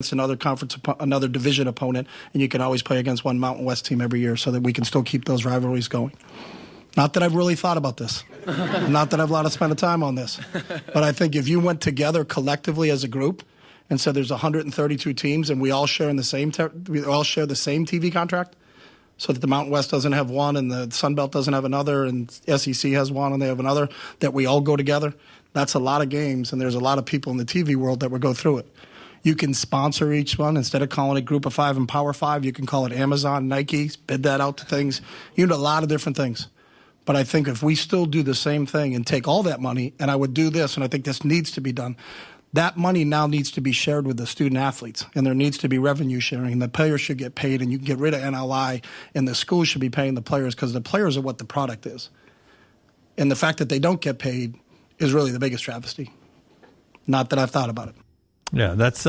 It's another division opponent, and you can always play against one Mountain West team every year so that we can still keep those rivalries going. Not that I've really thought about this. Not that I've a lot of spent time on this. But I think if you went together collectively as a group and said there's 132 teams and we all share the same TV contract, so that the Mountain West doesn't have one and the Sun Belt doesn't have another and SEC has one and they have another, that we all go together, that's a lot of games, and there's a lot of people in the TV world that would go through it. You can sponsor each one. Instead of calling it Group of Five and Power Five, you can call it Amazon, Nike, bid that out to things. You do a lot of different things. But I think if we still do the same thing and take all that money, and I would do this, and I think this needs to be done, that money now needs to be shared with the student athletes, and there needs to be revenue sharing, and the players should get paid, and you can get rid of NLI, and the schools should be paying the players because the players are what the product is. And the fact that they don't get paid is really the biggest travesty. Not that I've thought about it. Yeah, that's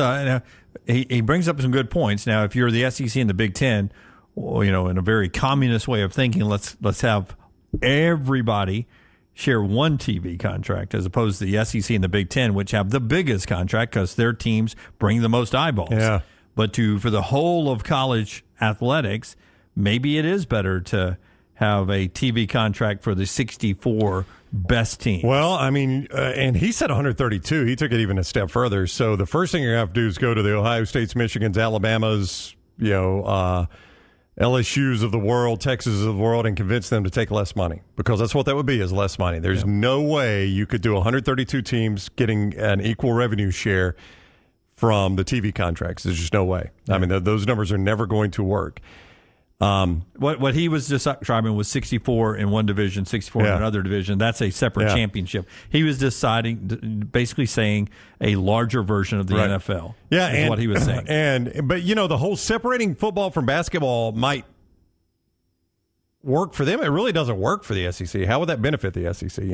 he brings up some good points. Now, if you're the SEC and the Big Ten, well, in a very communist way of thinking, let's have everybody share one TV contract as opposed to the SEC and the Big Ten, which have the biggest contract because their teams bring the most eyeballs. Yeah. But for the whole of college athletics, maybe it is better to have a TV contract for the 64 best teams. Well, I mean, and he said 132. He took it even a step further. So the first thing you have to do is go to the Ohio States, Michigans, Alabamas, LSUs of the world, Texas of the world, and convince them to take less money, because that's what that would be, is less money. There's no way you could do 132 teams getting an equal revenue share from the TV contracts. There's just no way. Yeah. I mean, those numbers are never going to work. What he was describing was 64 in one division, 64 in another division. That's a separate championship. He was basically saying a larger version of the NFL. Yeah, is what he was saying. But the whole separating football from basketball might work for them. It really doesn't work for the SEC. How would that benefit the SEC?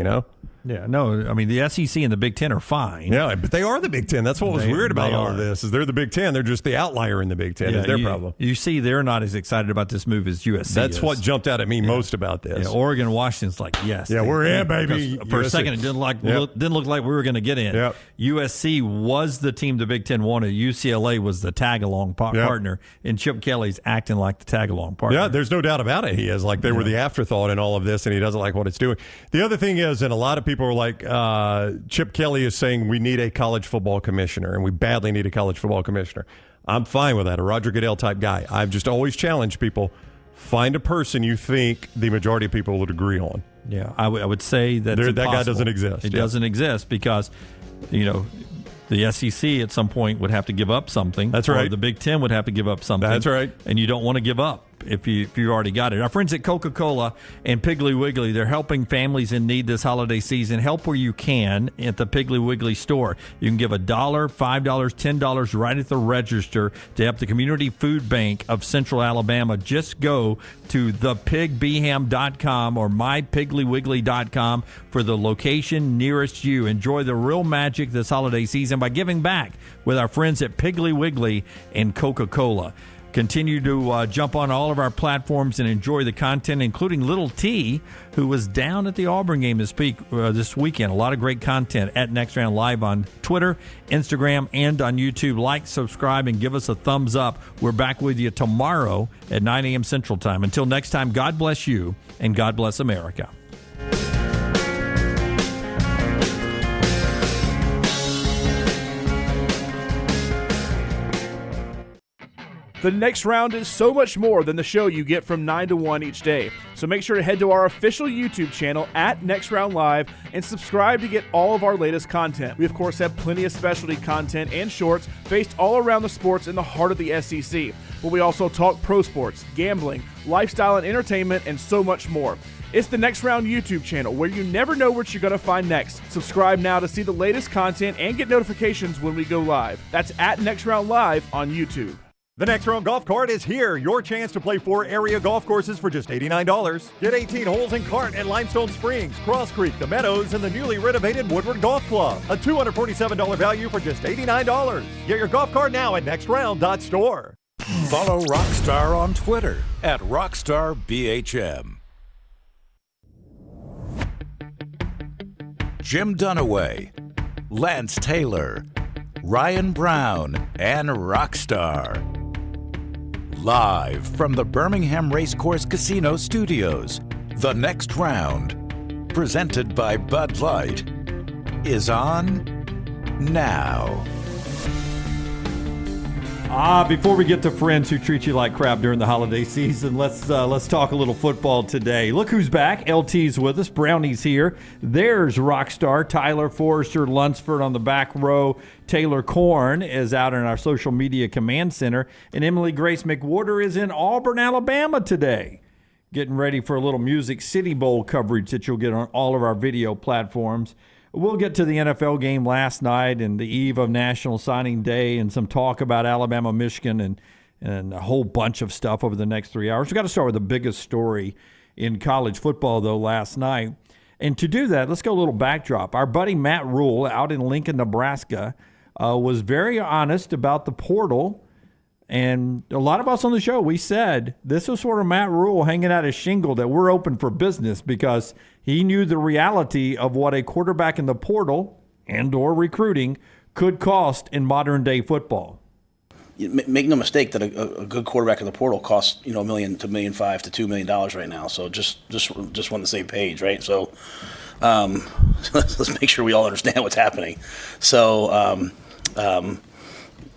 Yeah, no. I mean, the SEC and the Big Ten are fine. Yeah, but they are the Big Ten. That's what was weird about all of this. Is they're the Big Ten. They're just the outlier in the Big Ten. Is their problem. You see, they're not as excited about this move as USC. That's what jumped out at me most about this. Yeah, Oregon, Washington's like, yes, we're in, baby. For a second, it didn't look like we were going to get in. Yep. USC was the team the Big Ten wanted. UCLA was the tag-along partner, and Chip Kelly's acting like the tag-along partner. Yeah, there's no doubt about it. He is like they were the afterthought in all of this, and he doesn't like what it's doing. The other thing is, and a lot of people are like, Chip Kelly is saying we need a college football commissioner, and we badly need a college football commissioner. I'm fine with that, a Roger Goodell type guy. I've just always challenged people, find a person you think the majority of people would agree on. Yeah, I would say that that guy doesn't exist. It doesn't exist because, the SEC at some point would have to give up something. That's right. Or the Big Ten would have to give up something. That's right. And you don't want to give up if you already got it. Our friends at Coca-Cola and Piggly Wiggly, they're helping families in need this holiday season. Help where you can at the Piggly Wiggly store. You can give $1, $5, $10 right at the register to help the Community Food Bank of Central Alabama. Just go to thepigbeham.com or mypigglywiggly.com for the location nearest you. Enjoy the real magic this holiday season by giving back with our friends at Piggly Wiggly and Coca-Cola. Continue to jump on all of our platforms and enjoy the content, including Little T, who was down at the Auburn game this weekend. A lot of great content at Next Round Live on Twitter, Instagram, and on YouTube. Like, subscribe, and give us a thumbs up. We're back with you tomorrow at 9 a.m. Central Time. Until next time, God bless you, and God bless America. The Next Round is so much more than the show you get from 9 to 1 each day. So make sure to head to our official YouTube channel at Next Round Live and subscribe to get all of our latest content. We, of course, have plenty of specialty content and shorts based all around the sports in the heart of the SEC. But we also talk pro sports, gambling, lifestyle and entertainment, and so much more. It's the Next Round YouTube channel where you never know what you're going to find next. Subscribe now to see the latest content and get notifications when we go live. That's at Next Round Live on YouTube. The Next Round Golf Cart is here. Your chance to play 4 area golf courses for just $89. Get 18 holes in cart at Limestone Springs, Cross Creek, The Meadows, and the newly renovated Woodward Golf Club. A $247 value for just $89. Get your golf cart now at nextround.store. Follow Rockstar on Twitter at RockstarBHM. Jim Dunaway, Lance Taylor, Ryan Brown, and Rockstar. Live from the Birmingham Racecourse Casino Studios, the next round, presented by Bud Light, is on now. Before we get to friends who treat you like crap during the holiday season, let's talk a little football today. Look who's back. LT's with us. Brownie's here. There's Rockstar. Tyler Forrester Lunsford on the back row. Taylor Korn is out in our social media command center. And Emily Grace McWhorter is in Auburn, Alabama today, getting ready for a little Music City Bowl coverage that you'll get on all of our video platforms. We'll get to the NFL game last night and the eve of National Signing Day and some talk about Alabama, Michigan, and a whole bunch of stuff over the next 3 hours. We've got to start with the biggest story in college football, though, last night. And to do that, let's go a little backdrop. Our buddy Matt Rule out in Lincoln, Nebraska, was very honest about the portal. And a lot of us on the show, we said this was sort of Matt Rule hanging out his shingle that we're open for business because he knew the reality of what a quarterback in the portal and or recruiting could cost in modern-day football. Make no mistake that a good quarterback in the portal costs $1 million to $1.5 million to $2 million right now. So just on the same page, right? So let's make sure we all understand what's happening. So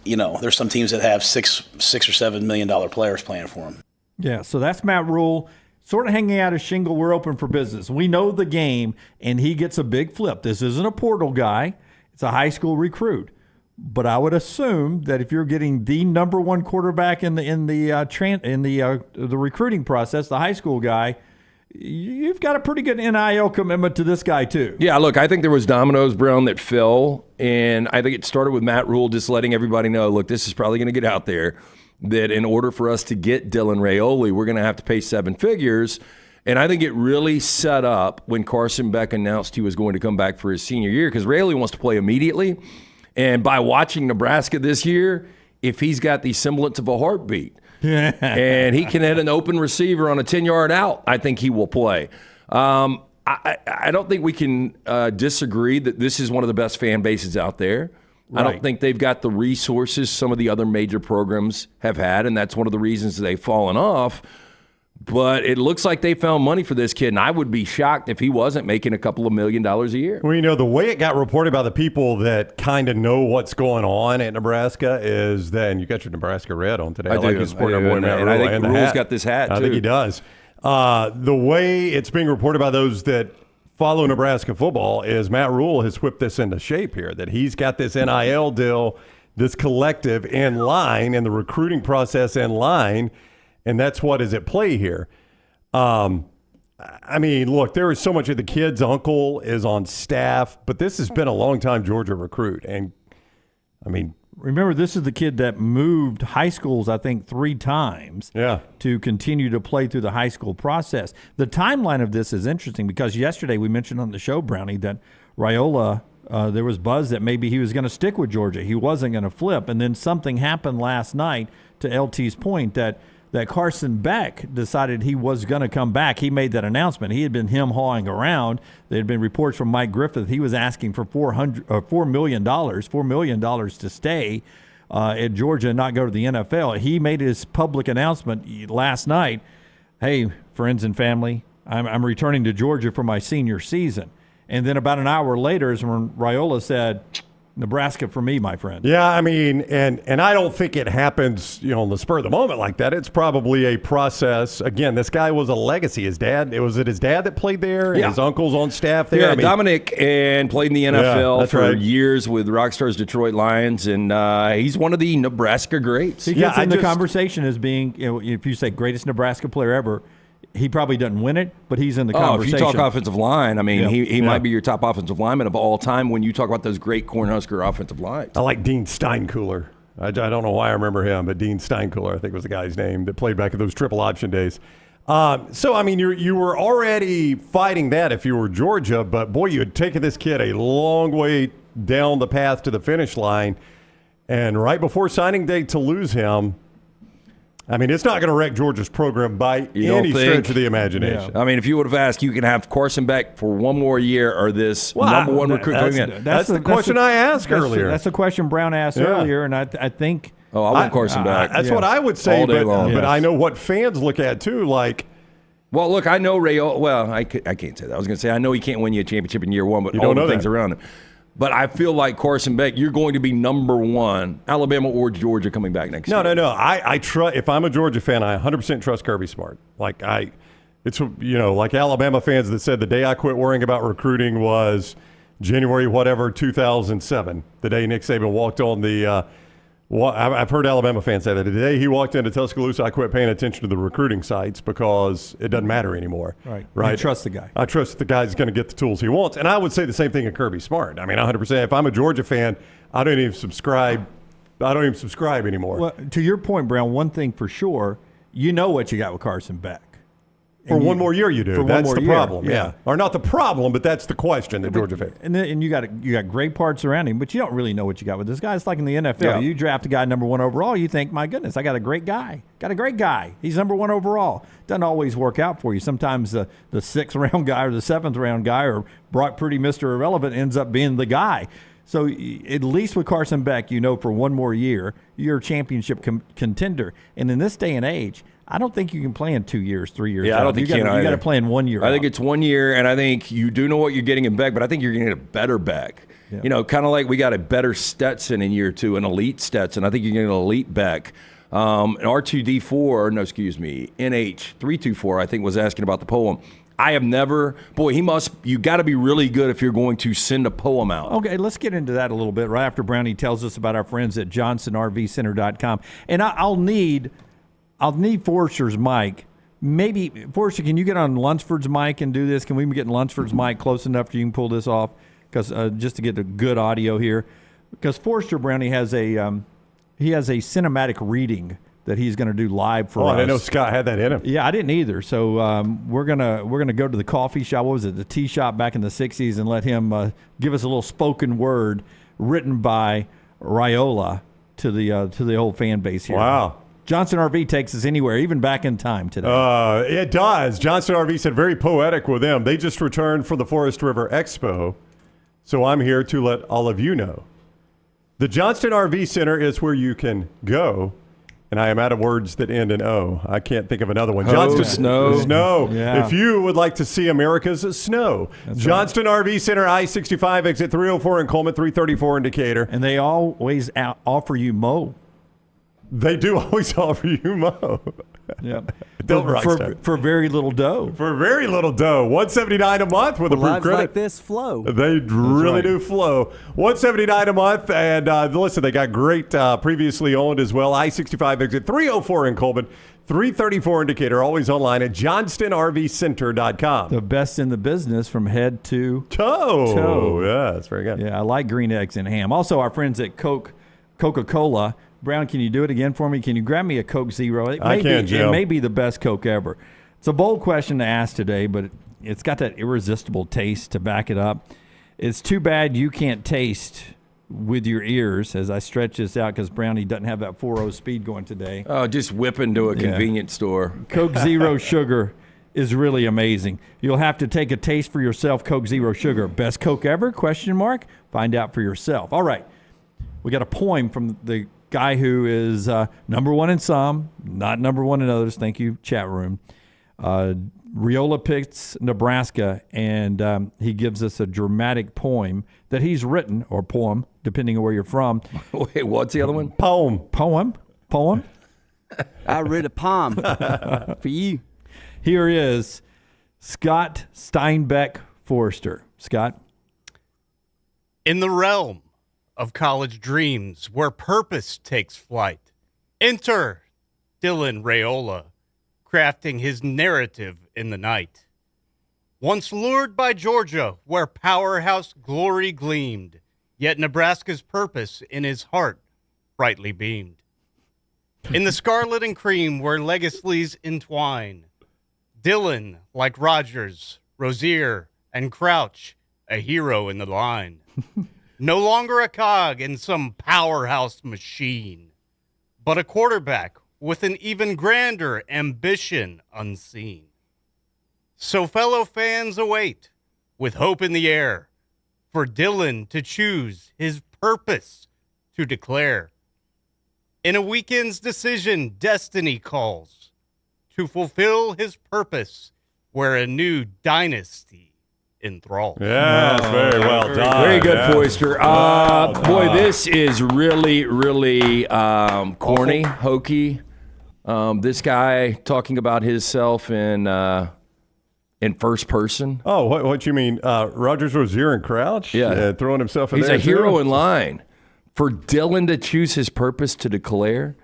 there's some teams that have $6 or $7 million players playing for them. Yeah, so that's Matt Rule, sort of hanging out his shingle. We're open for business. We know the game, and he gets a big flip. This isn't a portal guy; it's a high school recruit. But I would assume that if you're getting the number one quarterback in the recruiting process, the high school guy, you've got a pretty good NIL commitment to this guy too. Yeah, look, I think there was dominoes, Brown, that fell, and I think it started with Matt Rule just letting everybody know, look, this is probably going to get out there, that in order for us to get Dylan Raiola, we're going to have to pay 7 figures. And I think it really set up when Carson Beck announced he was going to come back for his senior year because Raiola wants to play immediately. And by watching Nebraska this year, if he's got the semblance of a heartbeat and he can hit an open receiver on a 10-yard out, I think he will play. I don't think we can disagree that this is one of the best fan bases out there. Right. I don't think they've got the resources some of the other major programs have had, and that's one of the reasons they've fallen off. But it looks like they found money for this kid, and I would be shocked if he wasn't making a couple of $1 million a year. Well, the way it got reported by the people that kind of know what's going on at Nebraska is that, and you got your Nebraska red on today. I like you supporting our boy Matt Rule. And I think Rule's got this hat, too. I think he does. The way it's being reported by those that follow Nebraska football is Matt Rule has whipped this into shape here, that he's got this NIL deal, this collective in line, and the recruiting process in line, and that's what is at play here. Look, there is so much of the kid's uncle is on staff, but this has been a long-time Georgia recruit. And, remember, this is the kid that moved high schools, I think, 3 times to continue to play through the high school process. The timeline of this is interesting because yesterday we mentioned on the show, Brownie, that Raiola, there was buzz that maybe he was going to stick with Georgia. He wasn't going to flip. And then something happened last night, to LT's point, that Carson Beck decided he was going to come back. He made that announcement. He had been hawing around. There had been reports from Mike Griffith. He was asking for $4 million to stay at Georgia and not go to the NFL. He made his public announcement last night. Hey, friends and family, I'm returning to Georgia for my senior season. And then about an hour later is when Raiola said, Nebraska for me, my friend. Yeah, and I don't think it happens, on the spur of the moment like that. It's probably a process. Again, this guy was a legacy. His dad, was it his dad that played there? And his uncle's on staff there? Yeah, Dominic, and played in the NFL for right. years with Rockstar's Detroit Lions, and he's one of the Nebraska greats. He gets in the conversation as being, if you say greatest Nebraska player ever, he probably doesn't win it, but he's in the conversation. If you talk offensive line, he might be your top offensive lineman of all time when you talk about those great Cornhusker offensive lines. I like Dean Steinkühler. I don't know why I remember him, but Dean Steinkühler, I think was the guy's name that played back in those triple option days. You were already fighting that if you were Georgia, but boy, you had taken this kid a long way down the path to the finish line, and right before signing day to lose him. I mean, it's not going to wreck Georgia's program by You don't any think? stretch of the imagination. I mean, if you would have asked, you can have Carson Beck for one more year or this number one recruit coming in. That's the question I asked earlier. That's the question Brown asked earlier, and I think. Oh, I want Carson Beck. That's what I would say, All day long. but I know what fans look at too. Like, Well, look, I know Rayola. Well, I can't say that. I was going to say I know he can't win you a championship in year one, but You all don't the know things that. around him. But I feel like Carson Beck, you're going to be number one, Alabama or Georgia coming back next year. no. I trust. If I'm a Georgia fan, I 100% trust Kirby Smart. Like it's like Alabama fans that said the day I quit worrying about recruiting was January 2007, the day Nick Saban walked on the. I've heard Alabama fans say that the day he walked into Tuscaloosa, I quit paying attention to the recruiting sites because it doesn't matter anymore. Right. Right. You trust the guy. I trust the guy's going to get the tools he wants, and I would say the same thing of Kirby Smart. I mean, 100%. If I'm a Georgia fan, I don't even subscribe anymore. Well, to your point, Brown, one thing for sure, you know what you got with Carson Beck. For one more year, you do. For one That's more the year, problem. yeah. Or not the problem, but that's the question that Georgia fans. And you got great parts around him, but you don't really know what you got with this guy. It's like in the NFL. Yeah. You draft a guy number one overall, you think, my goodness, I got a great guy. He's number one overall. Doesn't always work out for you. Sometimes the 6th round guy or the 7th round guy or Brock Purdy, Mr. Irrelevant, ends up being the guy. So at least with Carson Beck, for one more year, you're a championship contender. And in this day and age, I don't think you can play in 2 years, 3 years. Yeah, I don't think you can You either. got to play in 1 year. I think it's 1 year, and I think you do know what you're getting in Beck, but I think you're going to get a better Beck. Yeah. Kind of like we got a better Stetson in year 2, an elite Stetson. I think you're getting an elite Beck. An R2D4, NH324, I think was asking about the poem. I have never, you got to be really good if you're going to send a poem out. Okay, let's get into that a little bit right after Brownie tells us about our friends at JohnsonRVCenter.com. And I'll need Forrester's mic. Maybe, Forrester, can you get on Lunsford's mic and do this? Can we get Lunsford's mic close enough so you can pull this off? Because just to get a good audio here. Because Forrester Brownie has a cinematic reading that he's going to do live for us. I didn't know Scott had that in him. Yeah, I didn't either. So we're gonna go to the coffee shop. What was it? The tea shop back in the '60s, and let him give us a little spoken word written by Raiola to the whole fan base here. Wow. Johnson RV takes us anywhere, even back in time today. It does. Johnson RV said very poetic with them. They just returned from the Forest River Expo, so I'm here to let all of you know. The Johnston RV Center is where you can go. And I am out of words that end in O. I can't think of another one. Snow. Yeah. If you would like to see America's snow, Johnston RV Center, I-65, exit 304 in Coleman, 334 in Decatur. And they always offer you Mo. They do always offer you Mo. Yeah. For very little dough. For very little dough. $179 a month with approved Lives credit. like this flow. They really do flow. $179 a month. And listen, they got great previously owned as well. I-65 exit 304 in Coleman, 334 in Decatur. Always online at johnstonrvcenter.com. The best in the business from head to toe. Yeah, that's very good. Yeah, I like green eggs and ham. Also, our friends at Coca-Cola. Brown, can you do it again for me? Can you grab me a Coke Zero? It may be the best Coke ever. It's a bold question to ask today, but it's got that irresistible taste to back it up. It's too bad you can't taste with your ears as I stretch this out because Brownie doesn't have that 4.0 speed going today. Oh, just whip into a convenience store. Coke Zero Sugar is really amazing. You'll have to take a taste for yourself. Coke Zero Sugar. Best Coke ever? ? Find out for yourself. All right. We got a poem from the guy who is number one in some, not number one in others. Thank you, chat room. Raiola picks Nebraska, and he gives us a dramatic poem that he's written, or poem, depending on where you're from. Wait, what's the other one? Poem. I read a poem for you. Here is Scott Steinbeck Forrester. Scott? In the realm of college dreams where purpose takes flight, enter Dylan Raiola, crafting his narrative in the night. Once lured by Georgia where powerhouse glory gleamed, yet Nebraska's purpose in his heart brightly beamed. In the scarlet and cream where legacies entwine, Dylan, like Rogers, Rozier, and Crouch, a hero in the line. No longer a cog in some powerhouse machine, but a quarterback with an even grander ambition unseen. So fellow fans await, with hope in the air, for Dylan to choose his purpose to declare. In a weekend's decision, destiny calls to fulfill his purpose where a new dynasty enthralls. Yes, very well done. Very good, Yeah. Foister. Boy, this is really, really corny, hokey. This guy talking about himself in first person. Oh, what you mean? Rogers, Rozier, and Crouch? Yeah. Throwing himself in He's there, a hero too? in line. For Dylan to choose his purpose to declare,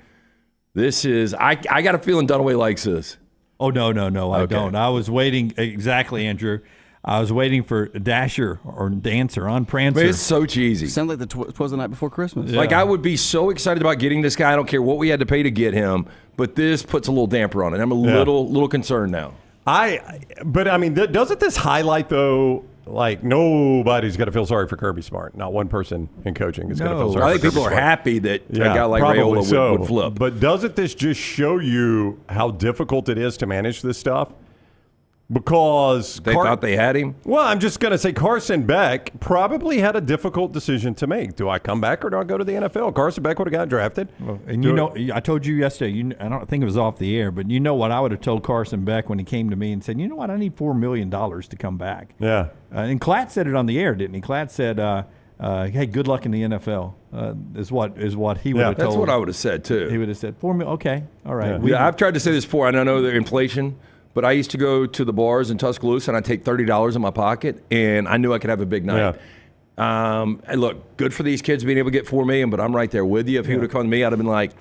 this is, I got a feeling Dunaway likes this. Oh, no, I don't. I was waiting, exactly, Andrew. I was waiting for Dasher or Dancer on Prancer. It's so cheesy. Sounds like it was the night before Christmas. Like, I would be so excited about getting this guy. I don't care what we had to pay to get him, but this puts a little damper on it. I'm a little concerned now. But I mean, doesn't this highlight, though, like nobody's going to feel sorry for Kirby Smart? Not one person in coaching is going to feel sorry I for think Kirby people are Smart. happy that a guy like probably Raiola would flip. But doesn't this just show you how difficult it is to manage this stuff? Because they thought they had him? Well, I'm just going to say Carson Beck probably had a difficult decision to make. Do I come back or do I go to the NFL? Carson Beck would have got drafted. Well, and I told you yesterday, I don't think it was off the air, but you know what I would have told Carson Beck when he came to me and said, you know what, I need $4 million to come back. Yeah. And Klatt said it on the air, didn't he? Klatt said, hey, good luck in the NFL, is what he would have told. That's what I would have said, too. He would have said, $4 million, okay, all right. Yeah, I've tried to say this before, and I know the inflation, but I used to go to the bars in Tuscaloosa, and I'd take $30 in my pocket, and I knew I could have a big night. And look, good for these kids being able to get $4 million, but I'm right there with you. If he would have come to me, I'd have been like,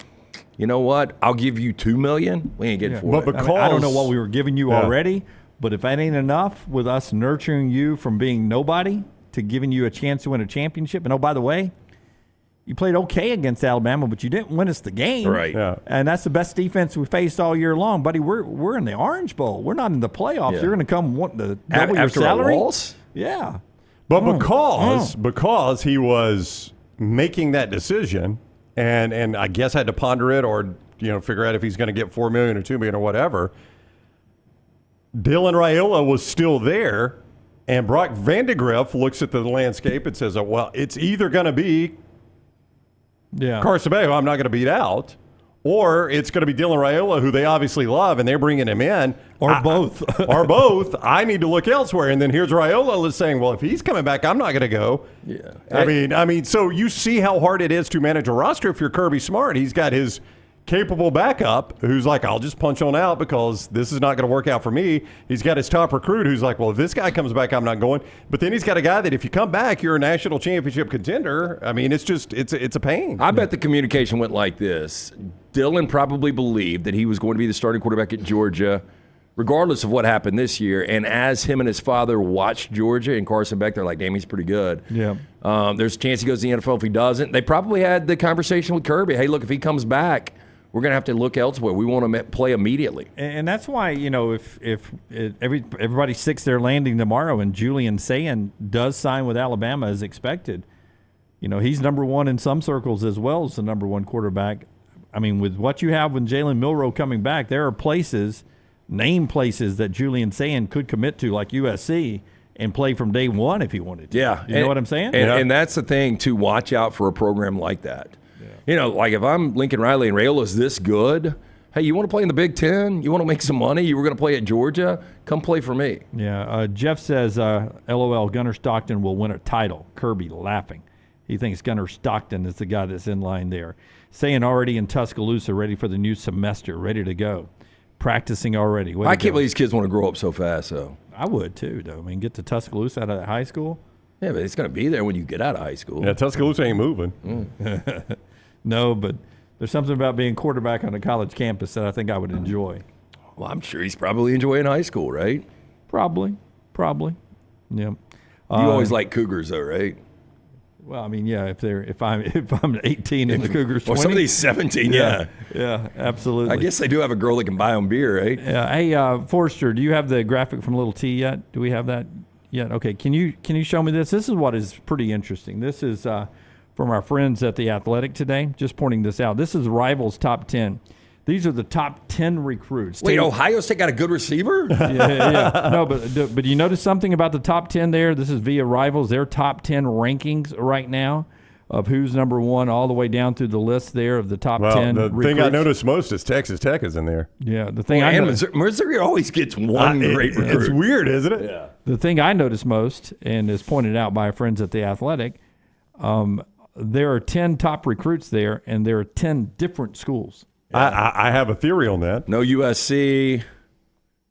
you know what? I'll give you $2 million. We ain't getting $4 million. But because I don't know what we were giving you already, but if that ain't enough with us nurturing you from being nobody to giving you a chance to win a championship, and oh, by the way, you played okay against Alabama, but you didn't win us the game. Right. Yeah. And that's the best defense we faced all year long. Buddy, we're in the Orange Bowl. We're not in the playoffs. Yeah. You're going to come want to double your After salary? a loss? Yeah. But because he was making that decision and I guess had to ponder it or figure out if he's going to get $4 million or $2 million or whatever, Dylan Raiola was still there, and Brock Vandegrift looks at the landscape and says, well, it's either going to be Carson Beck, who I'm not going to beat out, or it's going to be Dylan Raiola, who they obviously love, and they're bringing him in. Or both. Or both. I need to look elsewhere. And then here's Raiola saying, well, if he's coming back, I'm not going to go. Yeah. I mean, so you see how hard it is to manage a roster if you're Kirby Smart. He's got his capable backup who's like, I'll just punch on out because this is not going to work out for me. He's got his top recruit who's like, well, if this guy comes back, I'm not going. But then he's got a guy that if you come back, you're a national championship contender. I mean, it's a pain. I bet the communication went like this. Dylan probably believed that he was going to be the starting quarterback at Georgia, regardless of what happened this year. And as him and his father watched Georgia and Carson Beck, they're like, damn, he's pretty good. Yeah. There's a chance he goes to the NFL if he doesn't. They probably had the conversation with Kirby. Hey, look, if he comes back, we're going to have to look elsewhere. We want to play immediately. And that's why, if everybody sticks their landing tomorrow and Julian Sayin does sign with Alabama as expected, he's number one in some circles as well as the number one quarterback. I mean, with what you have with Jalen Milroe coming back, there are name places that Julian Sayin could commit to, like USC, and play from day one if he wanted to. Yeah. You know what I'm saying? And that's the thing, to watch out for a program like that. Like if I'm Lincoln Riley and Raiola's this good, hey, you want to play in the Big Ten? You want to make some money? You were going to play at Georgia? Come play for me. Yeah. Jeff says, LOL, Gunnar Stockton will win a title. Kirby laughing. He thinks Gunnar Stockton is the guy that's in line there. Saying already in Tuscaloosa, ready for the new semester, ready to go. Practicing already. I can't believe these kids want to grow up so fast, though. I would, too, though. I mean, get to Tuscaloosa out of high school. Yeah, but it's going to be there when you get out of high school. Yeah, Tuscaloosa ain't moving. No, but there's something about being quarterback on a college campus that I think I would enjoy. Well, I'm sure he's probably enjoying high school, right? Probably. Yeah. You always like Cougars, though, right? Well, I mean, yeah. If I'm 18 and the Cougars 20, well, some of these 17, yeah, absolutely. I guess they do have a girl that can buy them beer, right? Yeah. Hey, Forrester, do you have the graphic from Little T yet? Do we have that yet? Okay. Can you show me this? This is what is pretty interesting. This is from our friends at The Athletic today. Just pointing this out. This is Rivals Top 10. These are the top 10 recruits. Wait, Ohio State got a good receiver? Yeah. No, but you notice something about the top 10 there? This is via Rivals. Their top 10 rankings right now of who's number one all the way down through the list there of the top 10 the recruits. thing I noticed most is Texas Tech is in there. Yeah, the thing I noticed, Missouri always gets one great recruit. It's weird, isn't it? Yeah. the thing I noticed most, and is pointed out by friends at The Athletic, there are 10 top recruits there, and there are 10 different schools. I have a theory on that. No USC,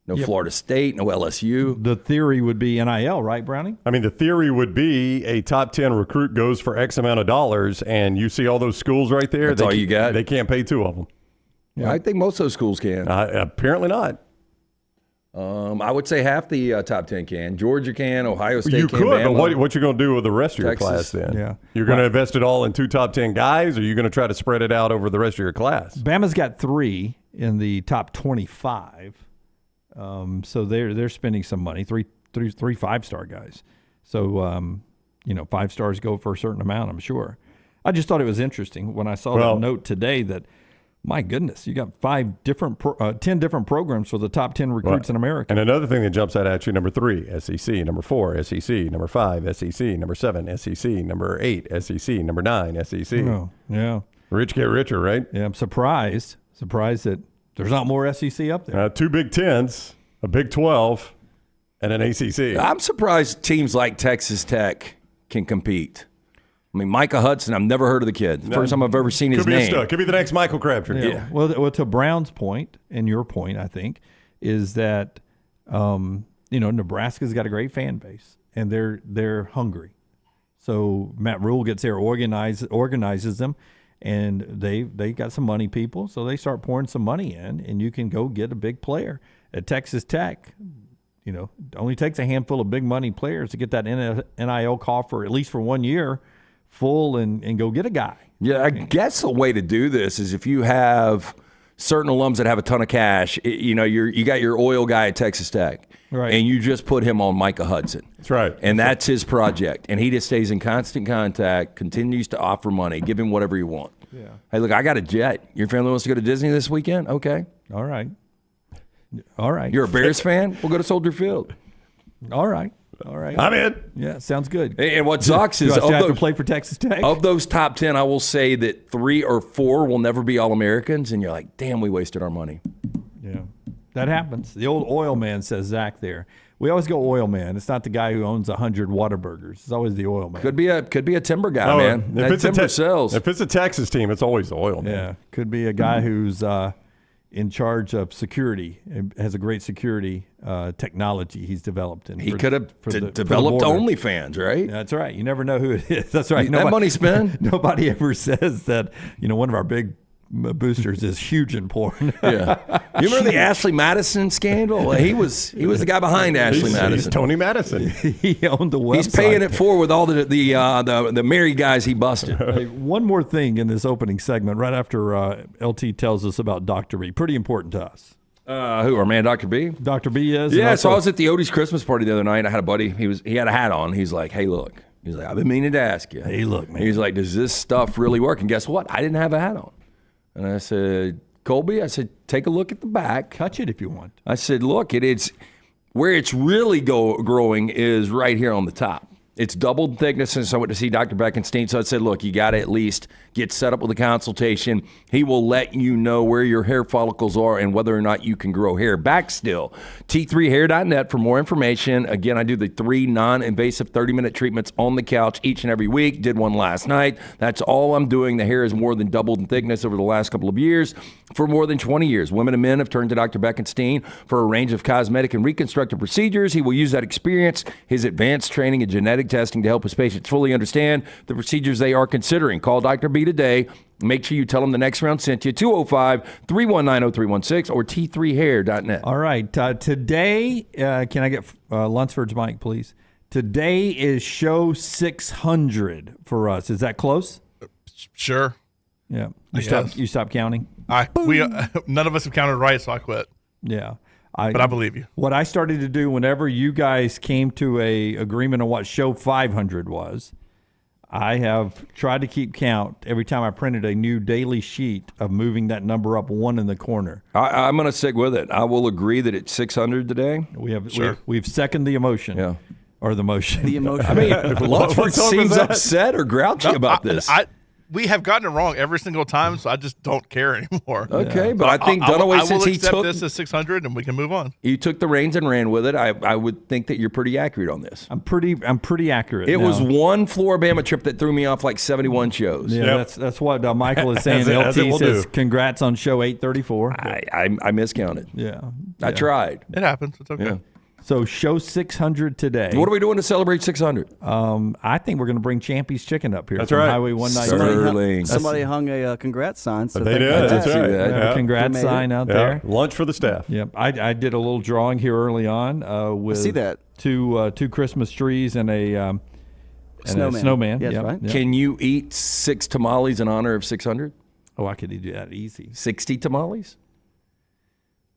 no Florida State, no LSU. The theory would be NIL, right, Browning? I mean, the theory would be a top 10 recruit goes for X amount of dollars, and you see all those schools right there. That's all you got? They can't pay two of them. Yeah. I think most of those schools can. Apparently not. I would say half the top 10 can. Georgia can. Ohio State You can. could, Bama. but what you going to do with the rest of your Texas. class then? Yeah. You're going to invest it all in two top 10 guys, or you're going to try to spread it out over the rest of your class? Bama's got 3 in the top 25. So they're spending some money, three 5-star guys. So, 5 stars go for a certain amount, I'm sure. I just thought it was interesting when I saw that note today that, my goodness, you got 10 different programs for the top 10 recruits in America. And another thing that jumps out at you, number 3, SEC, number 4, SEC, number 5, SEC, number 7, SEC, number 8, SEC, number 9, SEC. Oh, yeah. Rich get richer, right? Yeah, I'm surprised that there's not more SEC up there. 2 Big Tens, a Big 12, and an ACC. I'm surprised teams like Texas Tech can compete. I mean, Micah Hudson, I've never heard of the kid. First time I've ever seen his name. Could be the next Michael Crabtree. Yeah. Well, to Brown's point and your point, I think, is that Nebraska's got a great fan base and they're hungry. So Matt Rule gets there, organizes them, and they got some money people, so they start pouring some money in, and you can go get a big player. At Texas Tech, it only takes a handful of big money players to get that NIL coffer, at least for 1 year, full and go get a guy. Yeah, I guess the way to do this is if you have certain alums that have a ton of cash, you got your oil guy at Texas Tech, right, and you just put him on Micah Hudson. That's right. And that's his project. And he just stays in constant contact, continues to offer money, give him whatever you want. Yeah. Hey, look, I got a jet. Your family wants to go to Disney this weekend? Okay. All right. You're a Bears fan? We'll go to Soldier Field. All right. I'm in. Yeah, sounds good. And what sucks is I have to play for Texas Tech? Of those top 10, I will say that 3 or 4 will never be All-Americans, and you're like, damn, we wasted our money. Yeah, that happens. The old oil man, says Zach there. We always go oil man. It's not the guy who owns 100 Whataburgers. It's always the oil man. Could be a timber guy, man. That timber sells. If it's a Texas team, it's always the oil man. Yeah, could be a guy who's in charge of security, has a great security technology he's developed. He could have developed OnlyFans, right? That's right. You never know who it is. That's right. That money spent. Nobody ever says that, one of our big boosters is huge in porn. Yeah. You remember the Ashley Madison scandal? He was the guy behind Ashley Madison. He's Tony Madison. He owned the website. He's paying it forward with all the married guys he busted. Hey, one more thing in this opening segment, right after LT tells us about Dr. B. Pretty important to us. Who, our man Dr. B? Dr. B is. Yeah, so I was at the Odie's Christmas party the other night. I had a buddy. He had a hat on. He's like, hey, look. He's like, I've been meaning to ask you. Hey, look, man. He's like, does this stuff really work? And guess what? I didn't have a hat on. And I said, Colby, take a look at the back. Touch it if you want. I said, look, it's where it's really growing is right here on the top. It's doubled thickness since I went to see Dr. Beckenstein. So I said, look, you got to at least get set up with a consultation. He will let you know where your hair follicles are and whether or not you can grow hair back still. T3hair.net for more information. Again, I do the 3 non-invasive 30-minute treatments on the couch each and every week. Did one last night. That's all I'm doing. The hair is more than doubled in thickness over the last couple of years. For more than 20 years, women and men have turned to Dr. Beckenstein for a range of cosmetic and reconstructive procedures. He will use that experience, his advanced training and genetic testing to help his patients fully understand the procedures they are considering. Call Dr. B today. Make sure you tell him the next round sent you. 205-319-0316 or T3hair.net. All right. Today, can I get Lunsford's mic, please? Today is show 600 for us. Is that close? Sure. Yeah. You stopped counting? None of us have counted right, so I quit. Yeah. But I believe you. What I started to do whenever you guys came to a agreement on what show 500 was, I have tried to keep count every time I printed a new daily sheet of moving that number up 1 in the corner. I'm going to stick with it. I will agree that it's 600 today. We've seconded the emotion. Yeah. Or the motion. The emotion. I mean, Lunsford seems upset or grouchy about this. We have gotten it wrong every single time, so I just don't care anymore. Okay, but I think Dunaway, since he took this as 600, and we can move on. You took the reins and ran with it. I would think that you're pretty accurate on this. I'm pretty accurate. It was one Floribama trip that threw me off like 71 shows. Yeah, that's what Michael is saying. LT says, congrats on show 834. I miscounted. Yeah. I tried. It happens. It's okay. Yeah. So show 600 today. What are we doing to celebrate 600? I think we're going to bring Champy's Chicken up here. That's from right. Highway 119. Somebody hung a congrats sign. So they did. That's right. A congrats sign out there. Lunch for the staff. Yep. I did a little drawing here early on with see that. two Christmas trees and a snowman. Yes, right. Yep. Can you eat 6 tamales in honor of 600? Oh, I could do that easy. 60 tamales?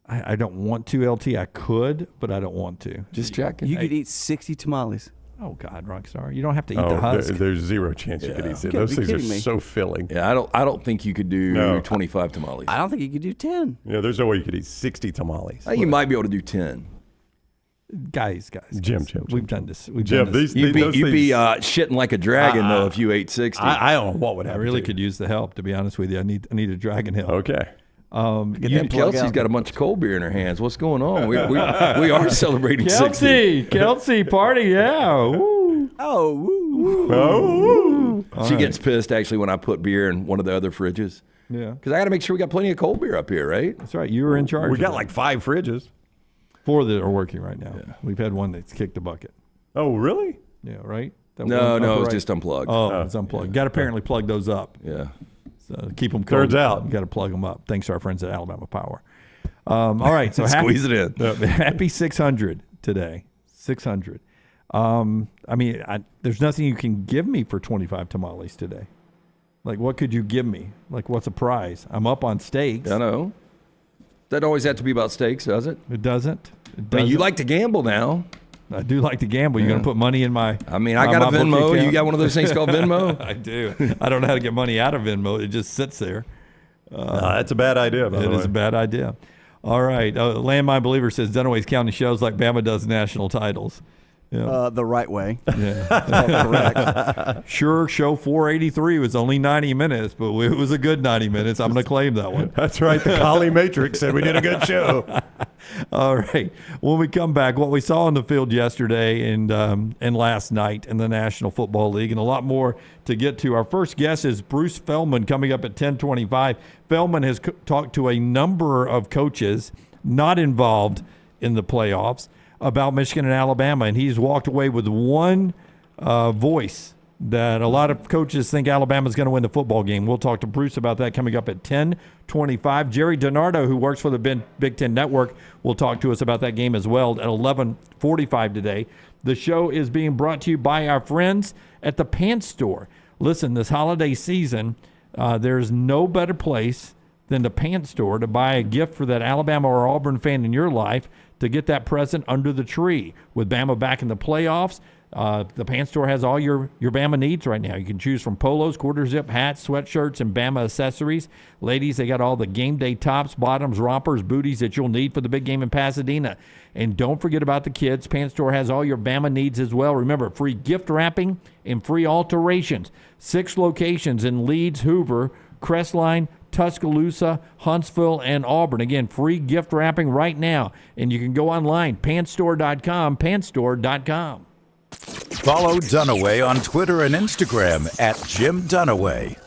I don't want to, LT. I could, but I don't want to. Just checking. You could eat 60 tamales. Oh, God, Rockstar. You don't have to eat the husk. There's zero chance you could eat it. Those things are so filling. Yeah, I don't think you could do 25 tamales. I don't think you could do 10. Yeah, there's no way you could eat 60 tamales. You might be able to do 10. Guys. Jim. We've done this. You'd be shitting like a dragon, though, if you ate 60. I don't know what would I happen. really could use the help, to be honest with you. I need a dragon help. Okay. Kelsey's got a bunch of cold beer in her hands. What's going on? We are celebrating 60. Kelsey, party, yeah. Woo. Oh, woo. She gets pissed, actually, when I put beer in one of the other fridges. Yeah. Because I got to make sure we got plenty of cold beer up here, right? That's right. You were in charge. We got like 5 fridges. 4 that are working right now. Yeah. We've had one that's kicked the bucket. Oh, really? Yeah, right? No, it was just unplugged. Oh, it's unplugged. Got to apparently plug those up. Yeah. So keep them cold. Turns out. You got to plug them up. Thanks to our friends at Alabama Power. All right. So squeeze it in. Happy 600 today. 600. There's nothing you can give me for 25 tamales today. Like, what could you give me? Like, what's a prize? I'm up on steaks. I know. Doesn't always have to be about steaks, does it? It doesn't. I mean, you like to gamble now. I do like to gamble. You're going to put money in my. I got a Venmo. You got one of those things called Venmo? I do. I don't know how to get money out of Venmo. It just sits there. That's a bad idea, by the way. It is a bad idea. All right. Landmine Believer says Dunaway's counting shows like Bama does national titles. Yeah. The right way. Yeah. Correct. Sure, show 483 was only 90 minutes, but it was a good 90 minutes. I'm going to claim that one. That's right. The Collie Matrix said we did a good show. All right. When we come back, what we saw on the field yesterday and last night in the National Football League, and a lot more to get to. Our first guest is Bruce Feldman, coming up at 10:25. Feldman has talked to a number of coaches not involved in the playoffs about Michigan and Alabama, and he's walked away with one voice that a lot of coaches think Alabama's going to win the football game. We'll talk to Bruce about that coming up at 10:25. Gerry DiNardo, who works for the Big Ten Network, will talk to us about that game as well at 11:45 today. The show is being brought to you by our friends at the Pants Store. Listen, this holiday season, there's no better place than the Pants Store to buy a gift for that Alabama or Auburn fan in your life, to get that present under the tree. With Bama back in the playoffs, the Pants Store has all your Bama needs right now. You can choose from polos, quarter zip hats, sweatshirts, and Bama accessories. Ladies, they got all the game day tops, bottoms, rompers, booties that you'll need for the big game in Pasadena. And don't forget about the kids. Pants Store has all your Bama needs as well. Remember, free gift wrapping and free alterations. 6 locations in Leeds, Hoover, Crestline, Tuscaloosa, Huntsville, and Auburn. Again, free gift wrapping right now. And you can go online, pantstore.com, pantstore.com. Follow Dunaway on Twitter and Instagram at Jim Dunaway.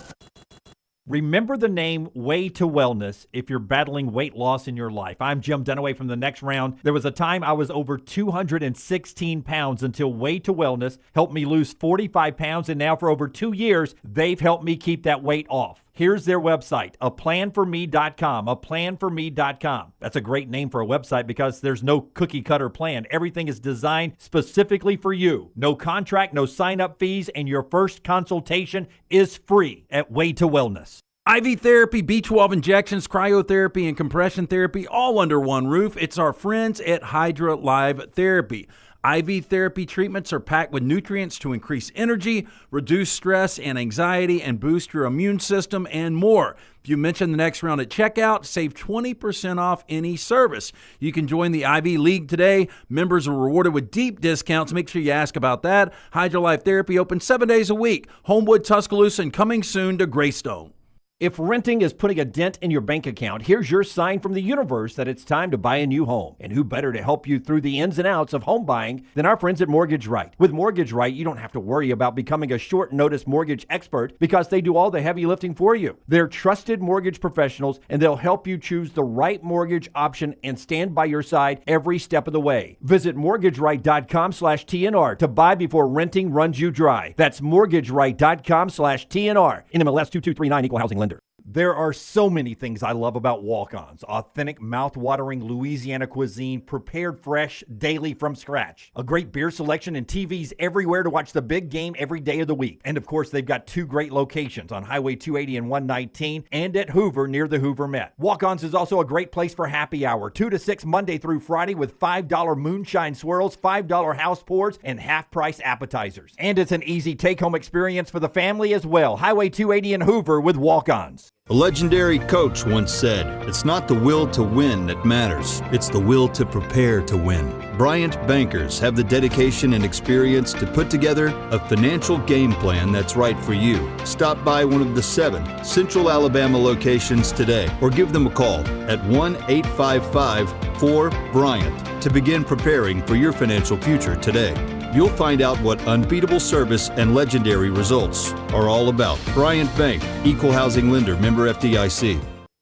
Remember the name Way to Wellness if you're battling weight loss in your life. I'm Jim Dunaway from The Next Round. There was a time I was over 216 pounds until Way to Wellness helped me lose 45 pounds, and now for over 2 years, they've helped me keep that weight off. Here's their website, aplanforme.com, aplanforme.com. That's a great name for a website because there's no cookie-cutter plan. Everything is designed specifically for you. No contract, no sign-up fees, and your first consultation is free at Way to Wellness. IV therapy, B12 injections, cryotherapy, and compression therapy all under one roof. It's our friends at Hydra Live Therapy. IV therapy treatments are packed with nutrients to increase energy, reduce stress and anxiety, and boost your immune system, and more. If you mention the Next Round at checkout, save 20% off any service. You can join the IV League today. Members are rewarded with deep discounts. Make sure you ask about that. HydroLife Therapy open 7 days a week. Homewood, Tuscaloosa, and coming soon to Greystone. If renting is putting a dent in your bank account, here's your sign from the universe that it's time to buy a new home. And who better to help you through the ins and outs of home buying than our friends at Mortgage Right. With Mortgage Right, you don't have to worry about becoming a short notice mortgage expert because they do all the heavy lifting for you. They're trusted mortgage professionals, and they'll help you choose the right mortgage option and stand by your side every step of the way. Visit mortgageright.com/TNR to buy before renting runs you dry. That's mortgageright.com/TNR. NMLS 2239, Equal Housing Lender. There are so many things I love about walk-ons. Authentic, mouth-watering Louisiana cuisine, prepared fresh, daily from scratch. A great beer selection and TVs everywhere to watch the big game every day of the week. And of course, they've got 2 great locations on Highway 280 and 119 and at Hoover near the Hoover Met. Walk-ons is also a great place for happy hour. 2 to 6 Monday through Friday with $5 moonshine swirls, $5 house pours, and half-price appetizers. And it's an easy take-home experience for the family as well. Highway 280 and Hoover with walk-ons. A legendary coach once said, "It's not the will to win that matters, it's the will to prepare to win." Bryant bankers have the dedication and experience to put together a financial game plan that's right for you. Stop by one of the 7 Central Alabama locations today or give them a call at 1-855-4-BRYANT to begin preparing for your financial future today. You'll find out what unbeatable service and legendary results are all about. Bryant Bank, Equal Housing Lender, member FDIC.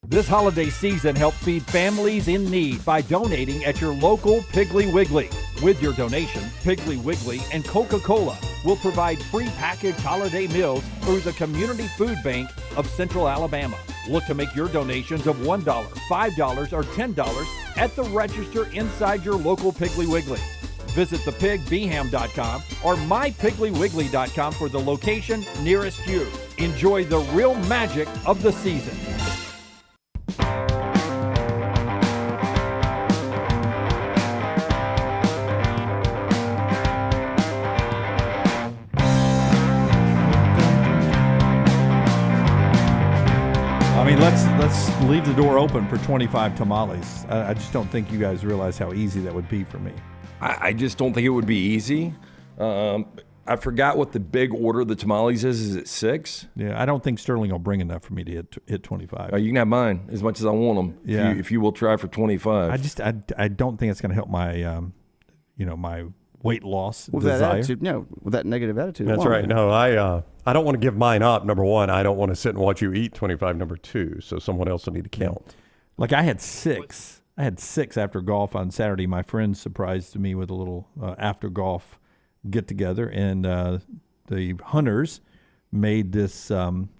This holiday season, help feed families in need by donating at your local Piggly Wiggly. With your donation, Piggly Wiggly and Coca-Cola will provide pre-packaged holiday meals through the Community Food Bank of Central Alabama. Look to make your donations of $1, $5, or $10 at the register inside your local Piggly Wiggly. Visit thepigbeham.com or mypigglywiggly.com for the location nearest you. Enjoy the real magic of the season. I mean, let's leave the door open for 25 tamales. I just don't think you guys realize how easy that would be for me. I just don't think it would be easy. I forgot what the big order of the tamales is. Is it 6? Yeah, I don't think Sterling will bring enough for me to hit 25. You can have mine as much as I want them. Yeah. If you will try for 25. I don't think it's going to help my, my weight loss with desire. That attitude, with that negative attitude. That's right. No, I don't want to give mine up. Number one, I don't want to sit and watch you eat 25. Number 2, so someone else will need to count. Like I had 6. I had 6 after golf on Saturday. My friends surprised me with a little after golf get together, and the Hunters made this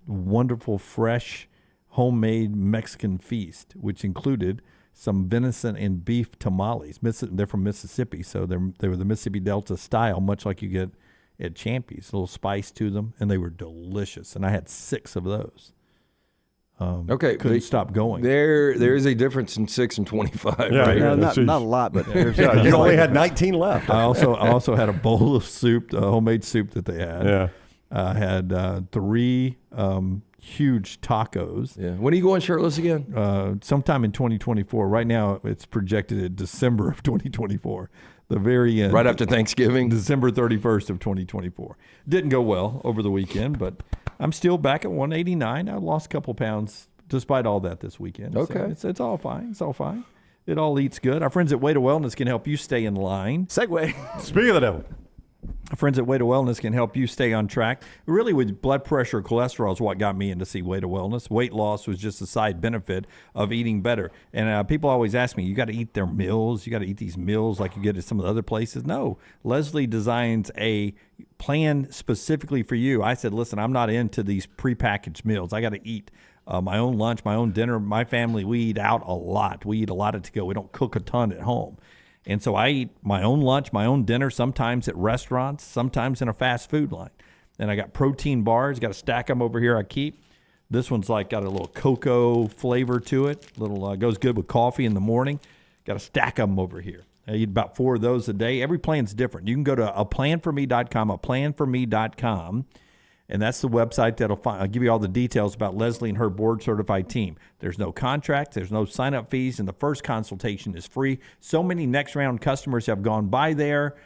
wonderful, fresh, homemade Mexican feast, which included some venison and beef tamales. They're from Mississippi, so they were the Mississippi Delta style, much like you get at Champy's. A little spice to them, and they were delicious. And I had 6 of those. Couldn't stop going. There is a difference in 6 and 25. Yeah, right? yeah, not a lot, but you only had 19 left. I also had a bowl of soup, homemade soup that they had. Yeah, I had 3 huge tacos. Yeah. When are you going shirtless again? Sometime in 2024. Right now, it's projected at December of 2024. The very end. Right after Thanksgiving? December 31st of 2024. Didn't go well over the weekend, but I'm still back at 189. I lost a couple pounds despite all that this weekend. Okay. So it's all fine. It's all fine. It all eats good. Our friends at Way to Wellness can help you stay in line. Segue. Speak of the devil. Our friends at Way to Wellness can help you stay on track. Really, with blood pressure, cholesterol is what got me in to see Way to Wellness. Weight loss was just a side benefit of eating better. And people always ask me, you got to eat their meals? You got to eat these meals like you get at some of the other places? No. Leslie designs a plan specifically for you. I said, listen, I'm not into these prepackaged meals. I got to eat my own lunch, my own dinner. My family, we eat out a lot. We eat a lot to go. We don't cook a ton at home. And so I eat my own lunch, my own dinner, sometimes at restaurants, sometimes in a fast food line. And I got protein bars, got a stack of them over here I keep. This one's like got a little cocoa flavor to it. Little goes good with coffee in the morning. Got a stack of them over here. I eat about 4 of those a day. Every plan's different. You can go to aplanforme.com, and that's the website that'll I'll give you all the details about Leslie and her board-certified team. There's no contract. There's no sign-up fees, and the first consultation is free. So many next-round customers have gone by there.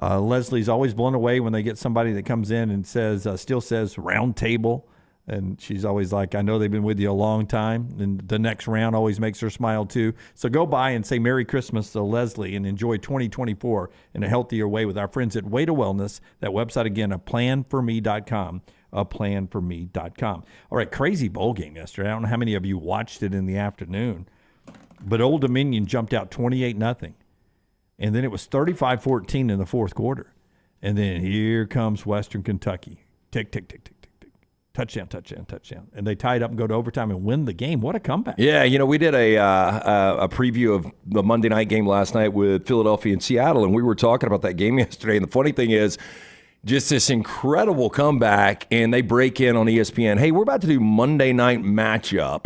Leslie's always blown away when they get somebody that comes in and still says round table. And she's always like, I know they've been with you a long time. And the next round always makes her smile, too. So go by and say Merry Christmas to Leslie and enjoy 2024 in a healthier way with our friends at Way to Wellness. That website, again, aplanforme.com, aplanforme.com. All right, crazy bowl game yesterday. I don't know how many of you watched it in the afternoon. But Old Dominion jumped out 28-0. And then it was 35-14 in the fourth quarter. And then here comes Western Kentucky. Tick, tick, tick, tick. Touchdown, touchdown, touchdown. And they tie it up and go to overtime and win the game. What a comeback. Yeah, we did a preview of the Monday night game last night with Philadelphia and Seattle, and we were talking about that game yesterday. And the funny thing is, just this incredible comeback, and they break in on ESPN. Hey, we're about to do Monday night matchup.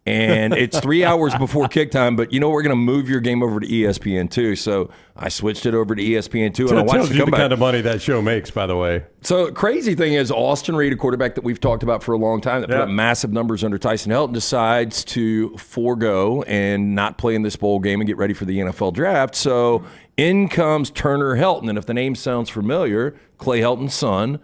And it's 3 hours before kick time, but we're going to move your game over to ESPN2. So I switched it over to ESPN2, and I watched the comeback. The kind of money that show makes, by the way. So crazy thing is, Austin Reed, a quarterback that we've talked about for a long time, that put up massive numbers under Tyson Helton, decides to forego and not play in this bowl game and get ready for the NFL draft. So in comes Turner Helton, and if the name sounds familiar, Clay Helton's son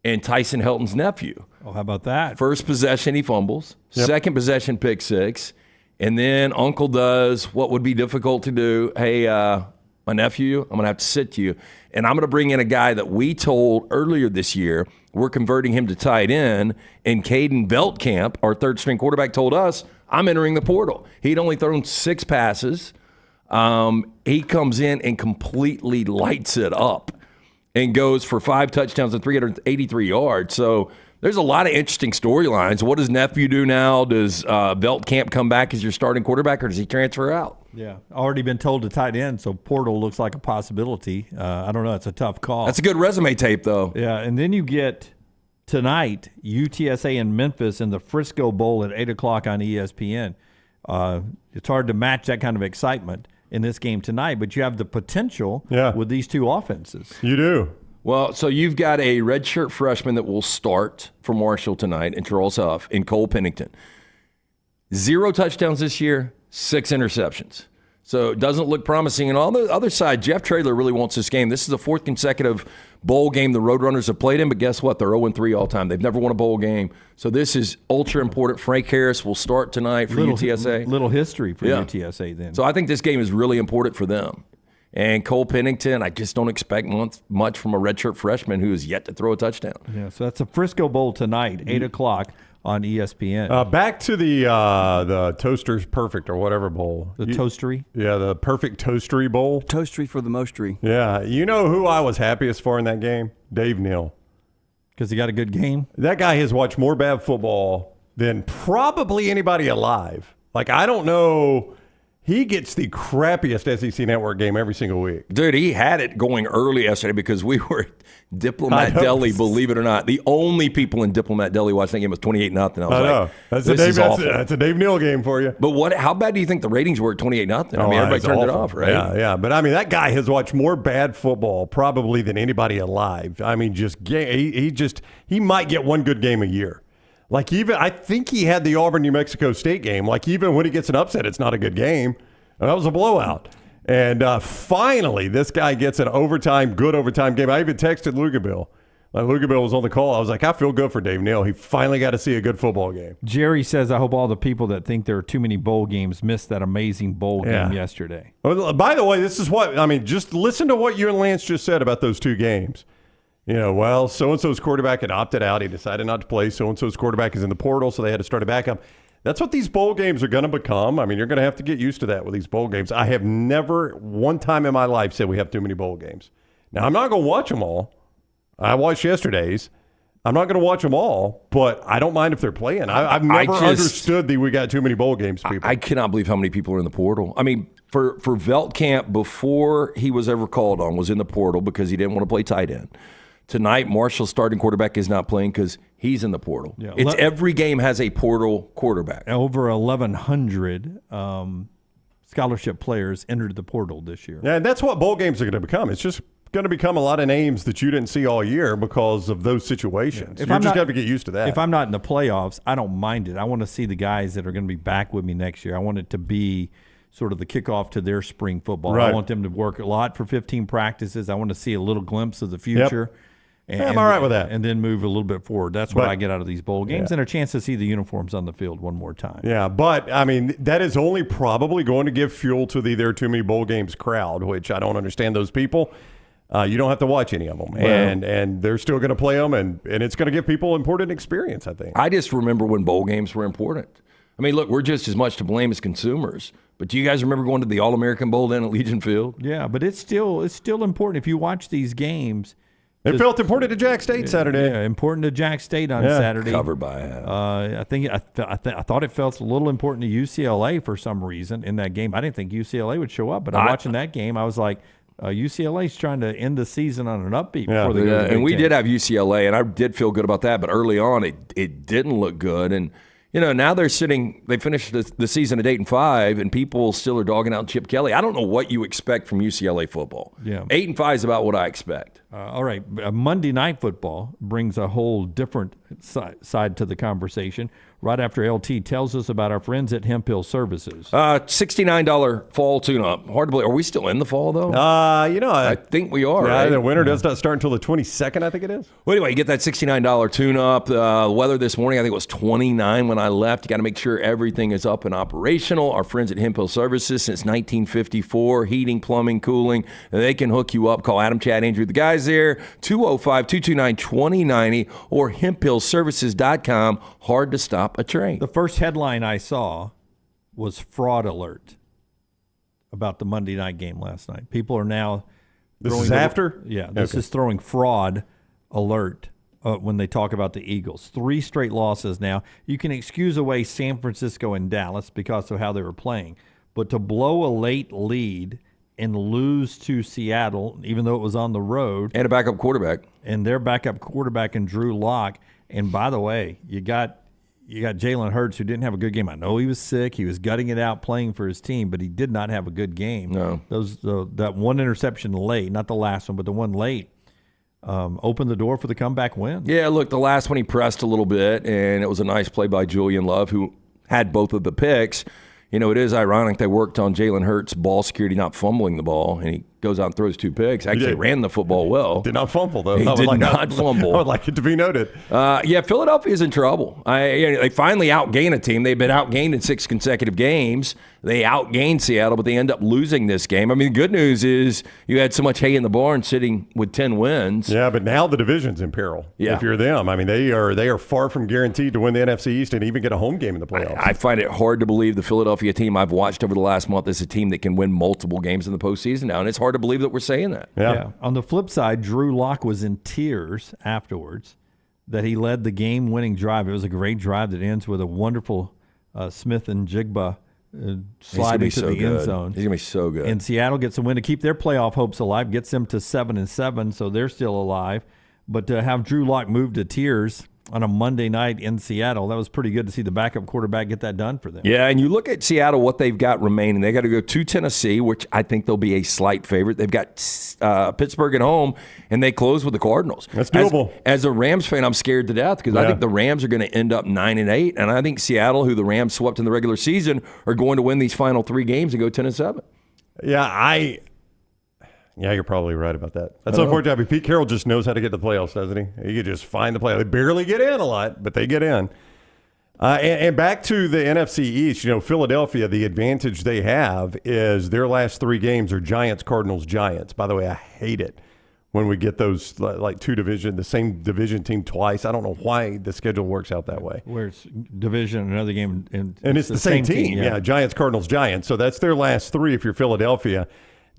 and Tyson Helton's nephew. Oh, how about that? First possession, he fumbles. Yep. Second possession, pick six. And then Uncle does what would be difficult to do. Hey, my nephew, I'm going to have to sit you. And I'm going to bring in a guy that we told earlier this year we're converting him to tight end. And Caden Veltkamp, our third-string quarterback, told us, I'm entering the portal. He'd only thrown 6 passes. He comes in and completely lights it up and goes for 5 touchdowns and 383 yards. So there's a lot of interesting storylines. What does nephew do now? Does Veltkamp come back as your starting quarterback, or does he transfer out? Yeah, already been told to tight end, so portal looks like a possibility. I don't know. It's a tough call. That's a good resume tape, though. Yeah, and then you get tonight UTSA and Memphis in the Frisco Bowl at 8 o'clock on ESPN. It's hard to match that kind of excitement in this game tonight, but you have the potential with these two offenses. You do. Well, so you've got a redshirt freshman that will start for Marshall tonight in Charles Huff in Cole Pennington. 0 touchdowns this year, 6 interceptions. So it doesn't look promising. And on the other side, Jeff Traylor really wants this game. This is the 4th consecutive bowl game the Roadrunners have played in, but guess what? They're 0-3 all time. They've never won a bowl game. So this is ultra important. Frank Harris will start tonight for UTSA. Little history for UTSA then. So I think this game is really important for them. And Cole Pennington, I just don't expect much from a redshirt freshman who is yet to throw a touchdown. Yeah, so that's a Frisco Bowl tonight, 8 o'clock on ESPN. Back to the Toasters Perfect or whatever bowl. The Toastery? Yeah, the Perfect Toastery Bowl. Toastery for the mostery. Yeah. You know who I was happiest for in that game? Dave Neal. Because he got a good game? That guy has watched more bad football than probably anybody alive. Like, I don't know. He gets the crappiest SEC Network game every single week. Dude, he had it going early yesterday because we were at Diplomat Deli, believe it or not. The only people in Diplomat Deli watching that game was 28-0. I was like, that's a Dave Neal game for you. But how bad do you think the ratings were at 28-0? I mean, everybody turned it off, right? Yeah. But, I mean, that guy has watched more bad football probably than anybody alive. I mean, he might get one good game a year. Like, even I think he had the Auburn-New Mexico State game. Like, even when he gets an upset, it's not a good game. And that was a blowout. And finally, this guy gets an good overtime game. I even texted Lugabill. Lugabill was on the call. I was like, I feel good for Dave Neal. He finally got to see a good football game. Jerry says, I hope all the people that think there are too many bowl games missed that amazing bowl game yesterday. Well, by the way, this is just listen to what you and Lance just said about those 2 games. So-and-so's quarterback had opted out. He decided not to play. So-and-so's quarterback is in the portal, so they had to start a backup. That's what these bowl games are going to become. I mean, you're going to have to get used to that with these bowl games. I have never one time in my life said we have too many bowl games. Now, I'm not going to watch them all. I watched yesterday's. I'm not going to watch them all, but I don't mind if they're playing. I've never understood we got too many bowl games, people. I cannot believe how many people are in the portal. I mean, for Veltkamp, before he was ever called on, was in the portal because he didn't want to play tight end. Tonight, Marshall's starting quarterback is not playing because he's in the portal. Yeah. Every game has a portal quarterback. Over 1,100 scholarship players entered the portal this year. Yeah, and that's what bowl games are going to become. It's just going to become a lot of names that you didn't see all year because of those situations. If You're I'm just not- got to get used to that. If I'm not in the playoffs, I don't mind it. I want to see the guys that are going to be back with me next year. I want it to be sort of the kickoff to their spring football. Right. I want them to work a lot for 15 practices. I want to see a little glimpse of the future. Yeah, I'm all right with that. And then move a little bit forward. That's what But- I get out of these bowl games, and a chance to see the uniforms on the field one more time. Yeah, but, I mean, that is only probably going to give fuel to the There Are Too Many Bowl Games crowd, which I don't understand those people. You don't have to watch any of them, and they're still going to play them, and it's going to give people important experience, I think. I just remember when bowl games were important. I mean, look, we're just as much to blame as consumers. But do you guys remember going to the All-American Bowl down at Legion Field? Yeah, but it's still important. If you watch these games, it felt important to Jack State Saturday. Yeah, important to Jack State on Saturday. Covered by I thought it felt a little important to UCLA for some reason in that game. I didn't think UCLA would show up, but watching that game, I was like, UCLA's trying to end the season on an upbeat before they go to the Big and we Ten. did have UCLA, and I did feel good about that. But early on, it didn't look good. And, now they finished the season at 8-5, and people still are dogging out Chip Kelly. I don't know what you expect from UCLA football. Yeah. 8-5 is about what I expect. All right. Monday Night Football brings a whole different side to the conversation. Right after LT tells us about our friends at Hemp Hill Services. $69 fall tune-up. Hard to believe. Are we still in the fall, though? I think we are. Yeah, right? the winter does not start until the 22nd, I think it is. Well, anyway, you get that $69 tune-up. The weather this morning, I think it was 29 when I left. You got to make sure everything is up and operational. Our friends at Hemp Hill Services, since 1954, heating, plumbing, cooling. They can hook you up. Call Adam, Chad, Andrew, the guys there, 205-229-2090 or hemphillservices.com. Hard to stop a train. The first headline I saw was fraud alert about the Monday night game last night. People are now This is after? Yeah, this is throwing fraud alert when they talk about the Eagles. 3 straight losses now. You can excuse away San Francisco and Dallas because of how they were playing, but to blow a late lead and lose to Seattle, even though it was on the road. And a backup quarterback. And their backup quarterback in Drew Lock. And by the way, you got Jalen Hurts, who didn't have a good game. I know he was sick. He was gutting it out playing for his team, but he did not have a good game. No. That one interception late, not the last one, but the one late, opened the door for the comeback win. Yeah, look, the last one he pressed a little bit, and it was a nice play by Julian Love, who had both of the picks. It is ironic they worked on Jalen Hurts' ball security, not fumbling the ball, and he goes out and throws 2 picks. Actually ran the football well. Did not fumble, though. He did not fumble. I would like it to be noted. Philadelphia's in trouble. They finally outgain a team. They've been outgained in 6 consecutive games. They outgained Seattle, but they end up losing this game. I mean, the good news is you had so much hay in the barn sitting with 10 wins. Yeah, but now the division's in peril. Yeah. If you're them, I mean, they are far from guaranteed to win the NFC East and even get a home game in the playoffs. I find it hard to believe the Philadelphia team I've watched over the last month is a team that can win multiple games in the postseason now, and it's hard to believe that we're saying that. Yeah. On the flip side, Drew Lock was in tears afterwards that he led the game-winning drive. It was a great drive that ends with a wonderful Smith and Jigba slide into the end zone. He's going to be so good. And Seattle gets a win to keep their playoff hopes alive, gets them to 7-7, so they're still alive. But to have Drew Lock move to tears on a Monday night in Seattle, that was pretty good to see the backup quarterback get that done for them. Yeah, and you look at Seattle, what they've got remaining. They got to go to Tennessee, which I think they'll be a slight favorite. They've got Pittsburgh at home, and they close with the Cardinals. That's doable. As a Rams fan, I'm scared to death because I think the Rams are going to end up 9-8, and I think Seattle, who the Rams swept in the regular season, are going to win these final 3 games and go 10-7. Yeah, you're probably right about that. That's unfortunate. I mean, Pete Carroll just knows how to get to the playoffs, doesn't he? He can just find the playoffs. They barely get in a lot, but they get in. And back to the NFC East, Philadelphia, the advantage they have is their last 3 games are Giants, Cardinals, Giants. By the way, I hate it when we get those the same division team twice. I don't know why the schedule works out that way. Where it's division, another game, and it's the same team. Yeah, Giants, Cardinals, Giants. So that's their last 3 if you're Philadelphia.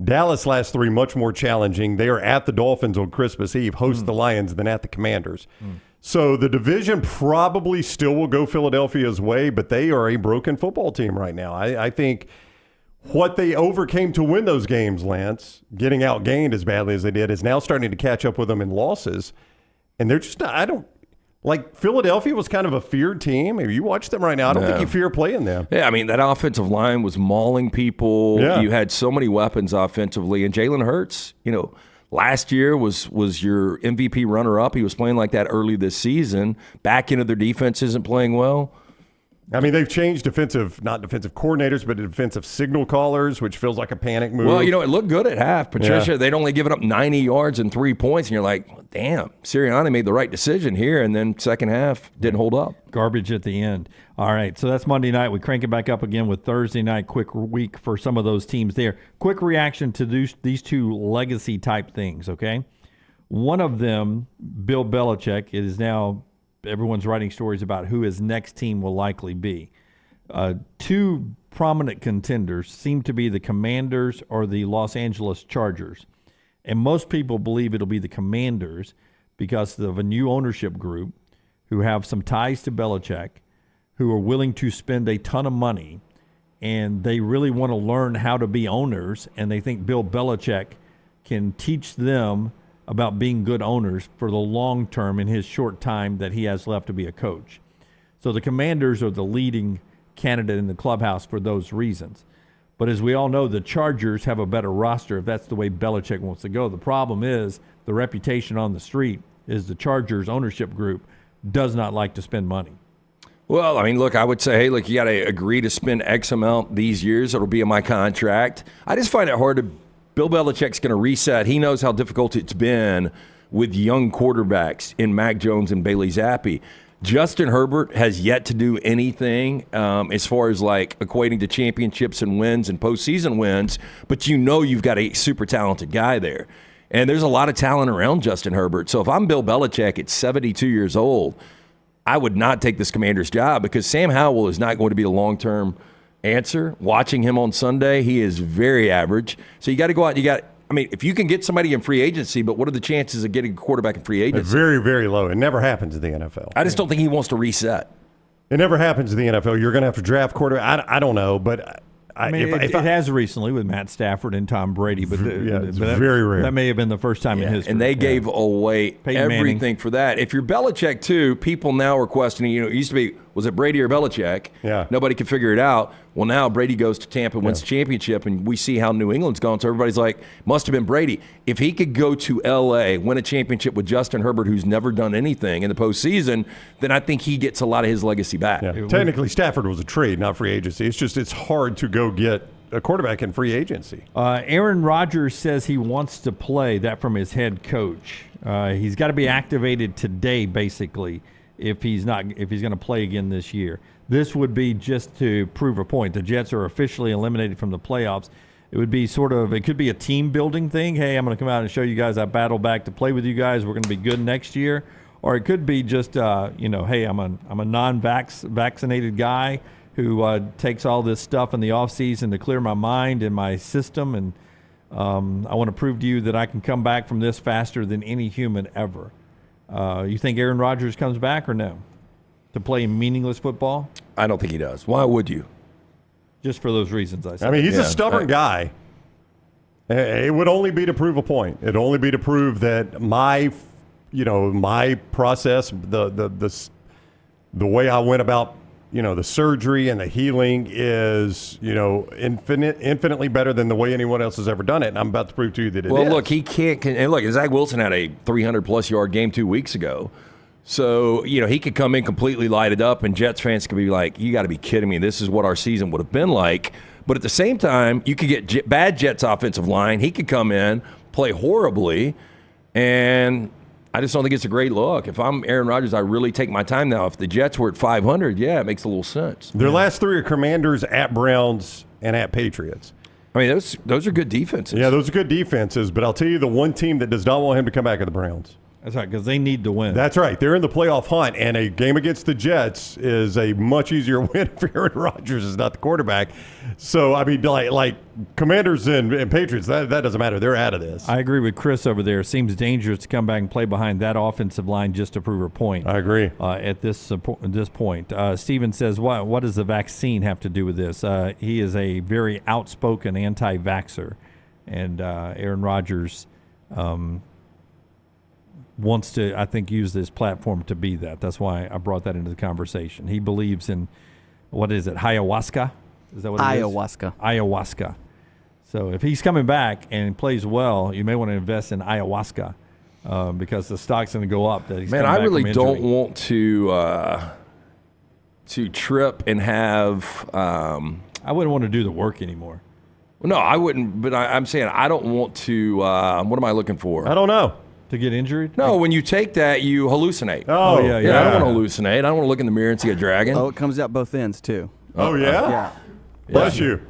Dallas last 3 much more challenging. They are at the Dolphins on Christmas Eve, host the Lions, then at the Commanders. So the division probably still will go Philadelphia's way, but they are a broken football team right now. I think what they overcame to win those games, Lance, getting outgained as badly as they did, is now starting to catch up with them in losses. And they're just Like Philadelphia was kind of a feared team. Maybe you watch them right now. I don't think you fear playing them. Yeah, I mean, that offensive line was mauling people. Yeah. You had so many weapons offensively. And Jalen Hurts, last year was your MVP runner-up. He was playing like that early this season. Back into their defense isn't playing well. I mean, they've changed not defensive coordinators, but defensive signal callers, which feels like a panic move. Well, it looked good at half. Patricia, they'd only given up 90 yards and 3 points, and you're like, well, damn, Sirianni made the right decision here, and then second half didn't hold up. Garbage at the end. All right, so that's Monday night. We crank it back up again with Thursday night. Quick week for some of those teams there. Quick reaction to these two legacy-type things, okay? One of them, Bill Belichick, it is now – everyone's writing stories about who his next team will likely be. Two prominent contenders seem to be the Commanders or the Los Angeles Chargers. And most people believe it'll be the Commanders because of a new ownership group who have some ties to Belichick, who are willing to spend a ton of money, and they really want to learn how to be owners, and they think Bill Belichick can teach them about being good owners for the long term in his short time that he has left to be a coach. So the Commanders are the leading candidate in the clubhouse for those reasons. But as we all know, the Chargers have a better roster if that's the way Belichick wants to go. The problem is the reputation on the street is the Chargers ownership group does not like to spend money. Well, I mean, look, I would say, hey, look, you got to agree to spend X amount these years. It'll be in my contract. I just find it hard to Bill Belichick's going to reset. He knows how difficult it's been with young quarterbacks in Mac Jones and Bailey Zappi. Justin Herbert has yet to do anything as far as like equating to championships and wins and postseason wins, but you've got a super talented guy there. And there's a lot of talent around Justin Herbert. So if I'm Bill Belichick at 72 years old, I would not take this Commander's job because Sam Howell is not going to be a long-term answer. Watching him on Sunday, he is very average. So you got to go out. If you can get somebody in free agency, but what are the chances of getting a quarterback in free agency? Very, very low. It never happens in the NFL. I just don't think he wants to reset. It never happens in the NFL. You're going to have to draft quarterback. I don't know, but it has recently with Matt Stafford and Tom Brady, but it's very rare. That may have been the first time in history. And they gave away Peyton everything Manning. for that. If you're Belichick too, people now are questioning. It used to be, was it Brady or Belichick? Yeah. Nobody could figure it out. Well, now Brady goes to Tampa, wins the championship, and we see how New England's gone. So everybody's like, must have been Brady. If he could go to L.A., win a championship with Justin Herbert, who's never done anything in the postseason, then I think he gets a lot of his legacy back. Yeah. Technically, Stafford was a trade, not free agency. It's hard to go get a quarterback in free agency. Aaron Rodgers says he wants to play. That from his head coach. He's got to be activated today, basically, if he's going to play again this year. This would be just to prove a point. The Jets are officially eliminated from the playoffs. It would be it could be a team building thing. Hey, I'm going to come out and show you guys I battled back to play with you guys. We're going to be good next year. Or it could be just, hey, I'm a non-vaccinated guy who takes all this stuff in the offseason to clear my mind and my system, and I want to prove to you that I can come back from this faster than any human ever. You think Aaron Rodgers comes back or no? To play meaningless football? I don't think he does. Why would you? Just for those reasons, I said. I mean, he's a stubborn guy. It would only be to prove a point. It'd only be to prove that my process, the way I went about, the surgery and the healing is, infinitely better than the way anyone else has ever done it. And I'm about to prove to you that it is. Well, look, he can't. And look, Zach Wilson had a 300-plus yard game 2 weeks ago. So, he could come in completely lighted up, and Jets fans could be like, you got to be kidding me. This is what our season would have been like. But at the same time, you could get bad Jets offensive line. He could come in, play horribly, and I just don't think it's a great look. If I'm Aaron Rodgers, I really take my time now. If the Jets were at 500, it makes a little sense. Their last three are Commanders, at Browns, and at Patriots. I mean, those are good defenses. Yeah, those are good defenses, but I'll tell you the one team that does not want him to come back are the Browns. That's right, because they need to win. That's right. They're in the playoff hunt, and a game against the Jets is a much easier win if Aaron Rodgers is not the quarterback. So, I mean, like Commanders and Patriots, that doesn't matter. They're out of this. I agree with Chris over there. It seems dangerous to come back and play behind that offensive line just to prove a point. I agree. At this point. Steven says, what does the vaccine have to do with this? He is a very outspoken anti-vaxxer, and Aaron Rodgers wants to, I think, use this platform to be that. That's why I brought that into the conversation. He believes in, what is it, ayahuasca? Is that what it is? Ayahuasca. So if he's coming back and plays well, you may want to invest in ayahuasca because the stock's going to go up. Man, I really don't want to trip and have. I wouldn't want to do the work anymore. No, I wouldn't. But I'm saying I don't want to. What am I looking for? I don't know. To get injured? No, when you take that, you hallucinate. Oh, yeah. I don't want to hallucinate. I don't want to look in the mirror and see a dragon. Oh, it comes out both ends, too. Oh, yeah? Yeah. Bless you.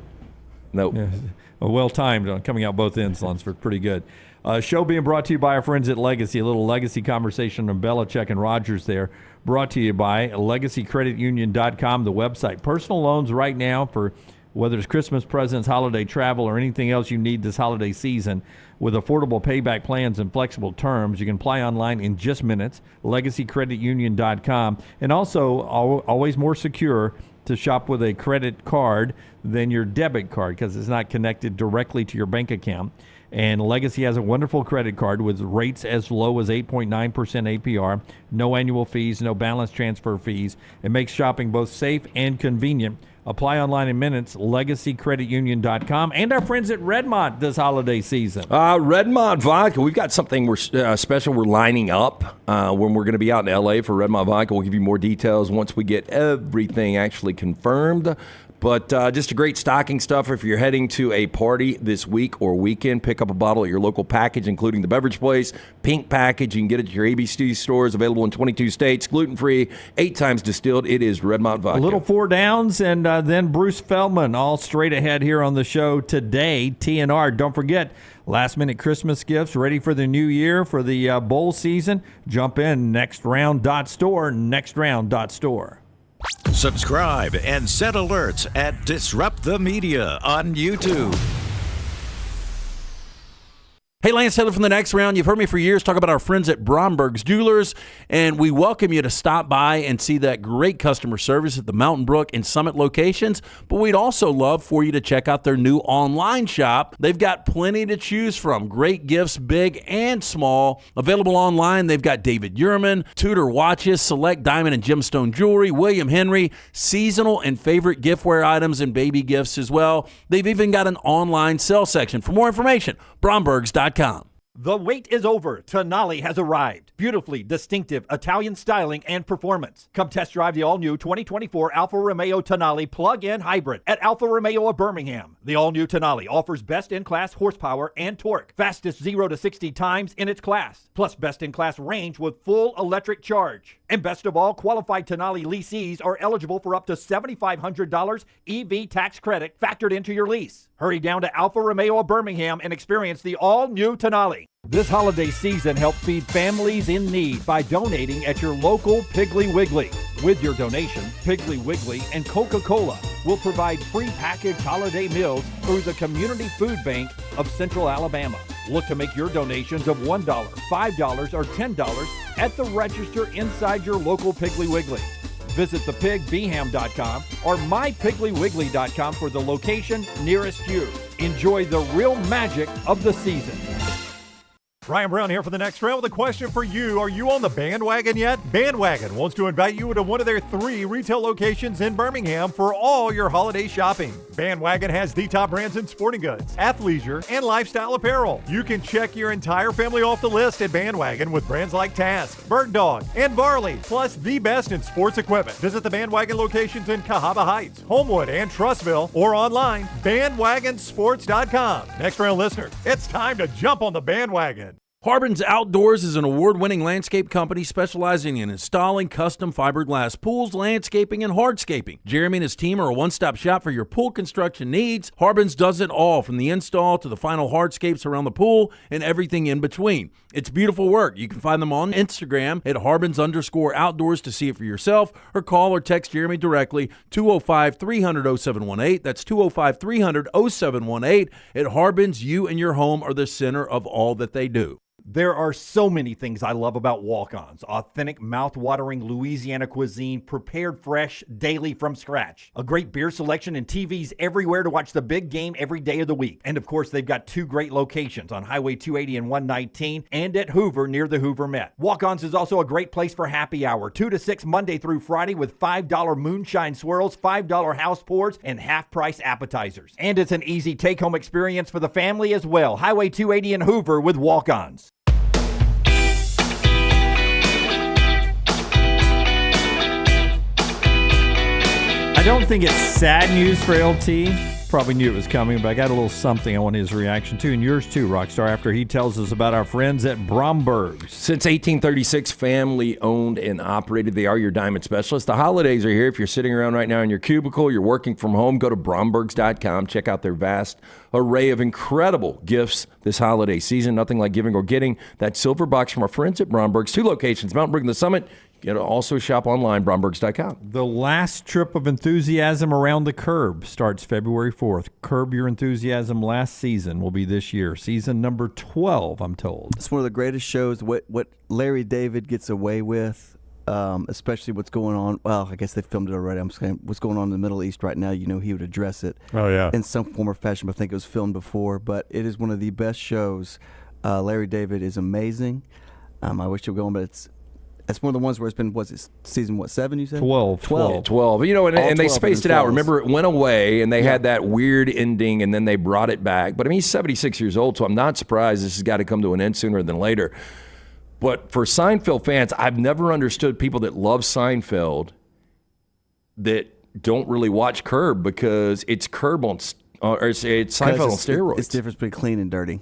Nope. Yeah. Well timed on coming out both ends, Lunsford. Pretty good. Show being brought to you by our friends at Legacy. A little Legacy conversation on Belichick and Rodgers there. Brought to you by LegacyCreditUnion.com, the website. Personal loans right now for whether it's Christmas presents, holiday travel, or anything else you need this holiday season. With affordable payback plans and flexible terms, you can apply online in just minutes. LegacyCreditUnion.com. And also, always more secure to shop with a credit card than your debit card because it's not connected directly to your bank account. And Legacy has a wonderful credit card with rates as low as 8.9% APR, no annual fees, no balance transfer fees. It makes shopping both safe and convenient. Apply online in minutes, LegacyCreditUnion.com, and our friends at Redmont this holiday season. Redmont Vodka, we've got something special we're lining up when we're going to be out in L.A. for Redmont Vodka. We'll give you more details once we get everything actually confirmed. But just a great stocking stuffer if you're heading to a party this week or weekend. Pick up a bottle at your local package, including the beverage place. Pink package. You can get it at your ABC stores. Available in 22 states. Gluten-free. 8 times distilled. It is Redmont Vodka. A little 4 downs, and then Bruce Feldman all straight ahead here on the show today. TNR. Don't forget, last-minute Christmas gifts ready for the new year for the bowl season. Jump in nextround.store, nextround.store. Subscribe and set alerts at Disrupt the Media on YouTube. Hey, Lance Taylor from The Next Round. You've heard me for years talk about our friends at Bromberg's Jewelers, and we welcome you to stop by and see that great customer service at the Mountain Brook and Summit locations, but we'd also love for you to check out their new online shop. They've got plenty to choose from. Great gifts, big and small. Available online, they've got David Yurman, Tudor watches, select diamond and gemstone jewelry, William Henry, seasonal and favorite giftware items and baby gifts as well. They've even got an online sale section. For more information, Brombergs.com. The wait is over. Tonali has arrived. Beautifully distinctive Italian styling and performance. Come test drive the all-new 2024 Alfa Romeo Tonali plug-in hybrid at Alfa Romeo of Birmingham. The all-new Tonali offers best-in-class horsepower and torque, fastest 0 to 60 times in its class, plus best-in-class range with full electric charge. And best of all, qualified Tonali leasees are eligible for up to $7,500 EV tax credit factored into your lease. Hurry down to Alfa Romeo of Birmingham and experience the all-new Tonali. This holiday season, help feed families in need by donating at your local Piggly Wiggly. With your donation, Piggly Wiggly and Coca-Cola will provide free packaged holiday meals through the Community Food Bank of Central Alabama. Look to make your donations of $1, $5, or $10 at the register inside your local Piggly Wiggly. Visit thepigbeham.com or mypigglywiggly.com for the location nearest you. Enjoy the real magic of the season. Ryan Brown here for The Next Round with a question for you. Are you on the bandwagon yet? Bandwagon wants to invite you to one of their 3 retail locations in Birmingham for all your holiday shopping. Bandwagon has the top brands in sporting goods, athleisure, and lifestyle apparel. You can check your entire family off the list at Bandwagon with brands like Task, Bird Dog, and Varley, plus the best in sports equipment. Visit the Bandwagon locations in Cahaba Heights, Homewood, and Trustville, or online, bandwagonsports.com. Next Round listeners, it's time to jump on the bandwagon. Harbin's Outdoors is an award-winning landscape company specializing in installing custom fiberglass pools, landscaping, and hardscaping. Jeremy and his team are a one-stop shop for your pool construction needs. Harbin's does it all, from the install to the final hardscapes around the pool and everything in between. It's beautiful work. You can find them on Instagram at Harbins_outdoors to see it for yourself, or call or text Jeremy directly, 205-300-0718. That's 205-300-0718. At Harbins, you and your home are the center of all that they do. There are so many things I love about walk-ons. Authentic, mouth-watering Louisiana cuisine prepared fresh daily from scratch. A great beer selection and TVs everywhere to watch the big game every day of the week. And of course, they've got 2 great locations on Highway 280 and 119 and at Hoover near the Hoover Met. Walk-ons is also a great place for happy hour, 2 to 6 Monday through Friday with $5 moonshine swirls, $5 house pours, and half-price appetizers. And it's an easy take-home experience for the family as well. Highway 280 in Hoover with walk-ons. I don't think it's sad news for LT. Probably knew it was coming, but I got a little something I want his reaction to, and yours too, Rockstar, after he tells us about our friends at Bromberg's. Since 1836, family owned and operated. They are your diamond specialists. The holidays are here. If you're sitting around right now in your cubicle, you're working from home, go to Brombergs.com. Check out their vast array of incredible gifts this holiday season. Nothing like giving or getting that silver box from our friends at Bromberg's. 2 locations, Mountain Brook and the Summit. You can also shop online, Brombergs.com. The last trip of enthusiasm around the curb starts February 4th. Curb Your Enthusiasm last season will be this year. Season number 12, I'm told. It's one of the greatest shows. What Larry David gets away with, especially what's going on. Well, I guess they filmed it already. I'm saying what's going on in the Middle East right now. You know, he would address it. Oh, yeah. In some form or fashion. But I think it was filmed before. But it is one of the best shows. Larry David is amazing. I wish it would go on, but it's one of the ones where it's been, season 7 you said? 12. 12. You know, and they spaced it out. Remember, it went away, and they had that weird ending, and then they brought it back. But, I mean, he's 76 years old, so I'm not surprised this has got to come to an end sooner than later. But for Seinfeld fans, I've never understood people that love Seinfeld that don't really watch Curb, because it's Curb on, or it's Seinfeld on steroids. It's the difference between clean and dirty.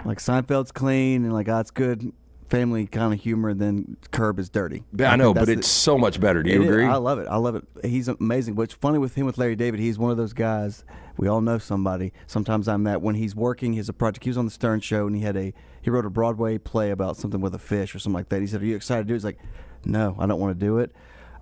Like, Seinfeld's clean, and like, it's good family kind of humor, and then Curb is dirty. Yeah, I know, but it's so much better. Do you agree? I love it. He's amazing. What's funny with him, with Larry David, he's one of those guys, we all know somebody. Sometimes I'm that. When he's working, he has a project. He was on the Stern Show, and he wrote a Broadway play about something with a fish or something like that. He said, "Are you excited to do it?" He's like, "No, I don't want to do it.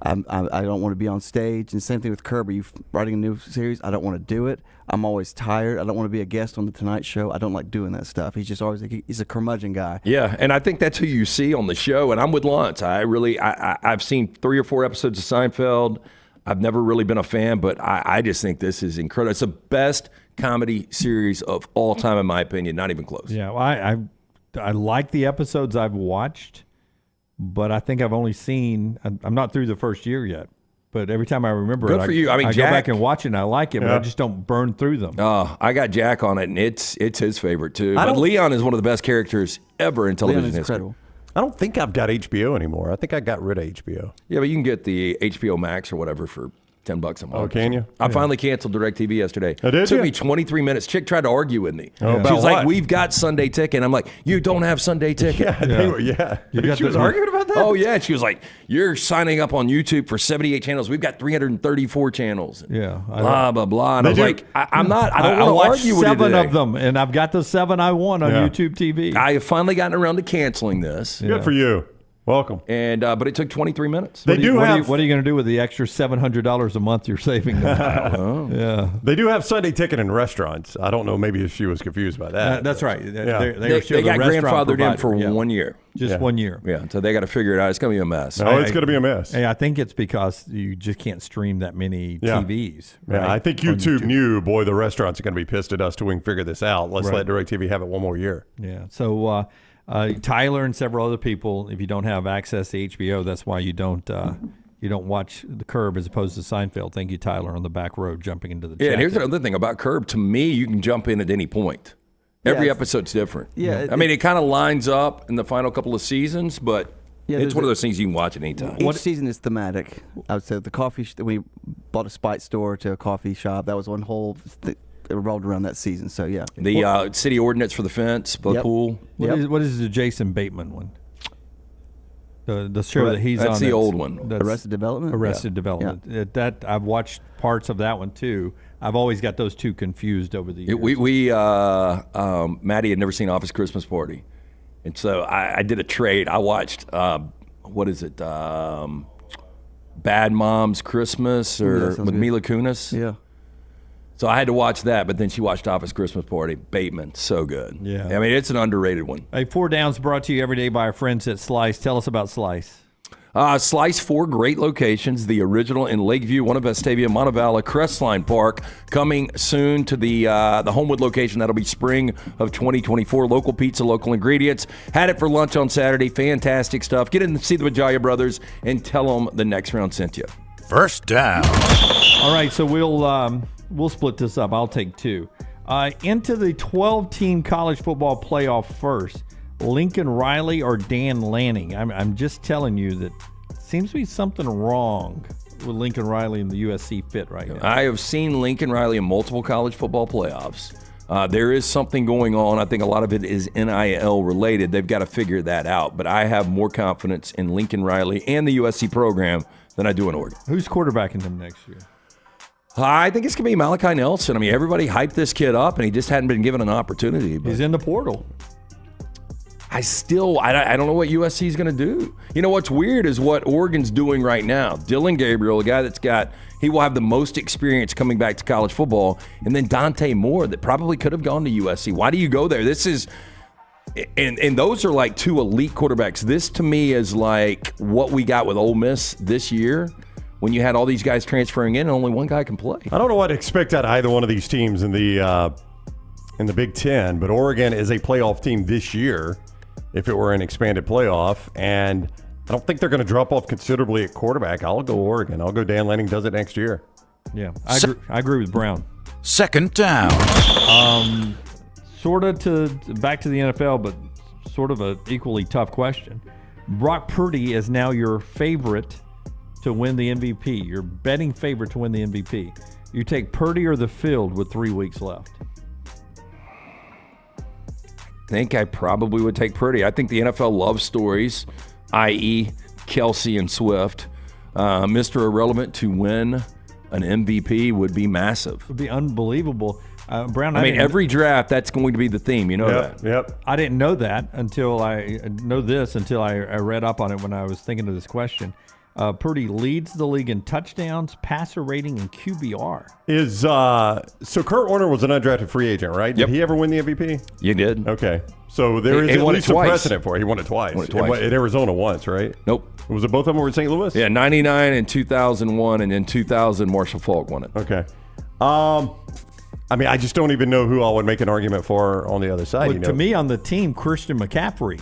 I don't want to be on stage." And same thing with Curb. Are you writing a new series? I don't want to do it. I'm always tired. I don't want to be a guest on the Tonight Show. I don't like doing that stuff. He's just always he's a curmudgeon guy. Yeah, and I think that's who you see on the show. And I'm with Lance. I've seen 3 or 4 episodes of Seinfeld. I've never really been a fan, but I just think this is incredible. It's the best comedy series of all time, in my opinion. Not even close. Yeah, well, I like the episodes I've watched, but I think I've only seen. I'm not through the first year yet. But every time I remember Good it, for you. I mean, I Jack, go back and watch it, and I like it, but I just don't burn through them. I got Jack on it, and it's his favorite, too. But Leon is one of the best characters ever in television history. Incredible. I don't think I've got HBO anymore. I think I got rid of HBO. Yeah, but you can get the HBO Max or whatever for $10 a month. Oh, can you? I finally canceled DirecTV yesterday. Oh, did it took you? me 23 minutes. Chick tried to argue with me. Oh, She about was what? like, "We've got Sunday Ticket." And I'm like, "You don't have Sunday Ticket." She was arguing about that? Oh, yeah. She was like, "You're signing up on YouTube for 78 channels. We've got 334 channels." Yeah. Blah, blah, blah. And I was like, I don't want I to watched argue with you 7 today. of them, and I've got the 7 I want on YouTube TV. I have finally gotten around to canceling this. Good for you. Welcome. And but it took 23 minutes. What are you going to do with the extra $700 a month you're saving them? Yeah. They do have Sunday Ticket in restaurants. I don't know. Maybe if she was confused by that. That's right. Yeah. They got grandfathered in for 1 year. Just 1 year. Yeah, so they got to figure it out. It's going to be a mess. No, it's going to be a mess. Hey, I think it's because you just can't stream that many TVs. Right? Yeah, I think YouTube knew, boy, the restaurants are going to be pissed at us till we can figure this out. Let's let DirecTV have it 1 more year. Yeah. So Tyler and several other people, if you don't have access to HBO, that's why you don't watch The Curb as opposed to Seinfeld. Thank you, Tyler, on the back row jumping into the chat. Yeah, and here's another thing about Curb. To me, you can jump in at any point. Every episode's different. Yeah, I mean, it kind of lines up in the final couple of seasons, but it's one of those things you can watch at any time. Each season is thematic. I would say the coffee. We bought a Spite store to a coffee shop. That was one whole. It revolved around that season. So yeah, the city ordinance for the fence, the pool. What is the Jason Bateman one? The show that he's on. That's the old one. Arrested Development. Arrested Development. Yeah. That I've watched parts of that one too. I've always got those two confused over the years. Maddie had never seen Office Christmas Party, and so I did a trade. I watched what is it? Bad Moms Christmas with Mila Kunis. Yeah. So I had to watch that, but then she watched Office Christmas Party. Bateman, so good. Yeah. I mean, it's an underrated one. Hey, Four Downs brought to you every day by our friends at Slice. Tell us about Slice. Slice, 4 great locations. The original in Lakeview, one of Vestavia, Montevallo, Crestline Park. Coming soon to the Homewood location. That'll be spring of 2024. Local pizza, local ingredients. Had it for lunch on Saturday. Fantastic stuff. Get in and see the Bajaya brothers and tell them the next round sent you. First down. All right, so we'll split this up. I'll take 2. Into the 12-team college football playoff first. Lincoln Riley or Dan Lanning? I'm just telling you that seems to be something wrong with Lincoln Riley and the USC fit right now. I have seen Lincoln Riley in multiple college football playoffs. There is something going on. I think a lot of it is NIL related. They've got to figure that out. But I have more confidence in Lincoln Riley and the USC program than I do in Oregon. Who's quarterbacking them next year? I think it's going to be Malachi Nelson. I mean, everybody hyped this kid up, and he just hadn't been given an opportunity. He's in the portal. I don't know what USC is going to do. You know, what's weird is what Oregon's doing right now. Dylan Gabriel, a guy he will have the most experience coming back to college football, and then Dante Moore that probably could have gone to USC. Why do you go there? This is, and those are like 2 elite quarterbacks. This to me is like what we got with Ole Miss this year when you had all these guys transferring in and only one guy can play. I don't know what to expect out of either one of these teams in the Big Ten, but Oregon is a playoff team this year. If it were an expanded playoff, and I don't think they're going to drop off considerably at quarterback. I'll go Oregon. I'll go Dan Lanning does it next year. Yeah, I agree with Brown. Second down. Sort of back to the NFL, but sort of a equally tough question. Brock Purdy is now your favorite to win the MVP. Your betting favorite to win the MVP. You take Purdy or the field with 3 weeks left. I think I probably would take Purdy. I think the NFL loves stories, i.e. Kelsey and Swift. Mr. Irrelevant to win an MVP would be massive. It would be unbelievable. Brown, I mean, every draft, that's going to be the theme. You know that. Yep. I didn't know that until I read up on it when I was thinking of this question. Purdy leads the league in touchdowns, passer rating, and QBR. So Kurt Warner was an undrafted free agent, right? Yep. Did he ever win the MVP? You did. Okay. So there is at least a precedent for it. He won it twice. At Arizona once, right? Nope. Was it both of them were in St. Louis? Yeah, 99 and 2001, and in 2000, Marshall Faulk won it. Okay. I mean, I just don't even know who I would make an argument for on the other side. Well, to me, on the team, Christian McCaffrey.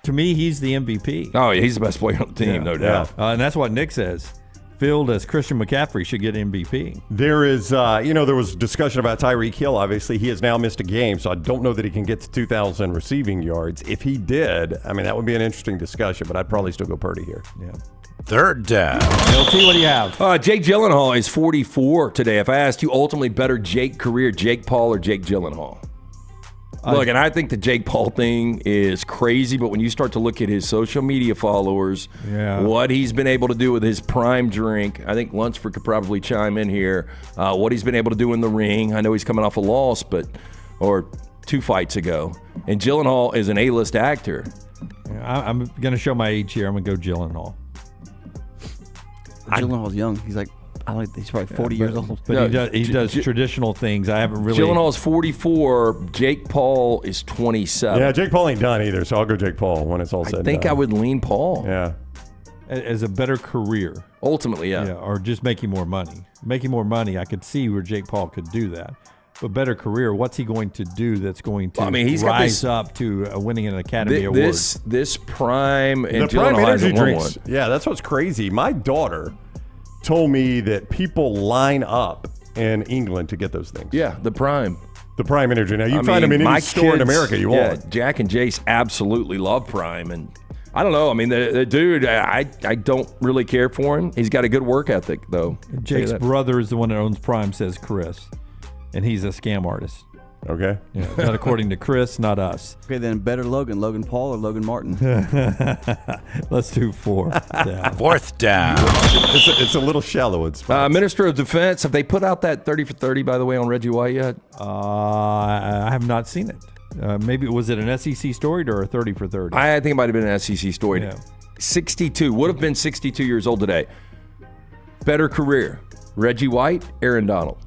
To me, he's the MVP. Oh, yeah, he's the best player on the team, no doubt. And that's what Nick says. Filled as Christian McCaffrey should get MVP. There is, there was discussion about Tyreek Hill. Obviously, he has now missed a game, so I don't know that he can get to 2,000 receiving yards. If he did, I mean, that would be an interesting discussion, but I'd probably still go Purdy here. Yeah. Third down. LT, what do you have? Jake Gyllenhaal is 44 today. If I asked you ultimately better Jake career, Jake Paul or Jake Gyllenhaal? Look, and I think the Jake Paul thing is crazy, but when you start to look at his social media followers, what he's been able to do with his prime drink, I think Lunsford could probably chime in here, what he's been able to do in the ring. I know he's coming off a loss, or 2 fights ago. And Gyllenhaal is an A-list actor. I'm going to show my age here. I'm going to go Gyllenhaal. Gyllenhaal's young. He's like, he's probably 40 years old. But he does traditional things. I haven't really. Gyllenhaal's 44. Jake Paul is 27. Yeah, Jake Paul ain't done either, so I'll go Jake Paul when it's all said and done. I think I would lean Paul. Yeah. As a better career. Ultimately, yeah. Or just making more money. Making more money, I could see where Jake Paul could do that. But better career, what's he going to do that's going to rise up to winning an Academy Award? This prime and the prime energy drinks. Yeah, that's what's crazy. My daughter told me that people line up in England to get those things. Yeah, the prime energy. Now you find them in any store in America you want. Jack and Jace absolutely love Prime, and I don't know. I mean, the dude, I don't really care for him. He's got a good work ethic, though. Jake's brother is the one that owns Prime, says Chris, and he's a scam artist. Okay. Yeah, not according to Chris, not us. Okay, then better Logan Paul or Logan Martin? Let's do 4 down. Fourth down. It's a little shallow in spots. Minister of Defense, have they put out that 30 for 30, by the way, on Reggie White yet? I have not seen it. Maybe was it an SEC story or a 30 for 30? I think it might have been an SEC story. Yeah. 62, would have been 62 years old today. Better career, Reggie White, Aaron Donald.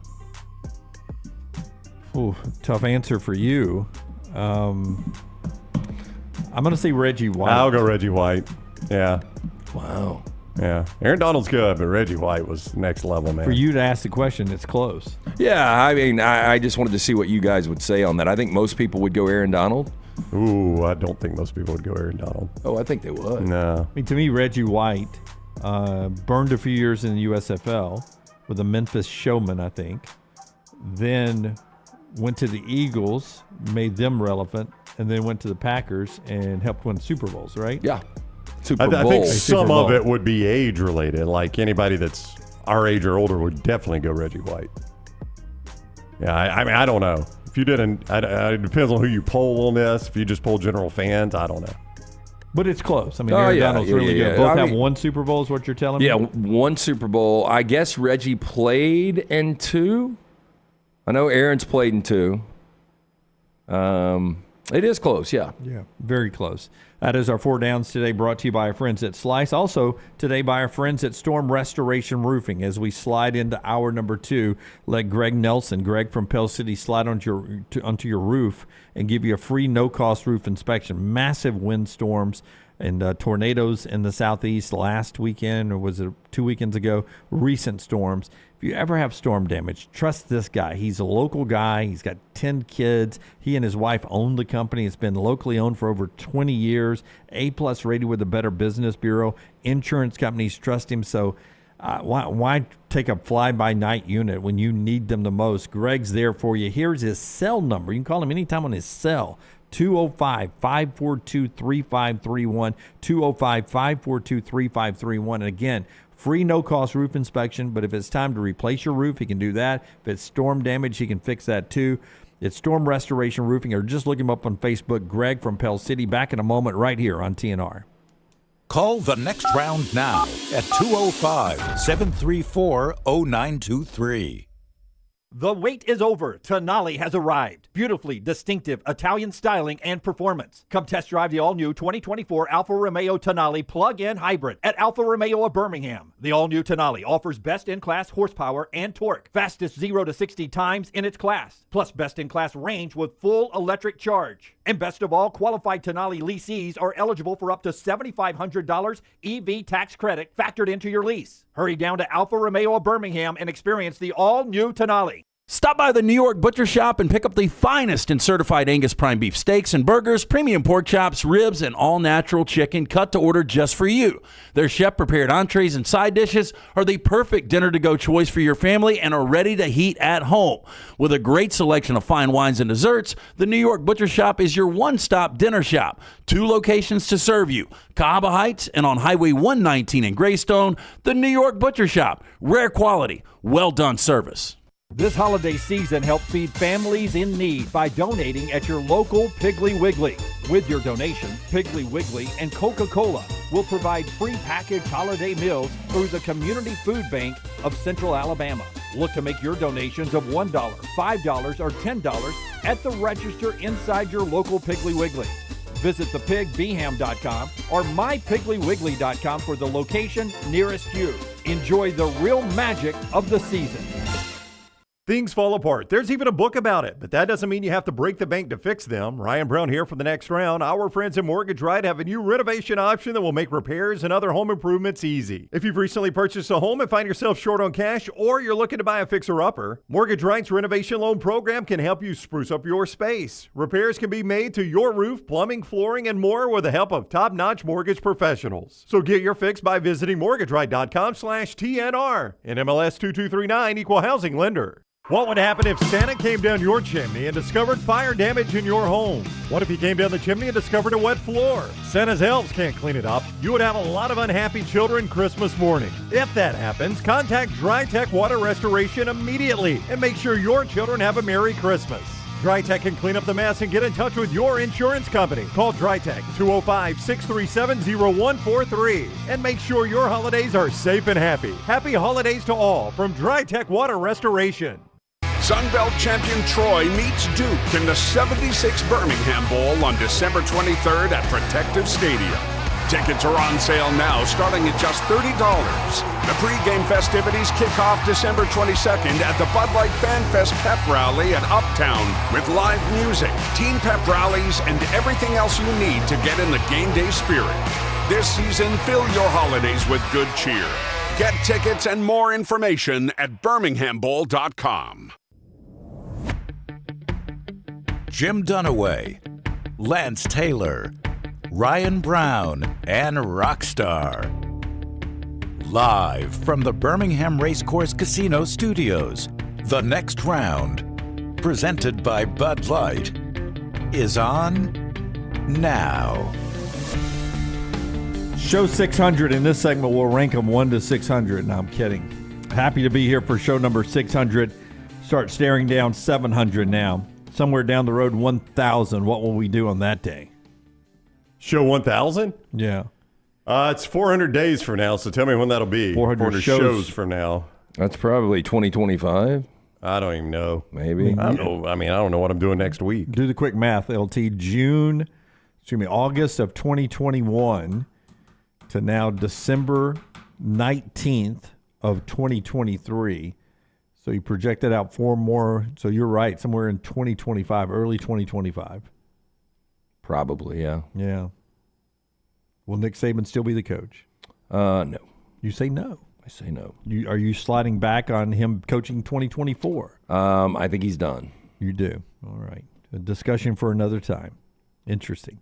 Ooh, tough answer for you. I'm going to say Reggie White. I'll go Reggie White. Yeah. Wow. Yeah. Aaron Donald's good, but Reggie White was next level, man. For you to ask the question, it's close. Yeah, I mean, I just wanted to see what you guys would say on that. I think most people would go Aaron Donald. Ooh, I don't think most people would go Aaron Donald. Oh, I think they would. No. I mean, to me, Reggie White burned a few years in the USFL with the Memphis Showman, I think. Then went to the Eagles, made them relevant, and then went to the Packers and helped win Super Bowls, right? Yeah. Super Bowl. I think some of it would be age related. Like anybody that's our age or older would definitely go Reggie White. Yeah, I mean, I don't know. If you didn't, it depends on who you poll on this. If you just poll general fans, I don't know. But it's close. I mean, Aaron Donald's really good. Both have one Super Bowl is what you're telling me? Yeah, one Super Bowl. I guess Reggie played in 2. I know Aaron's played in 2. It is close, yeah. Yeah, very close. That is our 4 Downs today, brought to you by our friends at Slice. Also today by our friends at Storm Restoration Roofing. As we slide into hour number 2, let Greg Nelson, Greg from Pell City, slide onto your roof and give you a free no-cost roof inspection. Massive windstorms and tornadoes in the southeast last weekend, or was it 2 weekends ago? Recent storms. If you ever have storm damage, trust this guy. He's a local guy. He's got 10 kids. He and his wife own the company. It's been locally owned for over 20 years. A+ rated with the Better Business Bureau. Insurance companies trust him. So why take a fly-by-night unit when you need them the most? Greg's there for you. Here's his cell number. You can call him anytime on his cell. 205-542-3531, 205-542-3531. And again, free no-cost roof inspection, but if it's time to replace your roof, he can do that. If it's storm damage, he can fix that too. It's Storm Restoration Roofing, or just look him up on Facebook, Greg from Pell City. Back in a moment right here on TNR. Call the next round now at 205-734-0923. The wait is over. Tonali has arrived. Beautifully distinctive Italian styling and performance. Come test drive the all-new 2024 Alfa Romeo Tonali plug-in hybrid at Alfa Romeo of Birmingham. The all-new Tonali offers best-in-class horsepower and torque, fastest 0 to 60 times in its class, plus best-in-class range with full electric charge. And best of all, qualified Tonali leasees are eligible for up to $7,500 EV tax credit factored into your lease. Hurry down to Alfa Romeo of Birmingham and experience the all-new Tonali. Stop by the New York Butcher Shop and pick up the finest in certified Angus prime beef steaks and burgers, premium pork chops, ribs, and all-natural chicken cut to order just for you. Their chef-prepared entrees and side dishes are the perfect dinner-to-go choice for your family and are ready to heat at home. With a great selection of fine wines and desserts, the New York Butcher Shop is your one-stop dinner shop. 2 locations to serve you, Cahaba Heights and on Highway 119 in Greystone. The New York Butcher Shop. Rare quality, well-done service. This holiday season, help feed families in need by donating at your local Piggly Wiggly. With your donation, Piggly Wiggly and Coca-Cola will provide free packaged holiday meals through the Community Food Bank of Central Alabama. Look to make your donations of $1, $5, or $10 at the register inside your local Piggly Wiggly. Visit thepigbeham.com or mypigglywiggly.com for the location nearest you. Enjoy the real magic of the season. Things fall apart. There's even a book about it, but that doesn't mean you have to break the bank to fix them. Ryan Brown here for the next round. Our friends at Mortgage Right have a new renovation option that will make repairs and other home improvements easy. If you've recently purchased a home and find yourself short on cash, or you're looking to buy a fixer-upper, Mortgage Right's renovation loan program can help you spruce up your space. Repairs can be made to your roof, plumbing, flooring, and more with the help of top-notch mortgage professionals. So get your fix by visiting mortgageright.com/TNR. And MLS 2239, Equal Housing Lender. What would happen if Santa came down your chimney and discovered fire damage in your home? What if he came down the chimney and discovered a wet floor? Santa's elves can't clean it up. You would have a lot of unhappy children Christmas morning. If that happens, contact DryTech Water Restoration immediately and make sure your children have a Merry Christmas. DryTech can clean up the mess and get in touch with your insurance company. Call DryTech 205-637-0143 and make sure your holidays are safe and happy. Happy holidays to all from DryTech Water Restoration. Sunbelt champion Troy meets Duke in the 76 Birmingham Bowl on December 23rd at Protective Stadium. Tickets are on sale now, starting at just $30. The pregame festivities kick off December 22nd at the Bud Light Fan Fest Pep Rally at Uptown with live music, team pep rallies, and everything else you need to get in the game day spirit. This season, fill your holidays with good cheer. Get tickets and more information at birminghambowl.com. Jim Dunaway, Lance Taylor, Ryan Brown, and Rockstar. Live from the Birmingham Racecourse Casino Studios, the next round, presented by Bud Light, is on now. Show 600 in this segment, we'll rank them 1 to 600. No, I'm kidding. Happy to be here for show number 600. Start staring down 700 now. Somewhere down the road, 1,000. What will we do on that day? Show 1,000? Yeah. It's 400 days from now, so tell me when that'll be. 400 shows from now. That's probably 2025. I don't even know. Maybe. I don't know. I mean, I don't know what I'm doing next week. Do the quick math, LT. August of 2021 to now December 19th of 2023. So you project that out 4 more. So you're right, somewhere in 2025, early 2025. Probably, yeah. Yeah. Will Nick Saban still be the coach? No. You say no. I say no. Are you sliding back on him coaching 2024? I think he's done. You do. All right. A discussion for another time. Interesting.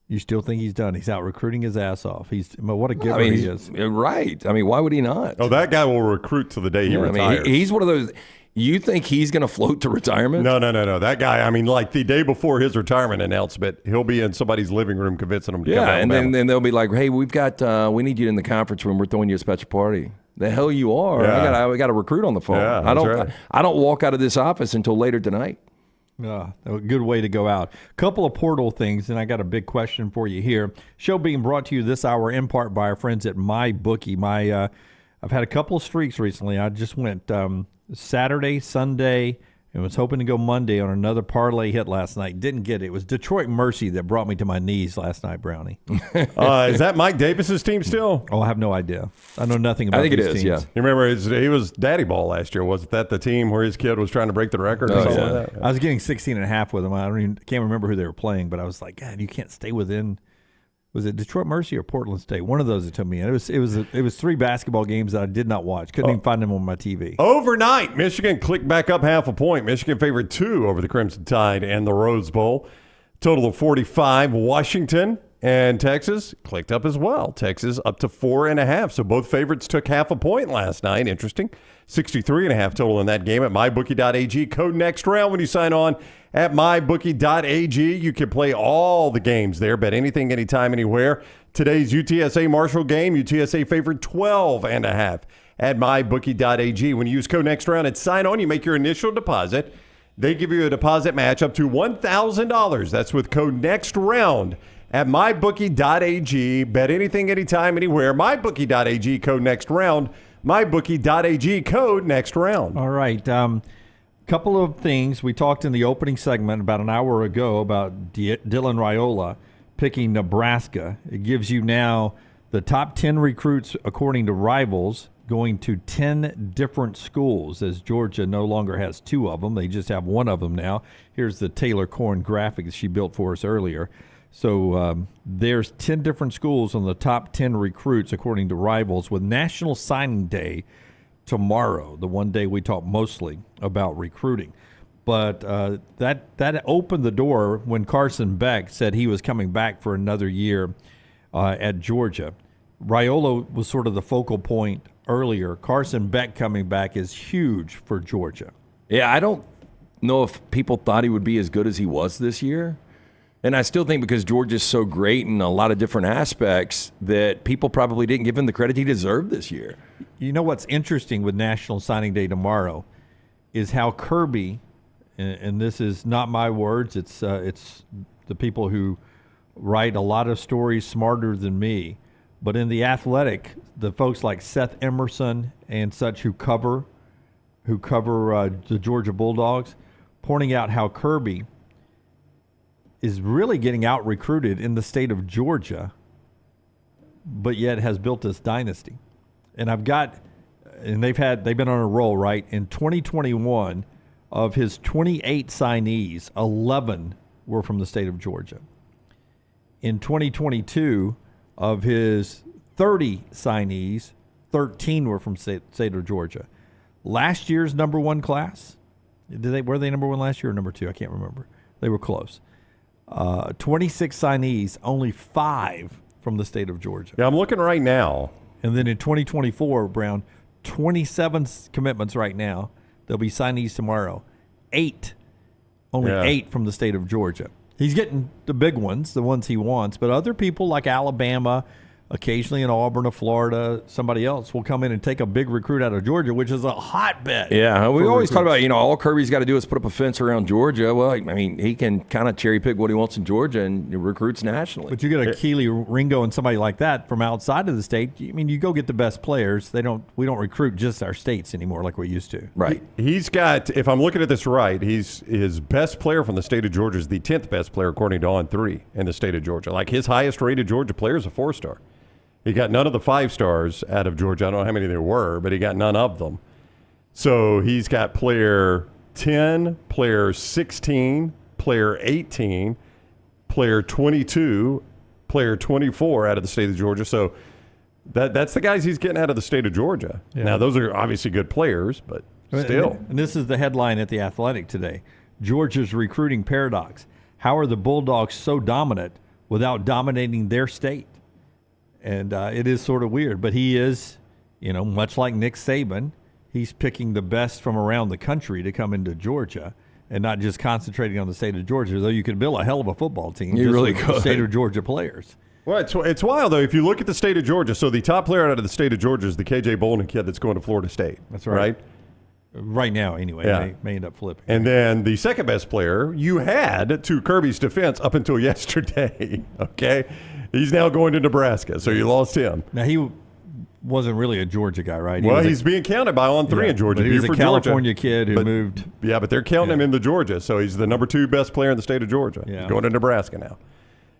You still think he's done? He's out recruiting his ass off. What a giver he is. Right. I mean, why would he not? Oh, that guy will recruit till the day he retires. I mean, he's one of those. You think he's going to float to retirement? No. That guy, I mean, like the day before his retirement announcement, he'll be in somebody's living room convincing them to come out. And then they'll be like, hey, we need you in the conference room. We're throwing you a special party. The hell you are. Yeah. I got a recruit on the phone. Yeah, I don't walk out of this office until later tonight. A good way to go out. Couple of portal things, and I got a big question for you here. Show being brought to you this hour in part by our friends at MyBookie. I've had a couple of streaks recently. I just went Saturday, Sunday, and was hoping to go Monday on another parlay hit last night. Didn't get it. It was Detroit Mercy that brought me to my knees last night, Brownie. Is that Mike Davis's team still? Oh, I have no idea. I know nothing about I think these it is, teams. yeah. You remember he was Daddy Ball last year. Wasn't that the team where his kid was trying to break the record or something like that? I was getting 16.5 with them. I can't remember who they were playing, but I was like, God, you can't stay within. Was it Detroit Mercy or Portland State? One of those that took me in. It was 3 basketball games that I did not watch. Couldn't even find them on my TV. Overnight, Michigan clicked back up half a point. Michigan favored 2 over the Crimson Tide and the Rose Bowl. Total of 45. Washington and Texas clicked up as well. Texas up to 4.5. So both favorites took half a point last night. Interesting. 63.5 total in that game at mybookie.ag. Code next round when you sign on at mybookie.ag. You can play all the games there. Bet anything, anytime, anywhere. Today's UTSA Marshall game, UTSA favored 12.5 at mybookie.ag. When you use code next round and sign on, you make your initial deposit. They give you a deposit match up to $1,000. That's with code next round at mybookie.ag. Bet anything, anytime, anywhere. Mybookie.ag, code next round. Mybookie.ag, code next round. All right. Couple of things. We talked in the opening segment about an hour ago about Dylan Raiola picking Nebraska. It gives you now the top 10 recruits, according to Rivals, going to 10 different schools, as Georgia no longer has 2 of them. They just have 1 of them now. Here's the Taylor Korn graphic that she built for us earlier. So there's 10 different schools on the top 10 recruits, according to Rivals, with National Signing Day tomorrow, the one day we talk mostly about recruiting. But that opened the door when Carson Beck said he was coming back for another year at Georgia. Raiola was sort of the focal point earlier. Carson Beck coming back is huge for Georgia. Yeah, I don't know if people thought he would be as good as he was this year. And I still think because Georgia's so great in a lot of different aspects that people probably didn't give him the credit he deserved this year. You know what's interesting with National Signing Day tomorrow is how Kirby, and this is not my words, it's the people who write a lot of stories smarter than me, but in The Athletic, the folks like Seth Emerson and such who cover the Georgia Bulldogs, pointing out how Kirby is really getting out-recruited in the state of Georgia but yet has built this dynasty. And they've been on a roll, right? In 2021, of his 28 signees, 11 were from the state of Georgia. In 2022, of his 30 signees, 13 were from state of Georgia. Last year's number one class, were they number one last year or number two? I can't remember. They were close. 26 signees, only 5 from the state of Georgia. Yeah, I'm looking right now. And then in 2024, Brown, 27 commitments right now. There'll be signees tomorrow. 8, only 8 from the state of Georgia. He's getting the big ones, the ones he wants, but other people like Alabama, occasionally in Auburn or Florida, somebody else will come in and take a big recruit out of Georgia, which is a hotbed. Yeah, we always talk about, all Kirby's got to do is put up a fence around Georgia. Well, I mean, he can kind of cherry pick what he wants in Georgia and recruits nationally. But you get a Keely Ringo and somebody like that from outside of the state. I mean, you go get the best players. We don't recruit just our states anymore like we used to. Right. He's got, if I'm looking at this right, his best player from the state of Georgia is the 10th best player according to On3 in the state of Georgia. Like his highest rated Georgia player is a 4-star. He got none of the 5-stars out of Georgia. I don't know how many there were, but he got none of them. So he's got player 10, player 16, player 18, player 22, player 24 out of the state of Georgia. So that's the guys he's getting out of the state of Georgia. Yeah. Now, those are obviously good players, but still. And this is the headline at The Athletic today. Georgia's recruiting paradox. How are the Bulldogs so dominant without dominating their state? And it is sort of weird, but he is, much like Nick Saban, he's picking the best from around the country to come into Georgia and not just concentrating on the state of Georgia, though you could build a hell of a football team you just really with could. The state of Georgia players. Well, it's wild, though. If you look at the state of Georgia, so the top player out of the state of Georgia is the KJ Bolden kid that's going to Florida State. That's right. Right now, anyway. Yeah. May end up flipping. And then the second best player you had, to Kirby's defense, up until yesterday, okay? He's now going to Nebraska, so you lost him. Now, he wasn't really a Georgia guy, right? He's being counted by On3 in Georgia. But he was a California Georgia. kid who moved. Yeah, but they're counting him into Georgia, so he's the number 2 best player in the state of Georgia. Yeah. He's going to Nebraska now.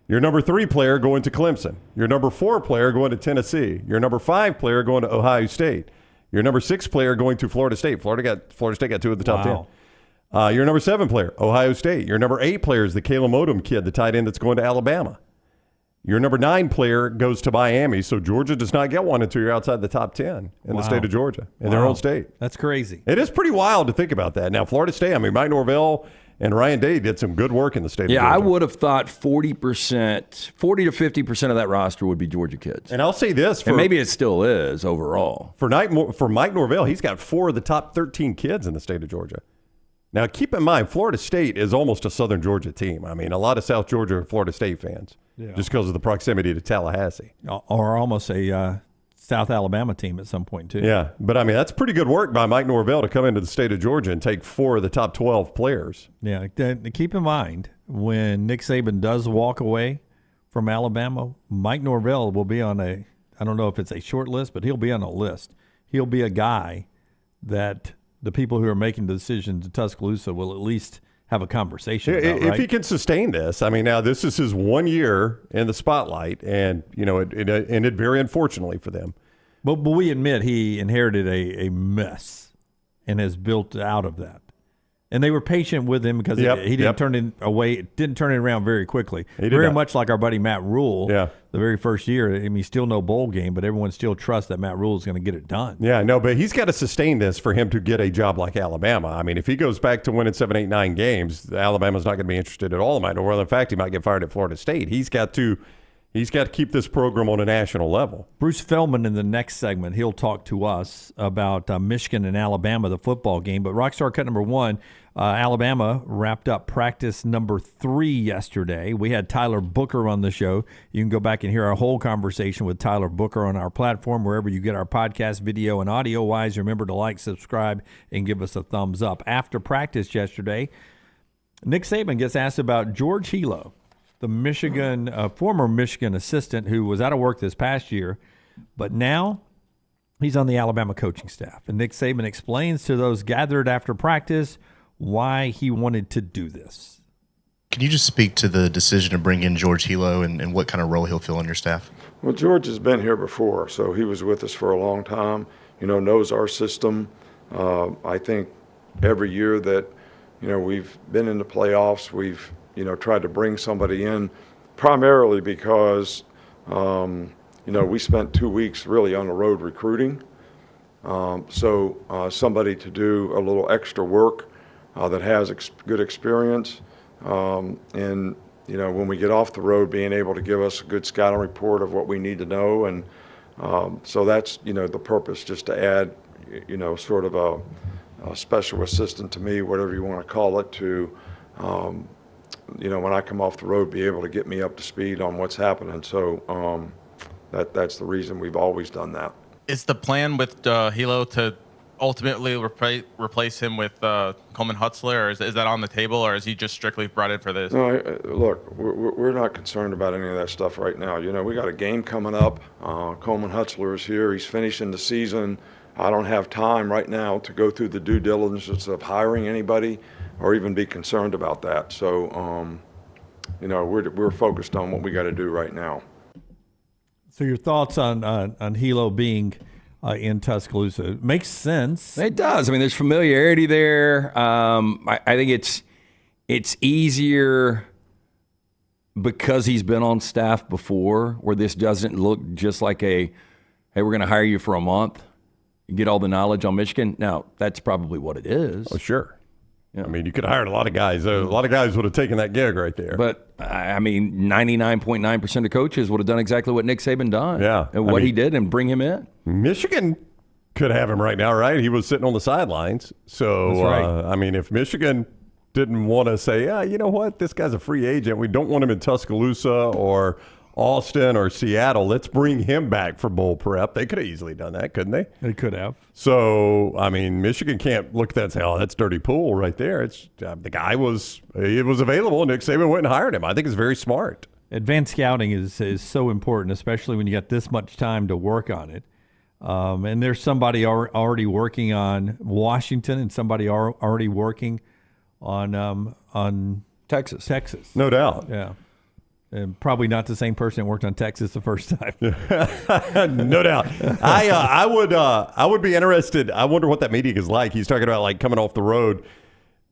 Your number 3 player going to Clemson. Your number 4 player going to Tennessee. Your number 5 player going to Ohio State. Your number 6 player going to Florida State. Florida State got 2 of the top 10. Your number 7 player, Ohio State. Your number 8 player is the Caleb Odom kid, the tight end that's going to Alabama. Your number 9 player goes to Miami, so Georgia does not get one until you're outside the top 10 in the state of Georgia, in their own state. That's crazy. It is pretty wild to think about that. Now, Florida State, Mike Norvell and Ryan Day did some good work in the state of Georgia. Yeah, I would have thought 40 to 50% of that roster would be Georgia kids. And I'll say this. And maybe it still is overall. For Mike Norvell, he's got 4 of the top 13 kids in the state of Georgia. Now, keep in mind, Florida State is almost a Southern Georgia team. A lot of South Georgia are Florida State fans just because of the proximity to Tallahassee. Or almost a South Alabama team at some point, too. Yeah, but that's pretty good work by Mike Norvell to come into the state of Georgia and take 4 of the top 12 players. Yeah, keep in mind, when Nick Saban does walk away from Alabama, Mike Norvell will be on I don't know if it's a short list, but he'll be on a list. He'll be a guy that the people who are making the decision to Tuscaloosa will at least have a conversation about, if he can sustain this. Now this is his 1 year in the spotlight, and it ended very unfortunately for them. But we admit he inherited a mess and has built out of that. And they were patient with him because he didn't turn it around very quickly. Very much like our buddy Matt Rule. Yeah. The very first year, still no bowl game, but everyone still trusts that Matt Rule is going to get it done. Yeah, no, but he's got to sustain this for him to get a job like Alabama. If he goes back to winning 7, 8, 9 games, Alabama's not going to be interested at all in Mike Norvell. In fact, he might get fired at Florida State. He's got to keep this program on a national level. Bruce Feldman in the next segment, he'll talk to us about Michigan and Alabama, the football game. But Rockstar Cut number 1, Alabama wrapped up practice number 3 yesterday. We had Tyler Booker on the show. You can go back and hear our whole conversation with Tyler Booker on our platform, wherever you get our podcast, video and audio-wise. Remember to like, subscribe, and give us a thumbs up. After practice yesterday, Nick Saban gets asked about George Hilo, the former Michigan assistant who was out of work this past year, but now he's on the Alabama coaching staff. And Nick Saban explains to those gathered after practice why he wanted to do this. Can you just speak to the decision to bring in George Hilo and what kind of role he'll fill on your staff? Well, George has been here before, so he was with us for a long time, knows our system. I think every year that, we've been in the playoffs, we've, tried to bring somebody in primarily because, we spent 2 weeks really on the road recruiting. So somebody to do a little extra work that has good experience. And, when we get off the road, being able to give us a good scouting report of what we need to know. And so that's, the purpose, just to add, sort of a special assistant to me, whatever you want to call it, to, when I come off the road, be able to get me up to speed on what's happening. So that's the reason we've always done that. Is the plan with Hilo to ultimately replace him with Coleman Hutzler, or is that on the table, or is he just strictly brought in for this? No, look, we're not concerned about any of that stuff right now. We got a game coming up. Coleman Hutzler is here. He's finishing the season. I don't have time right now to go through the due diligence of hiring anybody or even be concerned about that. So, we're focused on what we got to do right now. So your thoughts on Hilo being in Tuscaloosa? Makes sense. It does. I mean, there's familiarity there. I think it's easier because he's been on staff before, where this doesn't look just like hey, we're going to hire you for a month. You get all the knowledge on Michigan. Now, that's probably what it is. Oh, sure. Yeah. I mean, you could have hired a lot of guys. A lot of guys would have taken that gig right there. But, 99.9% of coaches would have done exactly what Nick Saban done. Yeah. And what he did and bring him in. Michigan could have him right now, right? He was sitting on the sidelines. So, that's right. If Michigan didn't want to say, you know what, this guy's a free agent. We don't want him in Tuscaloosa or Austin or Seattle. Let's bring him back for bowl prep. They could have easily done that, couldn't they? They could have. So, Michigan can't look at that and say, oh, that's dirty pool right there. It's the guy was available. Nick Saban went and hired him. I think it's very smart. Advanced scouting is so important, especially when you got this much time to work on it. And there's somebody already working on Washington and somebody already working on Texas. No doubt. Yeah. And probably not the same person that worked on Texas the first time. No doubt. I would be interested. I wonder what that meeting is like. He's talking about coming off the road,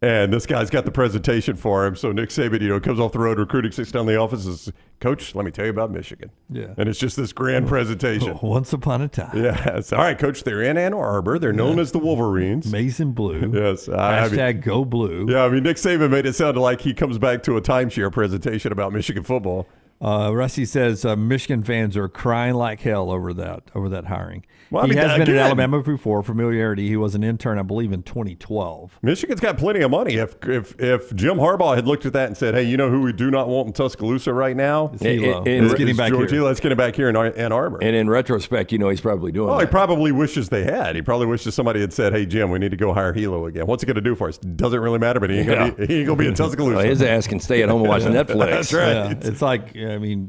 and this guy's got the presentation for him. So Nick Saban, comes off the road, recruiting, sits down in the office, and says, Coach, let me tell you about Michigan. Yeah. And it's just this grand presentation. Once upon a time. Yes. All right, Coach, they're in Ann Arbor. They're known as the Wolverines. Maize and blue. Yes. Hashtag go blue. Yeah, Nick Saban made it sound like he comes back to a timeshare presentation about Michigan football. Rusty says Michigan fans are crying like hell over that hiring. Well, he has been again, at Alabama before. Familiarity. He was an intern, I believe, in 2012. Michigan's got plenty of money. If Jim Harbaugh had looked at that and said, "Hey, you know who we do not want in Tuscaloosa right now? Let's get him back George here. Let's get him back here in Ann Arbor." And in retrospect, he's probably doing. Oh, that. he probably wishes they had. He probably wishes somebody had said, "Hey, Jim, we need to go hire Hilo again. What's he going to do for us? Doesn't really matter, but he ain't going to be in Tuscaloosa." Well, his ass can stay at home and watch Netflix. That's right. Yeah. It's like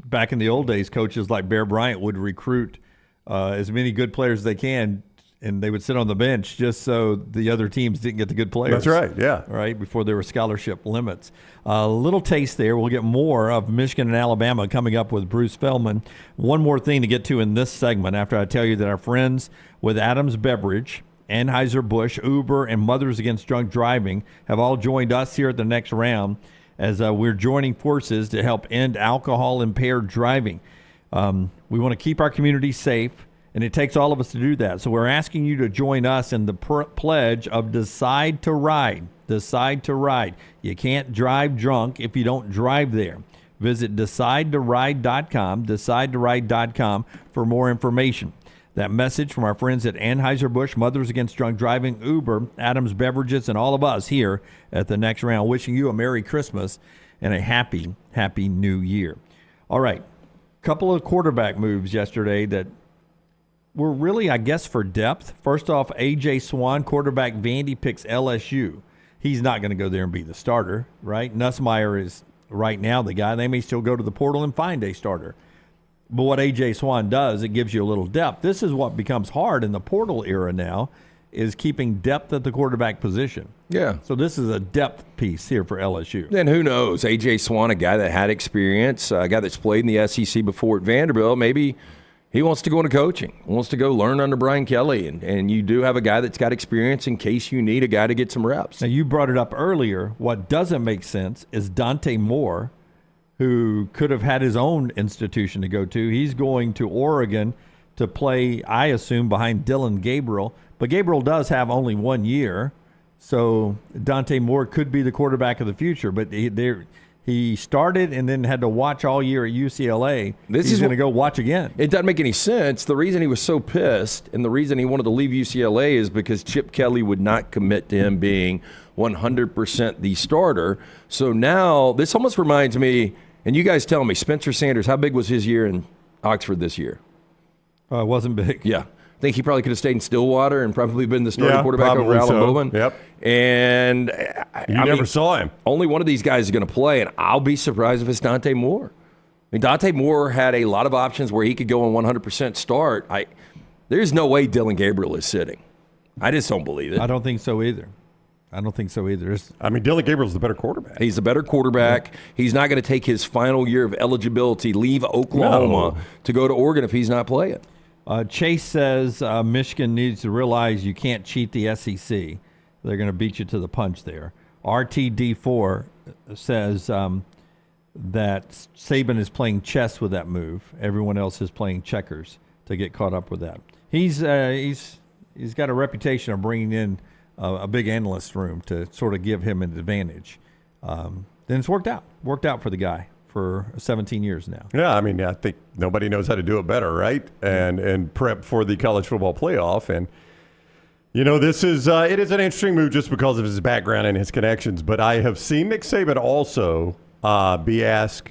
back in the old days, coaches like Bear Bryant would recruit as many good players as they can, and they would sit on the bench just so the other teams didn't get the good players. That's right, yeah. Right, before there were scholarship limits. A little taste there. We'll get more of Michigan and Alabama coming up with Bruce Feldman. One more thing to get to in this segment after I tell you that our friends with Adams Beverage, Anheuser-Busch, Uber, and Mothers Against Drunk Driving have all joined us here at the next round as we're joining forces to help end alcohol-impaired driving. We want to keep our community safe, and it takes all of us to do that. So we're asking you to join us in the pledge of Decide to Ride. Decide to Ride. You can't drive drunk if you don't drive there. Visit DecideToRide.com, DecideToRide.com for more information. That message from our friends at Anheuser-Busch, Mothers Against Drunk Driving, Uber, Adams Beverages, and all of us here at the next round, wishing you a Merry Christmas and a happy, happy New Year. All right, couple of quarterback moves yesterday that were really, I guess, for depth. First off, A.J. Swan, quarterback Vandy, picks LSU. He's not going to go there and be the starter, right? Nussmeier is right now the guy. They may still go to the portal and find a starter. But what A.J. Swan does, it gives you a little depth. This is what becomes hard in the portal era now, is keeping depth at the quarterback position. Yeah. So this is a depth piece here for LSU. Then who knows? A.J. Swan, a guy that had experience, a guy that's played in the SEC before at Vanderbilt, maybe he wants to go into coaching, wants to go learn under Brian Kelly. And you do have a guy that's got experience in case you need a guy to get some reps. Now, you brought it up earlier. What doesn't make sense is Dante Moore, who could have had his own institution to go to. He's going to Oregon to play, I assume, behind Dylan Gabriel. But Gabriel does have only 1 year, so Dante Moore could be the quarterback of the future. But he started and then had to watch all year at UCLA. He's going to go watch again. It doesn't make any sense. The reason he was so pissed and the reason he wanted to leave UCLA is because Chip Kelly would not commit to him being 100% the starter. So now this almost reminds me, and you guys tell me, Spencer Sanders, how big was his year in Oxford this year? It wasn't big. Yeah. I think he probably could have stayed in Stillwater and probably been the starting quarterback over Alan Bowman. Yep. And you never saw him. Only one of these guys is going to play, and I'll be surprised if it's Dante Moore. I mean, Dante Moore had a lot of options where he could go on 100% start. There's no way Dylan Gabriel is sitting. I just don't believe it. I don't think so either. Dylan Gabriel's the better quarterback. He's the better quarterback. Yeah. He's not going to take his final year of eligibility, leave Oklahoma to go to Oregon if he's not playing. Chase says Michigan needs to realize you can't cheat the SEC. They're going to beat you to the punch there. RTD4 says that Saban is playing chess with that move. Everyone else is playing checkers to get caught up with that. He's got a reputation of bringing in a big analyst room to sort of give him an advantage. Then it's worked out for the guy for 17 years now. Yeah, I think nobody knows how to do it better, right? And prep for the college football playoff. And, this is it is an interesting move just because of his background and his connections. But I have seen Nick Saban also be asked,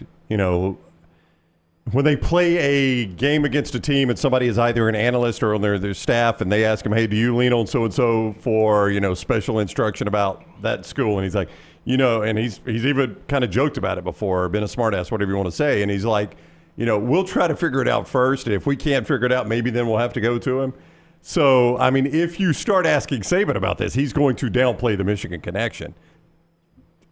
when they play a game against a team and somebody is either an analyst or on their staff, and they ask him, hey, do you lean on so-and-so for, special instruction about that school? And he's like, and he's even kind of joked about it before, been a smartass, whatever you want to say. And he's like, we'll try to figure it out first. And if we can't figure it out, maybe then we'll have to go to him. So, if you start asking Saban about this, he's going to downplay the Michigan connection.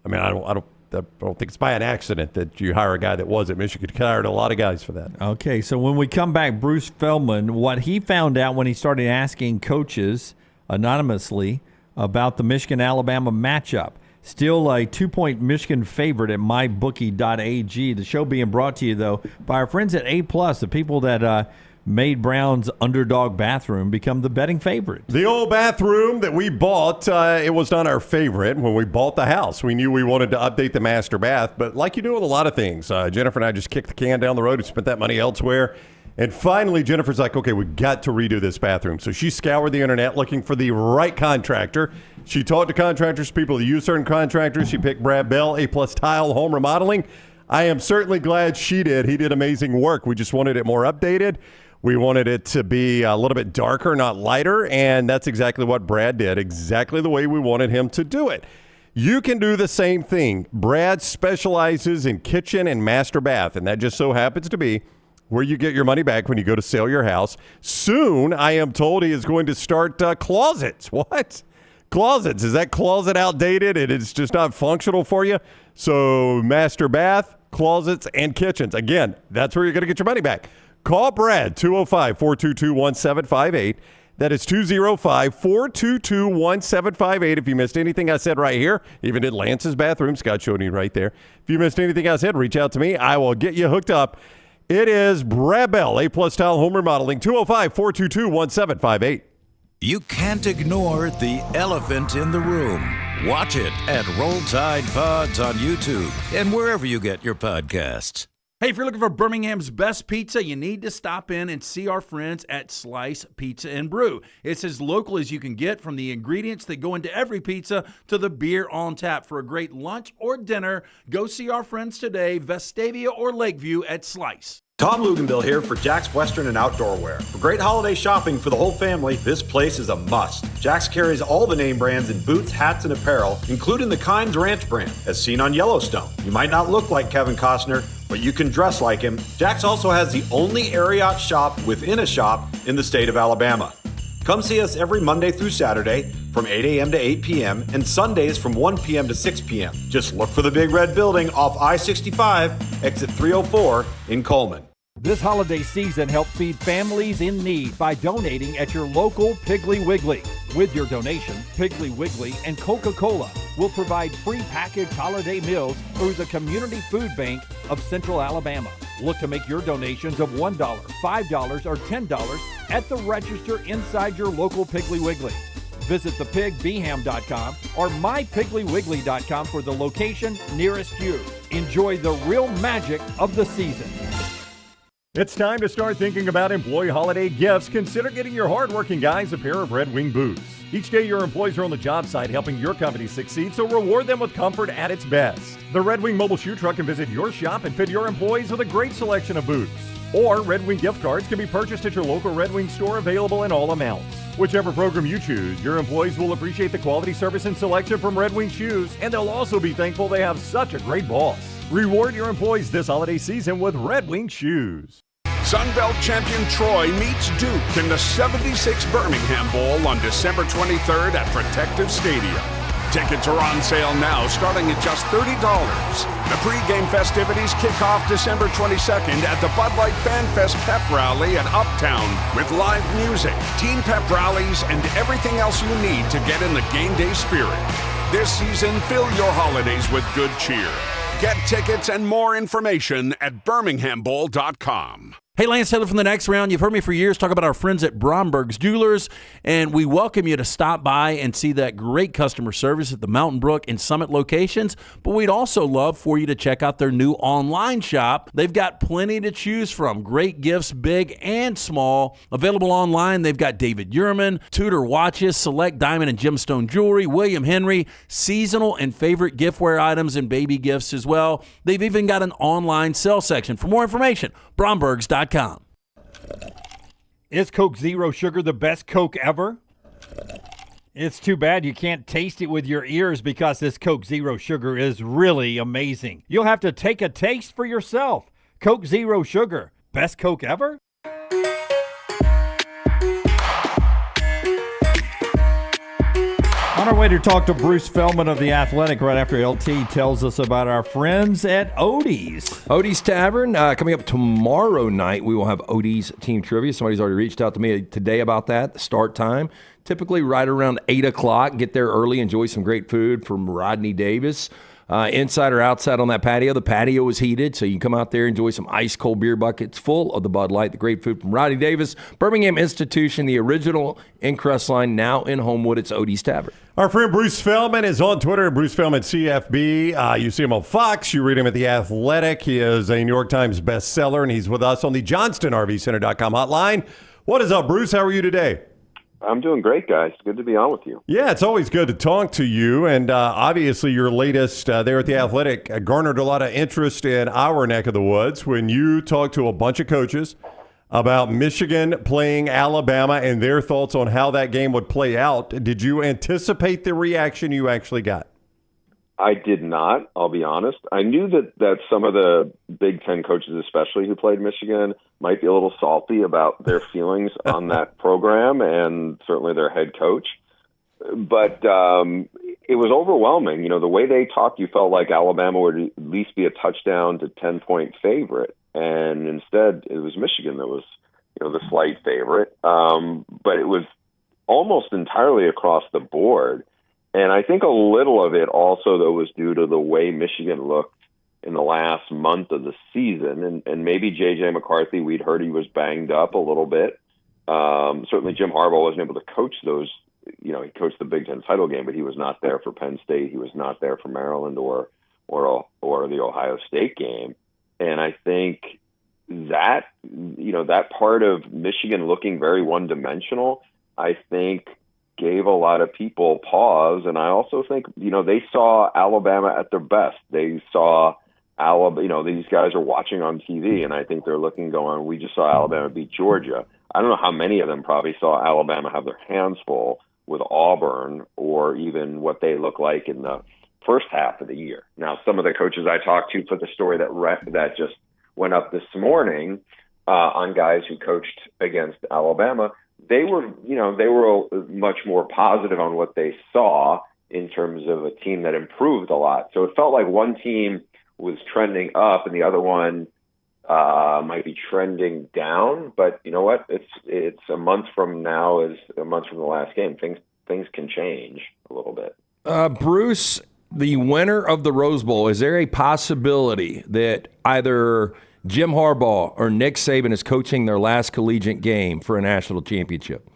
I don't think it's by an accident that you hire a guy that was at Michigan. You hired a lot of guys for that. Okay, so when we come back, Bruce Feldman, what he found out when he started asking coaches anonymously about the Michigan-Alabama matchup. Still a 2-point Michigan favorite at mybookie.ag. The show being brought to you, though, by our friends at A+, the people that made Brown's underdog bathroom become the betting favorite. The old bathroom that we bought, it was not our favorite when we bought the house. We knew we wanted to update the master bath, but like you do with a lot of things, Jennifer and I just kicked the can down the road and spent that money elsewhere. And finally, Jennifer's like, okay, we got to redo this bathroom. So she scoured the internet looking for the right contractor. She talked to contractors, people that use certain contractors. She picked Brad Bell, A+ Tile Home Remodeling. I am certainly glad she did. He did amazing work. We just wanted it more updated. We wanted it to be a little bit darker, not lighter, and that's exactly what Brad did, exactly the way we wanted him to do it. You can do the same thing. Brad specializes in kitchen and master bath, and that just so happens to be where you get your money back when you go to sell your house. Soon, I am told he is going to start closets. What? Closets. Is that closet outdated and it's just not functional for you? So master bath, closets, and kitchens. Again, that's where you're going to get your money back. Call Brad, 205-422-1758. That is 205-422-1758. If you missed anything I said right here, even did Lance's bathroom, Scott showed you right there. If you missed anything I said, reach out to me. I will get you hooked up. It is Brad Bell, A+ Tile Home Remodeling, 205-422-1758. You can't ignore the elephant in the room. Watch it at Roll Tide Pods on YouTube and wherever you get your podcasts. Hey, if you're looking for Birmingham's best pizza, you need to stop in and see our friends at Slice Pizza and Brew. It's as local as you can get, from the ingredients that go into every pizza to the beer on tap. For a great lunch or dinner, go see our friends today, Vestavia or Lakeview at Slice. Tom Luganville here for Jack's Western and Outdoor Wear. For great holiday shopping for the whole family, this place is a must. Jack's carries all the name brands in boots, hats, and apparel, including the Kynes Ranch brand, as seen on Yellowstone. You might not look like Kevin Costner, but you can dress like him. Jack's also has the only Ariat shop within a shop in the state of Alabama. Come see us every Monday through Saturday from 8 a.m. to 8 p.m. and Sundays from 1 p.m. to 6 p.m. Just look for the Big Red Building off I-65, exit 304 in Coleman. This holiday season, help feed families in need by donating at your local Piggly Wiggly. With your donation, Piggly Wiggly and Coca-Cola will provide free packaged holiday meals through the Community Food Bank of Central Alabama. Look to make your donations of $1, $5, or $10 at the register inside your local Piggly Wiggly. Visit thepigbeham.com or mypigglywiggly.com for the location nearest you. Enjoy the real magic of the season. It's time to start thinking about employee holiday gifts. Consider getting your hardworking guys a pair of Red Wing boots. Each day, your employees are on the job site helping your company succeed, so reward them with comfort at its best. The Red Wing mobile shoe truck can visit your shop and fit your employees with a great selection of boots. Or Red Wing gift cards can be purchased at your local Red Wing store, available in all amounts. Whichever program you choose, your employees will appreciate the quality, service, and selection from Red Wing shoes, and they'll also be thankful they have such a great boss. Reward your employees this holiday season with Red Wing shoes. Sunbelt champion Troy meets Duke in the 76 Birmingham Bowl on December 23rd at Protective Stadium. Tickets are on sale now, starting at just $30. The pregame festivities kick off December 22nd at the Bud Light Fan Fest Pep Rally at Uptown with live music, team pep rallies, and everything else you need to get in the game day spirit. This season, fill your holidays with good cheer. Get tickets and more information at birminghambowl.com. Hey, Lance Taylor from The Next Round. You've heard me for years talk about our friends at Bromberg's Jewelers, and we welcome you to stop by and see that great customer service at the Mountain Brook and Summit locations. But we'd also love for you to check out their new online shop. They've got plenty to choose from. Great gifts, big and small. Available online, they've got David Yurman, Tudor watches, select diamond and gemstone jewelry, William Henry, seasonal and favorite giftware items, and baby gifts as well. They've even got an online sale section. For more information, Brombergs.com. Is Coke Zero Sugar the best Coke ever? It's too bad you can't taste it with your ears, because this Coke Zero Sugar is really amazing. You'll have to take a taste for yourself. Coke Zero Sugar, best Coke ever? On our way to talk to Bruce Feldman of The Athletic right after LT tells us about our friends at Odie's. Odie's Tavern. Coming up tomorrow night, we will have Odie's team trivia. Somebody's already reached out to me today about that. The start time, typically right around 8 o'clock. Get there early, enjoy some great food from Rodney Davis. Inside or outside on that patio. The patio is heated, so you can come out there, enjoy some ice-cold beer buckets full of the Bud Light, the great food from Rodney Davis. Birmingham Institution, the original in Crestline, now in Homewood. It's Odie's Tavern. Our friend Bruce Feldman is on Twitter at Bruce Feldman CFB. You see him on Fox. You read him at The Athletic. He is a New York Times bestseller, and he's with us on the JohnstonRVCenter.com hotline. What is up, Bruce? How are you today? I'm doing great, guys. Good to be on with you. Yeah, it's always good to talk to you. And obviously your latest there at The Athletic garnered a lot of interest in our neck of the woods when you talked to a bunch of coaches about Michigan playing Alabama and their thoughts on how that game would play out. Did you anticipate the reaction you actually got? I did not, I'll be honest. I knew that some of the Big Ten coaches, especially who played Michigan, might be a little salty about their feelings on that program, and certainly their head coach. But it was overwhelming. You know, the way they talked, you felt like Alabama would at least be a touchdown to 10-point favorite. And instead, it was Michigan that was, you know, the slight favorite. But it was almost entirely across the board. And I think a little of it also, though, was due to the way Michigan looked in the last month of the season. And maybe J.J. McCarthy, we'd heard he was banged up a little bit. Certainly Jim Harbaugh wasn't able to coach those. You know, he coached the Big Ten title game, but he was not there for Penn State. He was not there for Maryland or the Ohio State game. And I think that, you know, that part of Michigan looking very one-dimensional, I think gave a lot of people pause. And I also think, you know, they saw Alabama at their best. They saw Alabama, you know, these guys are watching on TV, and I think they're looking going, we just saw Alabama beat Georgia. I don't know how many of them probably saw Alabama have their hands full with Auburn, or even what they look like in the first half of the year. Now, some of the coaches I talked to put the story that just went up this morning on guys who coached against Alabama. they were much more positive on what they saw in terms of a team that improved a lot. So it felt like one team was trending up and the other one might be trending down. But you know what? It's a month from now is a month from the last game. Things can change a little bit. Bruce, the winner of the Rose Bowl, is there a possibility that either Jim Harbaugh or Nick Saban is coaching their last collegiate game for a national championship?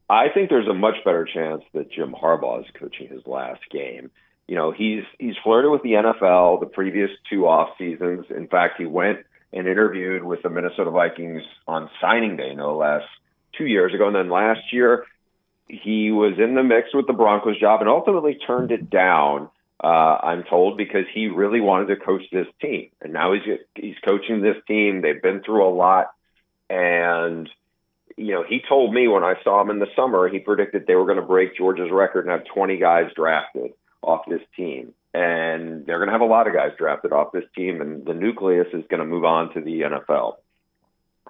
I think there's a much better chance that Jim Harbaugh is coaching his last game. You know, he's flirted with the NFL the previous 2 off seasons. In fact, he went and interviewed with the Minnesota Vikings on signing day, no less, 2 years ago. And then last year, he was in the mix with the Broncos job and ultimately turned it down, I'm told, because he really wanted to coach this team. And now he's coaching this team. They've been through a lot. And, you know, he told me when I saw him in the summer, he predicted they were going to break Georgia's record and have 20 guys drafted off this team. And they're going to have a lot of guys drafted off this team, and the nucleus is going to move on to the NFL.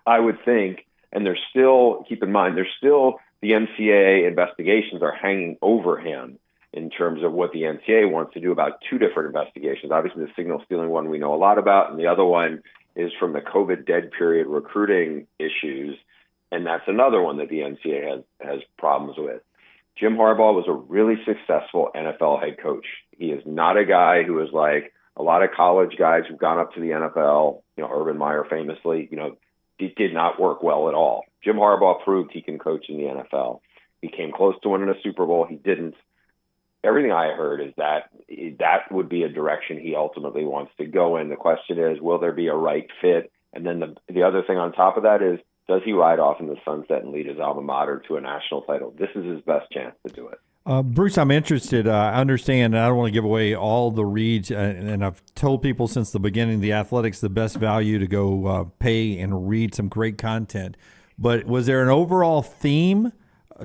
I would think, and there's still, keep in mind, there's still the NCAA investigations are hanging over him in terms of what the NCAA wants to do about 2 different investigations. Obviously, the signal stealing one we know a lot about, and the other one is from the COVID dead period recruiting issues, and that's another one that the NCAA has problems with. Jim Harbaugh was a really successful NFL head coach. He is not a guy who is like a lot of college guys who've gone up to the NFL. You know, Urban Meyer famously, it did not work well at all. Jim Harbaugh proved he can coach in the NFL. He came close to winning a Super Bowl. He didn't. Everything I heard is that would be a direction he ultimately wants to go in. The question is, will there be a right fit? And then the other thing on top of that is, does he ride off in the sunset and lead his alma mater to a national title? This is his best chance to do it. Bruce, I'm interested. I understand, and I don't want to give away all the reads, and I've told people since the beginning, the Athletics, the best value to go pay and read some great content. But was there an overall theme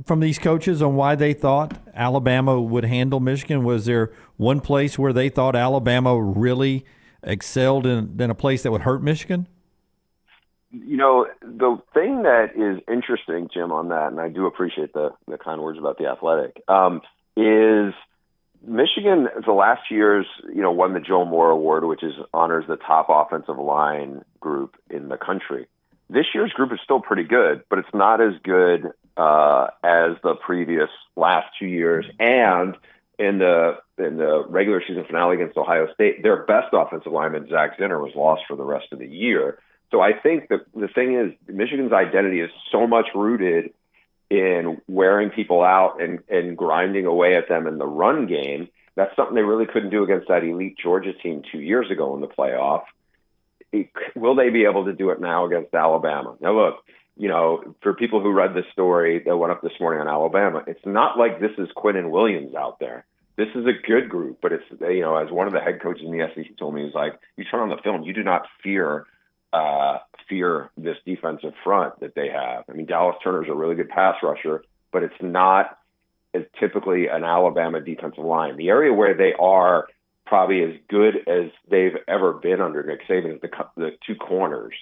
from these coaches on why they thought Alabama would handle Michigan? Was there one place where they thought Alabama really excelled in a place that would hurt Michigan? You know, the thing that is interesting, Jim, on that, and I do appreciate the kind words about the Athletic, is Michigan, the last years, won the Joe Moore Award, which honors the top offensive line group in the country. This year's group is still pretty good, but it's not as good as the previous last 2 years. And in the regular season finale against Ohio State, their best offensive lineman, Zach Zinner, was lost for the rest of the year. So I think that the thing is, Michigan's identity is so much rooted in wearing people out and grinding away at them in the run game. That's something they really couldn't do against that elite Georgia team 2 years ago in the playoff. Will they be able to do it now against Alabama? Now, look, for people who read this story that went up this morning on Alabama, it's not like this is Quinnen Williams out there. This is a good group, but it's, as one of the head coaches in the SEC told me, he's like, you turn on the film, you do not fear this defensive front that they have. I mean, Dallas Turner's a really good pass rusher, but it's not as typically an Alabama defensive line. The area where they are probably as good as they've ever been under Nick Saban is the 2 corners.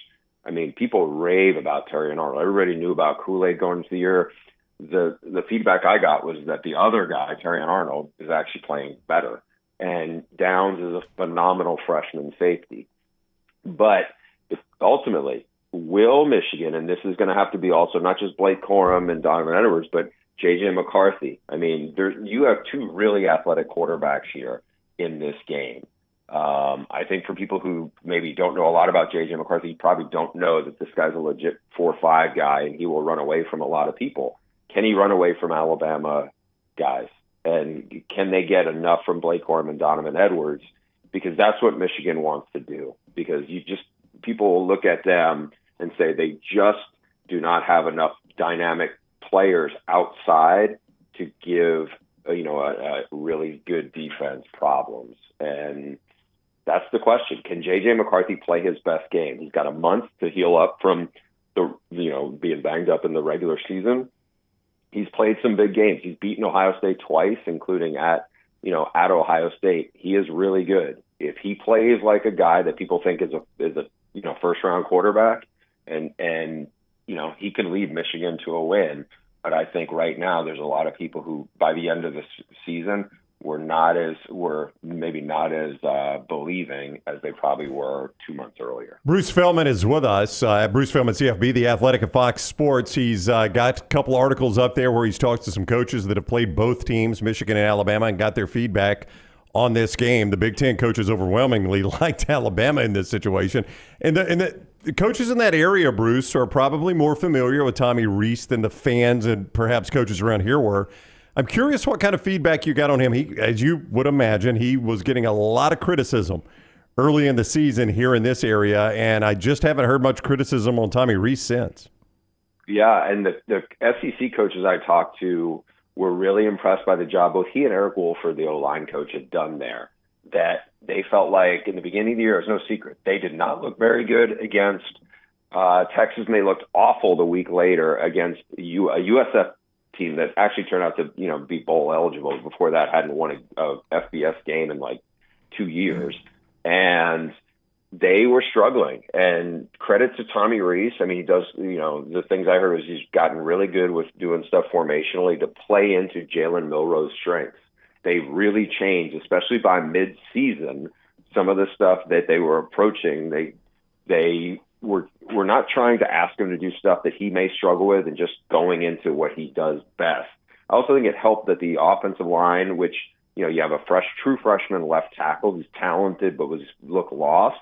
I mean, people rave about Terry and Arnold. Everybody knew about Kool-Aid going into the year. The feedback I got was that the other guy, Terry and Arnold, is actually playing better. And Downs is a phenomenal freshman safety. But ultimately, will Michigan, and this is going to have to be also not just Blake Corum and Donovan Edwards, but J.J. McCarthy. I mean, you have 2 really athletic quarterbacks here in this game. I think for people who maybe don't know a lot about J.J. McCarthy, you probably don't know that this guy's a legit 4-5 guy, and he will run away from a lot of people. Can he run away from Alabama guys? And can they get enough from Blake Corum and Donovan Edwards? Because that's what Michigan wants to do. Because people will look at them and say they just do not have enough dynamic players outside to give a really good defense problems. And that's the question. Can J.J. McCarthy play his best game? He's got a month to heal up from being banged up in the regular season. He's played some big games. He's beaten Ohio State twice, including at Ohio State. He is really good. If he plays like a guy that people think is a first round quarterback, and he can lead Michigan to a win. But I think right now there's a lot of people who, by the end of the season, were maybe not as believing as they probably were 2 months earlier. Bruce Feldman is with us. Bruce Feldman, CFB, The Athletic at Fox Sports. He's got a couple articles up there where he's talked to some coaches that have played both teams, Michigan and Alabama, and got their feedback on this game. The Big Ten coaches overwhelmingly liked Alabama in this situation. And the coaches in that area, Bruce, are probably more familiar with Tommy Rees than the fans and perhaps coaches around here were. I'm curious what kind of feedback you got on him. He, as you would imagine, he was getting a lot of criticism early in the season here in this area, and I just haven't heard much criticism on Tommy Rees since. Yeah, and the SEC coaches I talked to were really impressed by the job both he and Eric Wolford, the O-line coach, had done there. That they felt like in the beginning of the year, it was no secret, they did not look very good against Texas, and they looked awful the week later against a USF team that actually turned out to be bowl eligible. Before that, hadn't won a FBS game in like 2 years, and they were struggling. And credit to Tommy Rees. I mean, he does, the things I heard was he's gotten really good with doing stuff formationally to play into Jalen Milroe's strengths. They really changed, especially by mid-season, some of the stuff that they were approaching. They were not trying to ask him to do stuff that he may struggle with and just going into what he does best. I also think it helped that the offensive line, which, you have a true freshman left tackle who's talented but looked lost,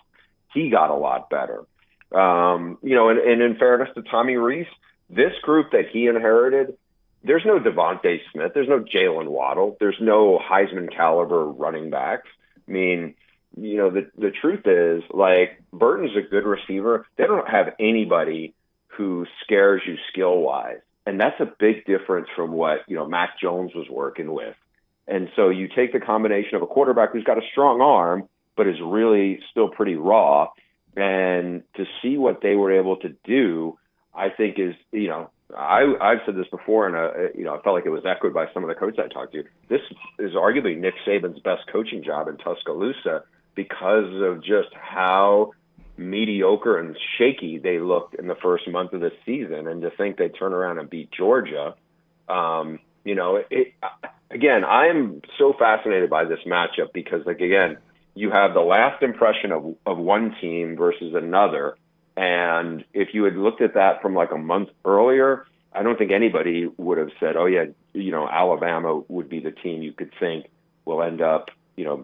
he got a lot better. And in fairness to Tommy Rees, this group that he inherited, there's no Devontae Smith, there's no Jalen Waddle, there's no Heisman caliber running backs. I mean, the truth is, like, Burton's a good receiver. They don't have anybody who scares you skill-wise. And that's a big difference from what, Mac Jones was working with. And so you take the combination of a quarterback who's got a strong arm, but is really still pretty raw. And to see what they were able to do, I think is, I've said this before, and I felt like it was echoed by some of the coaches I talked to. This is arguably Nick Saban's best coaching job in Tuscaloosa because of just how mediocre and shaky they looked in the first month of the season. And to think they turn around and beat Georgia, again, I'm so fascinated by this matchup because, you have the last impression of one team versus another. And if you had looked at that from like a month earlier, I don't think anybody would have said, oh, yeah, Alabama would be the team you could think will end up,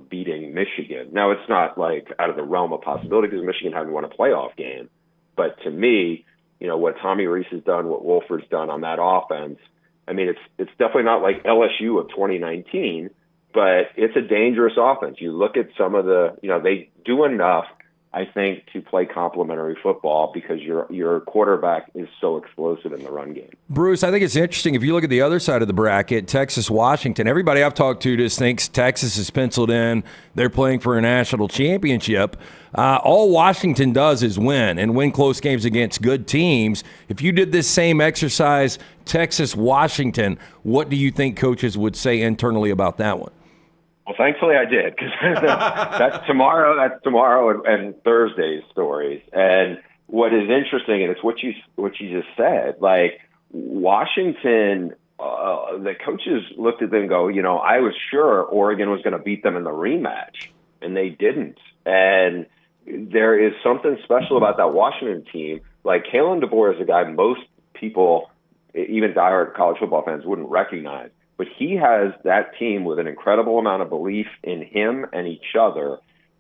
beating Michigan. Now, it's not like out of the realm of possibility because Michigan hadn't won a playoff game. But to me, what Tommy Rees has done, what Wolford's done on that offense, I mean, it's definitely not like LSU of 2019, but it's a dangerous offense. You look at some of they do enough, I think, to play complementary football because your quarterback is so explosive in the run game. Bruce, I think it's interesting. If you look at the other side of the bracket, Texas, Washington, everybody I've talked to just thinks Texas is penciled in. They're playing for a national championship. All Washington does is win and win close games against good teams. If you did this same exercise, Texas, Washington, what do you think coaches would say internally about that one? Well, thankfully I did because that's tomorrow and Thursday's stories. And what is interesting, and it's what you just said, like Washington, the coaches looked at them and go, I was sure Oregon was going to beat them in the rematch, and they didn't. And there is something special about that Washington team. Like Kalen DeBoer is a guy most people, even diehard college football fans, wouldn't recognize. But he has that team with an incredible amount of belief in him and each other,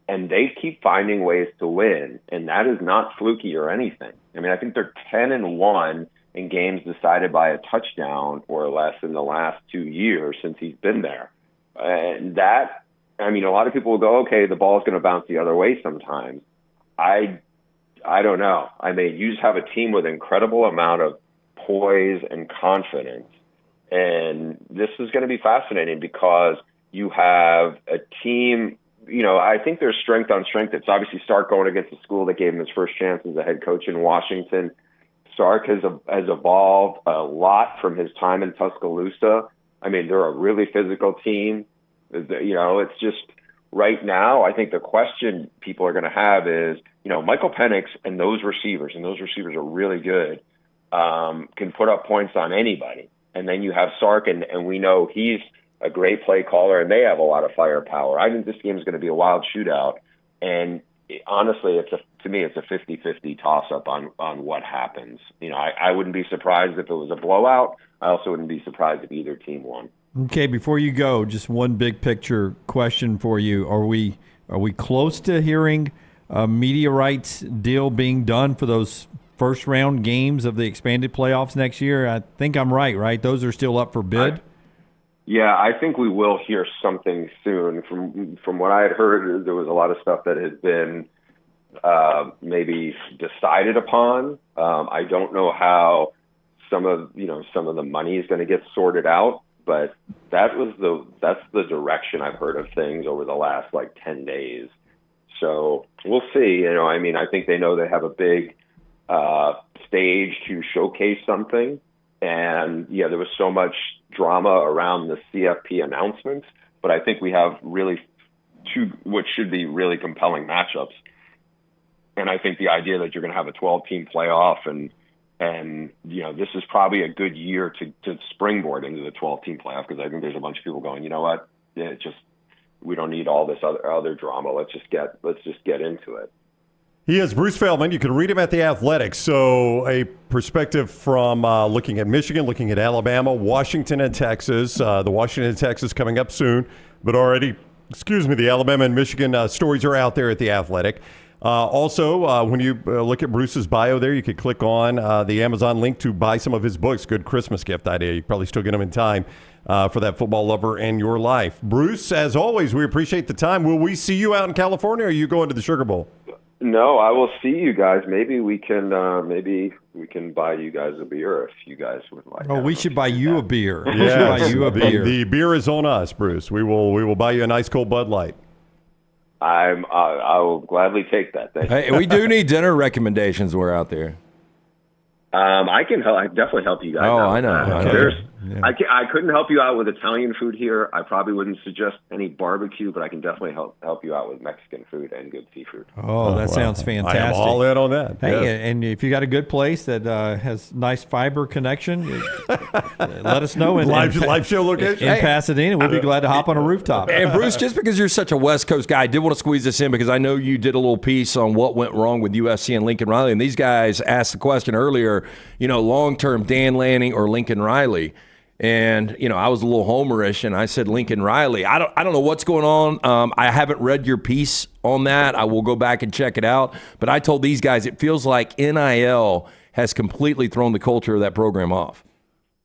and they keep finding ways to win, and that is not fluky or anything. I mean, I think they're 10-1 in games decided by a touchdown or less in the last 2 years since he's been there. And that, I mean, a lot of people will go, okay, the ball's going to bounce the other way sometimes. I don't know. I mean, you just have a team with an incredible amount of poise and confidence. And this is going to be fascinating because you have a team, I think there's strength on strength. It's obviously Stark going against the school that gave him his first chance as a head coach in Washington. Stark has evolved a lot from his time in Tuscaloosa. I mean, they're a really physical team. It's just right now, I think the question people are going to have is, Michael Penix and those receivers are really good. can put up points on anybody. And then you have Sark, and we know he's a great play caller, and they have a lot of firepower. I think this game is going to be a wild shootout. And honestly, to me, it's a 50-50 toss-up on what happens. I wouldn't be surprised if it was a blowout. I also wouldn't be surprised if either team won. Okay, before you go, just one big picture question for you. Are we close to hearing a media rights deal being done for those first round games of the expanded playoffs next year? I think I'm right? Those are still up for bid? I think we will hear something soon. From what I had heard, there was a lot of stuff that had been maybe decided upon. I don't know how some of the money is going to get sorted out, but that's the direction I've heard of things over the last 10 days. So we'll see. I think they know they have a big stage to showcase something. And there was so much drama around the CFP announcements, but I think we have really two what should be really compelling matchups. And I think the idea that you're going to have a 12-team playoff and this is probably a good year to springboard into the 12-team playoff, because I think there's a bunch of people going, you know what, we don't need all this other drama. Let's just get into it. He is Bruce Feldman. You can read him at The Athletic. So a perspective from looking at Michigan, looking at Alabama, Washington, and Texas. The Washington and Texas coming up soon, but already, the Alabama and Michigan stories are out there at The Athletic. Also, when you look at Bruce's bio there, you could click on the Amazon link to buy some of his books. Good Christmas gift idea. You probably still get them in time for that football lover in your life. Bruce, as always, we appreciate the time. Will we see you out in California, or are you going to the Sugar Bowl? No, I will see you guys. Maybe we can buy you guys a beer if you guys would like. Oh, we should buy you a beer. Yeah, buy you a beer. The beer is on us, Bruce. We will buy you a nice cold Bud Light. I will gladly take that. Thank you. Hey, we do need dinner recommendations when we're out there. I can help. I definitely help you guys. Oh, out I know. with that. Okay. I couldn't help you out with Italian food here. I probably wouldn't suggest any barbecue, but I can definitely help you out with Mexican food and good seafood. Oh, that sounds fantastic. I am all in on that. Hey, yes. And if you got a good place that has nice fiber connection, let us know. Live show location in Pasadena. We'll be glad to hop on a rooftop. And Bruce, just because you're such a West Coast guy, I did want to squeeze this in because I know you did a little piece on what went wrong with USC and Lincoln Riley. And these guys asked the question earlier, long-term Dan Lanning or Lincoln Riley. And, I was a little homerish, and I said Lincoln Riley. I don't know what's going on. I haven't read your piece on that. I will go back and check it out. But I told these guys it feels like NIL has completely thrown the culture of that program off.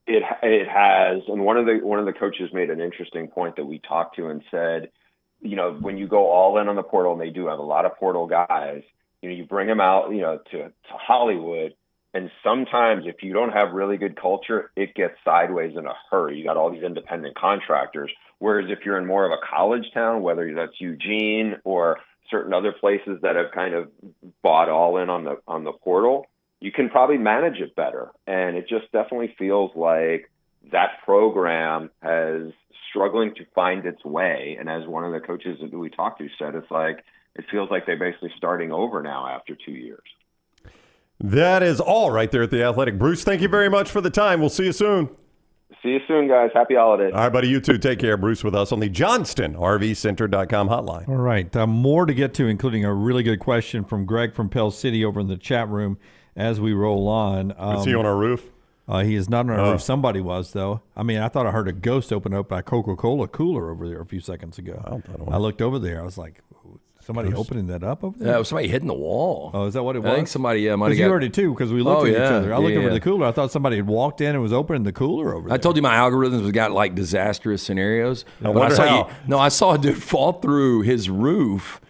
It has. And one of the coaches made an interesting point that we talked to and said, when you go all in on the portal, and they do have a lot of portal guys, you bring them out, to Hollywood. And sometimes if you don't have really good culture, it gets sideways in a hurry. You got all these independent contractors. Whereas if you're in more of a college town, whether that's Eugene or certain other places that have kind of bought all in on the portal, you can probably manage it better. And it just definitely feels like that program is struggling to find its way. And as one of the coaches that we talked to said, it feels like they're basically starting over now after 2 years. That is all right there at The Athletic. Bruce, thank you very much for the time. We'll see you soon. See you soon, guys. Happy holidays. All right, buddy. You too. Take care. Bruce with us on the JohnstonRVCenter.com hotline. All right. More to get to, including a really good question from Greg from Pell City over in the chat room as we roll on. Is he on our roof? He is not on our roof. Somebody was, though. I thought I heard a ghost open up by Coca-Cola cooler over there a few seconds ago. I looked over there. I was like, somebody opening that up over there? Yeah, it was somebody hitting the wall. Oh, is that what it was? I think somebody might have you heard it too, because we looked at each other. I looked over yeah. the cooler. I thought somebody had walked in and was opening the cooler over there. I told you my algorithms have got like disastrous scenarios. I saw a dude fall through his roof,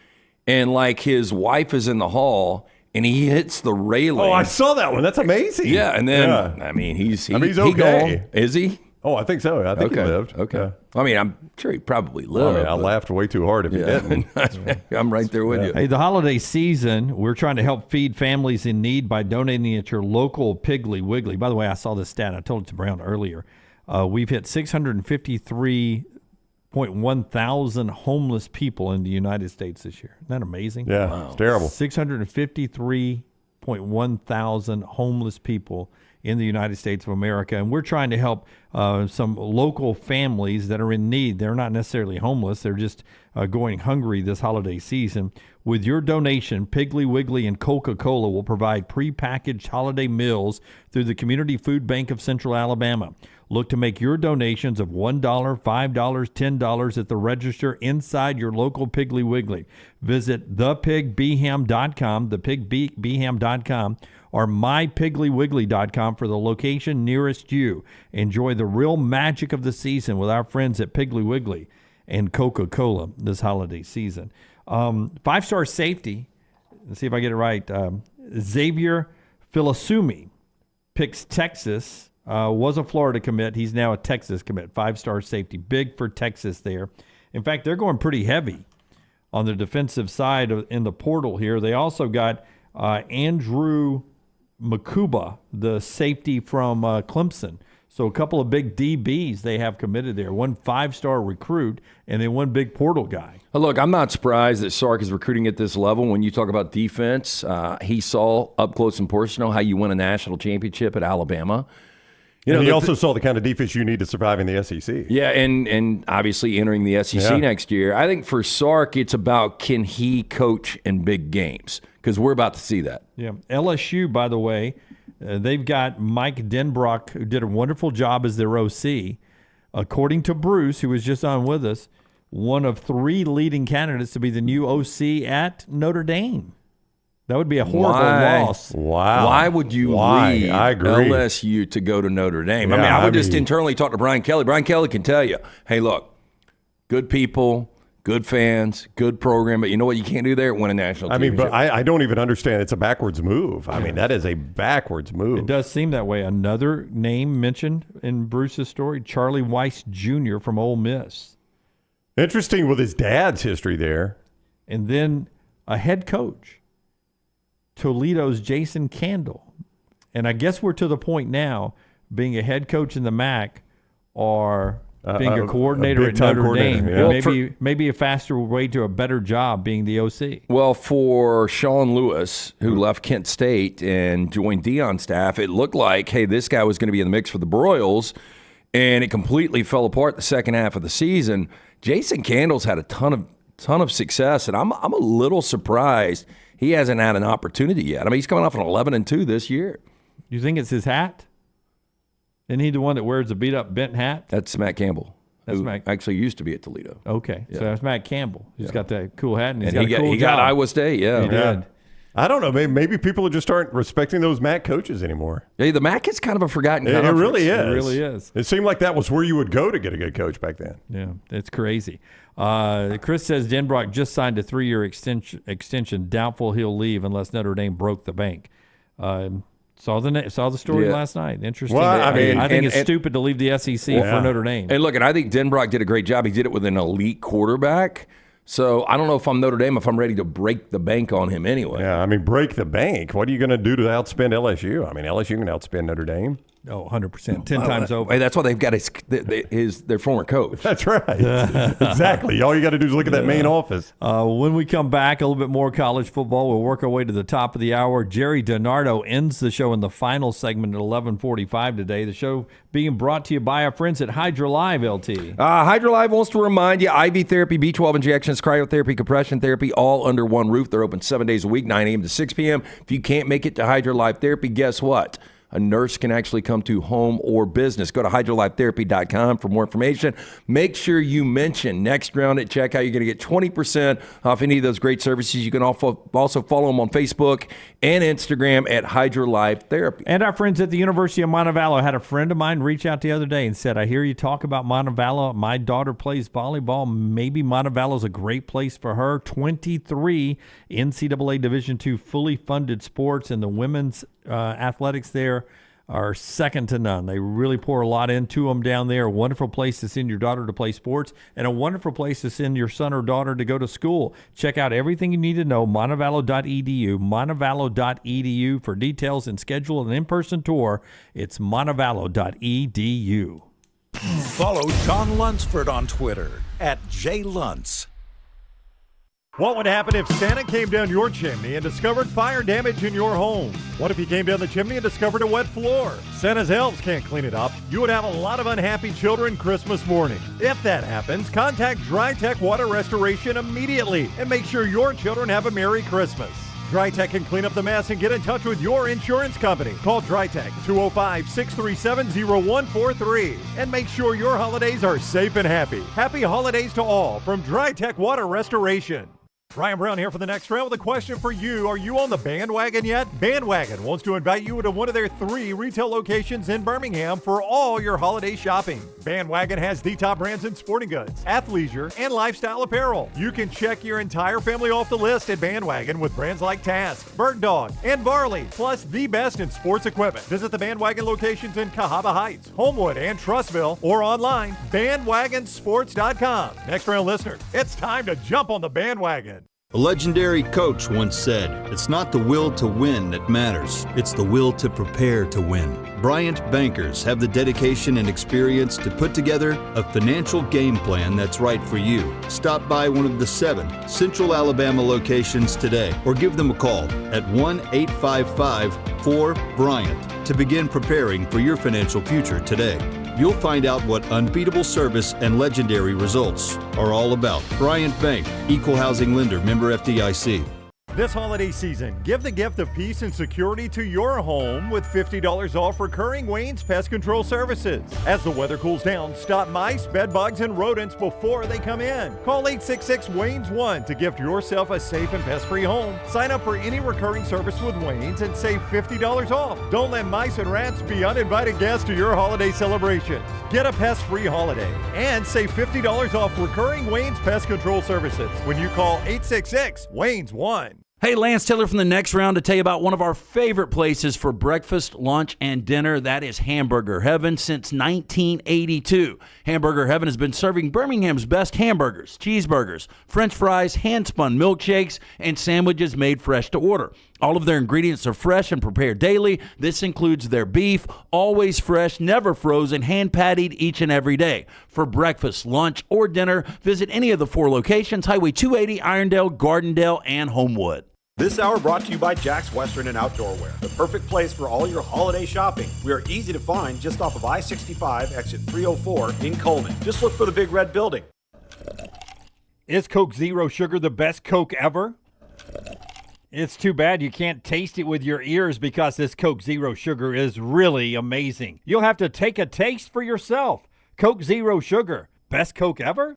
and like his wife is in the hall, and he hits the railing. Oh, I saw that one. That's amazing. Yeah, and then he's okay. Gone. Is he? Oh, I think so. I think he lived. Okay. Yeah. I'm sure he probably lived. I laughed way too hard if he didn't. I'm right there with you. Hey, the holiday season, we're trying to help feed families in need by donating at your local Piggly Wiggly. By the way, I saw this stat. I told it to Brown earlier. We've hit 653.1 thousand homeless people in the United States this year. Isn't that amazing? Yeah, It's terrible. 653.1 thousand homeless people in the United States of America. And we're trying to help some local families that are in need. They're not necessarily homeless. They're just going hungry this holiday season. With your donation, Piggly Wiggly and Coca-Cola will provide prepackaged holiday meals through the Community Food Bank of Central Alabama. Look to make your donations of $1, $5, $10 at the register inside your local Piggly Wiggly. Visit thepigbeham.com, thepigbeham.com, or mypigglywiggly.com for the location nearest you. Enjoy the real magic of the season with our friends at Piggly Wiggly and Coca-Cola this holiday season. 5-star safety, let's see if I get it right, Xavier Filasumi picks Texas. Was a Florida commit. He's now a Texas commit. 5-star safety. Big for Texas there. In fact, they're going pretty heavy on the defensive side in the portal here. They also got Andrew Makuba, the safety from Clemson. So a couple of big DBs they have committed there. One 5-star recruit and then one big portal guy. Look, I'm not surprised that Sark is recruiting at this level. When you talk about defense, he saw up close and personal how you win a national championship at Alabama. You know, he also saw the kind of defense you need to survive in the SEC. Yeah, and obviously entering the SEC next year. I think for Sark, it's about can he coach in big games? Because we're about to see that. Yeah. LSU, by the way, they've got Mike Denbrock, who did a wonderful job as their OC. According to Bruce, who was just on with us, one of 3 leading candidates to be the new OC at Notre Dame. That would be a horrible loss. Wow. Why would you leave I agree. LSU to go to Notre Dame? Yeah, I would just internally talk to Brian Kelly. Brian Kelly can tell you, hey, look, good people, good fans, good program, but you know what you can't do there? Win a national championship. But I don't even understand. It's a backwards move. I mean, that is a backwards move. It does seem that way. Another name mentioned in Bruce's story, Charlie Weiss Jr. from Ole Miss. Interesting with his dad's history there. And then a head coach, Toledo's Jason Candle. And I guess we're to the point now, being a head coach in the MAC or being a coordinator at Notre Dame. Yeah. Well, maybe a faster way to a better job being the OC. Well, for Sean Lewis, who left Kent State and joined Deion's staff, it looked like, hey, this guy was going to be in the mix for the Broyles, and it completely fell apart the second half of the season. Jason Candle's had a ton of success, and I'm a little surprised he hasn't had an opportunity yet. I mean, he's coming off an 11-2 this year. You think it's his hat? Isn't he the one that wears the beat-up bent hat? That's Matt Campbell. That's who Matt. Actually used to be at Toledo. Okay, Yeah. so that's Matt Campbell. He's got that cool hat, and And got a cool he job. got Iowa State, yeah. He did. I don't know. Maybe people just aren't respecting those MAC coaches anymore. Hey, the MAC is kind of a forgotten It conference. really is. It really is. It seemed like that was where you would go to get a good coach back then. Yeah, it's crazy. Chris says Denbrock just signed a 3-year extension. Doubtful he'll leave unless Notre Dame broke the bank. Saw the story last night. Interesting. Well, I mean, I think and- it's stupid to leave the SEC for Notre Dame. And look, and I think Denbrock did a great job. He did it with an elite quarterback. So I don't know if I'm Notre Dame, if I'm ready to break the bank on him anyway. Yeah, I mean, break the bank. What are you going to do to outspend LSU? I mean, LSU can outspend Notre Dame. Oh, 100%. 10 times over. Hey, that's why they've got their former coach. That's right. Exactly. All you got to do is look at that main office. When we come back, a little bit more college football. We'll work our way to the top of the hour. Gerry DiNardo ends the show in the final segment at 11:45 today. The show being brought to you by our friends at Hydra Live, LT. Hydra Live wants to remind you, IV therapy, B12 injections, cryotherapy, compression therapy, all under one roof. They're open 7 days a week, 9 a.m. to 6 p.m. If you can't make it to Hydra Live Therapy, guess what? A nurse can actually come to home or business. Go to hydrolifetherapy.com for more information. Make sure you mention Next Round at checkout. You're going to get 20% off any of those great services. You can also follow them on Facebook and Instagram at Hydra Life Therapy. And our friends at the University of Montevallo. Had a friend of mine reach out the other day and said, I hear you talk about Montevallo. My daughter plays volleyball. Maybe Montevallo's a great place for her. 23 NCAA Division II fully funded sports, and the women's athletics there are second to none. They really pour a lot into them down there. A wonderful place to send your daughter to play sports, and a wonderful place to send your son or daughter to go to school. Check out everything you need to know, montevallo.edu, montevallo.edu. For details and schedule an in-person tour, it's montevallo.edu. Follow John Lunsford on Twitter @JLuntz. What would happen if Santa came down your chimney and discovered fire damage in your home? What if he came down the chimney and discovered a wet floor? Santa's elves can't clean it up. You would have a lot of unhappy children Christmas morning. If that happens, contact DryTech Water Restoration immediately and make sure your children have a Merry Christmas. DryTech can clean up the mess and get in touch with your insurance company. Call DryTech 205-637-0143 and make sure your holidays are safe and happy. Happy holidays to all from DryTech Water Restoration. Ryan Brown here for the next round with a question for you. Are you on the bandwagon yet? Bandwagon wants to invite you to one of their 3 retail locations in Birmingham for all your holiday shopping. Bandwagon has the top brands in sporting goods, athleisure, and lifestyle apparel. You can check your entire family off the list at Bandwagon with brands like Task, Bird Dog, and Varley, plus the best in sports equipment. Visit the Bandwagon locations in Cahaba Heights, Homewood, and Trustville, or online, bandwagonsports.com. Next round listeners, it's time to jump on the bandwagon. A legendary coach once said, "It's not the will to win that matters, it's the will to prepare to win." Bryant bankers have the dedication and experience to put together a financial game plan that's right for you. Stop by one of the 7 Central Alabama locations today or give them a call at 1-855-4-BRYANT to begin preparing for your financial future today. You'll find out what unbeatable service and legendary results are all about. Bryant Bank, Equal Housing Lender, member FDIC. This holiday season, give the gift of peace and security to your home with $50 off recurring Wayne's Pest Control Services. As the weather cools down, stop mice, bed bugs, and rodents before they come in. Call 866-WAYNES1 to gift yourself a safe and pest-free home. Sign up for any recurring service with Wayne's and save $50 off. Don't let mice and rats be uninvited guests to your holiday celebrations. Get a pest-free holiday and save $50 off recurring Wayne's Pest Control Services when you call 866-WAYNES1. Hey, Lance Taylor from the next round to tell you about one of our favorite places for breakfast, lunch, and dinner. That is Hamburger Heaven since 1982. Hamburger Heaven has been serving Birmingham's best hamburgers, cheeseburgers, French fries, hand-spun milkshakes, and sandwiches made fresh to order. All of their ingredients are fresh and prepared daily. This includes their beef, always fresh, never frozen, hand-pattied each and every day. For breakfast, lunch, or dinner, visit any of the 4 locations, Highway 280, Irondale, Gardendale, and Homewood. This hour brought to you by Jack's Western and Outdoor Wear, the perfect place for all your holiday shopping. We are easy to find just off of I-65, exit 304 in Coleman. Just look for the big red building. Is Coke Zero Sugar the best Coke ever? It's too bad you can't taste it with your ears because this Coke Zero Sugar is really amazing. You'll have to take a taste for yourself. Coke Zero Sugar, best Coke ever?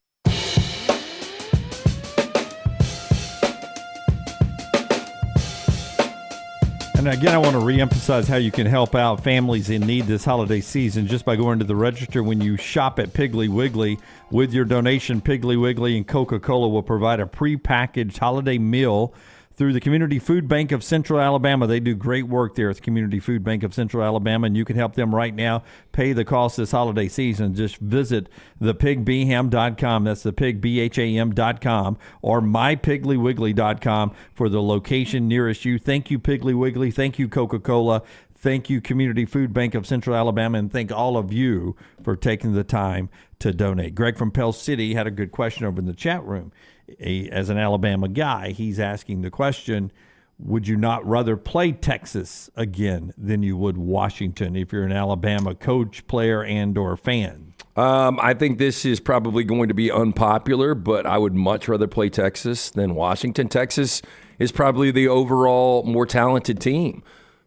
And again, I want to reemphasize how you can help out families in need this holiday season just by going to the register when you shop at Piggly Wiggly. With your donation, Piggly Wiggly and Coca-Cola will provide a pre-packaged holiday meal through the Community Food Bank of Central Alabama. They do great work there at the Community Food Bank of Central Alabama, and you can help them right now pay the cost this holiday season. Just visit thepigbham.com. That's thepigbham.com or mypigglywiggly.com for the location nearest you. Thank you, Piggly Wiggly. Thank you, Coca-Cola. Thank you, Community Food Bank of Central Alabama, and thank all of you for taking the time to donate. Greg from Pell City had a good question over in the chat room. As an Alabama guy, he's asking the question, would you not rather play Texas again than you would Washington if you're an Alabama coach, player, and or fan? I think this is probably going to be unpopular, but I would much rather play Texas than Washington. Texas is probably the overall more talented team.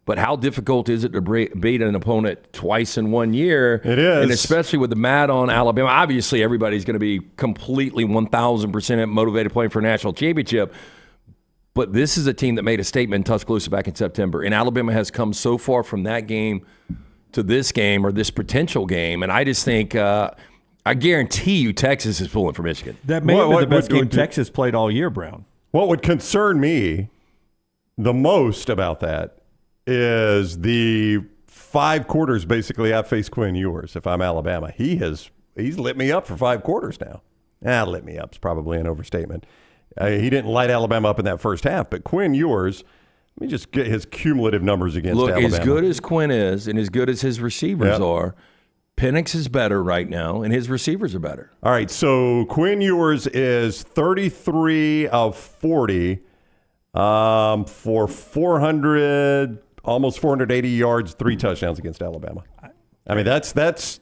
But how difficult is it to beat an opponent twice in 1 year? It is. And especially with the mat on Alabama. Obviously, everybody's going to be completely 1,000% motivated playing for a national championship. But this is a team that made a statement in Tuscaloosa back in September. And Alabama has come so far from that game to this game or this potential game. And I just think, I guarantee you Texas is pulling for Michigan. That may have been the best game Texas played all year, Brown. What would concern me the most about that is the 5 quarters basically I've faced Quinn Ewers if I'm Alabama. He's lit me up for 5 quarters now. Lit me up is probably an overstatement. He didn't light Alabama up in that first half, but Quinn Ewers, let me just get his cumulative numbers against Alabama. Look, as good as Quinn is and as good as his receivers are, Penix is better right now, and his receivers are better. All right, so Quinn Ewers is 33 of 40 for 400, almost 480 yards, 3 touchdowns against Alabama. I mean, that's that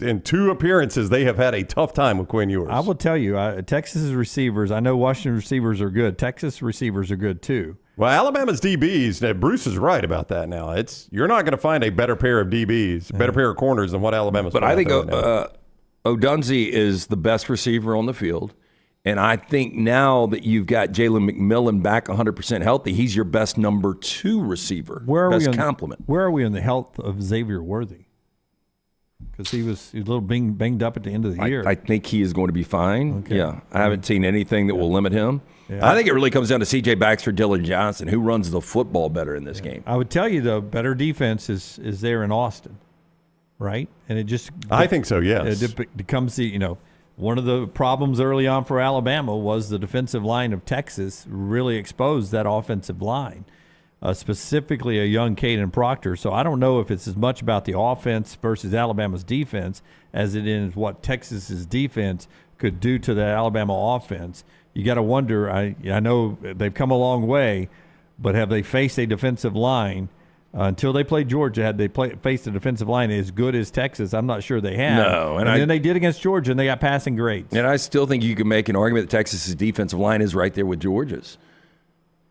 in 2 appearances, they have had a tough time with Quinn Ewers. I will tell you, Texas's receivers, I know Washington receivers are good. Texas receivers are good too. Well, Alabama's DBs, Bruce is right about that now. You're not going to find a better pair of DBs, better pair of corners than what Alabama's But I think Odunze is the best receiver on the field. And I think now that you've got Jalen McMillan back 100% healthy, he's your best number 2 receiver. Best complement. Where are we in the health of Xavier Worthy? Because he was a little banged up at the end of the year. I think he is going to be fine. Okay. Yeah, I haven't seen anything that will limit him. Yeah. I think it really comes down to C.J. Baxter, Dylan Johnson, who runs the football better in this game. I would tell you, though, better defense is there in Austin, right? And it just – I think so, yes. It becomes one of the problems early on for Alabama was the defensive line of Texas really exposed that offensive line, specifically a young Caden Proctor. So I don't know if it's as much about the offense versus Alabama's defense as it is what Texas's defense could do to the Alabama offense. You got to wonder, I know they've come a long way, but have they faced a defensive line until they played Georgia? Had they faced a defensive line as good as Texas? I'm not sure they have. No. And then they did against Georgia, and they got passing grades. And I still think you can make an argument that Texas's defensive line is right there with Georgia's.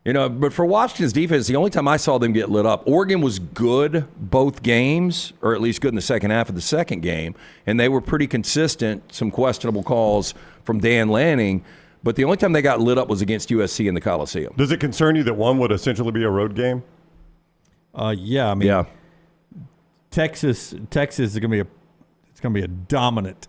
But for Washington's defense, the only time I saw them get lit up, Oregon was good both games, or at least good in the second half of the second game, and they were pretty consistent, some questionable calls from Dan Lanning, but the only time they got lit up was against USC in the Coliseum. Does it concern you that one would essentially be a road game? Yeah, I mean, Texas is going to be a dominant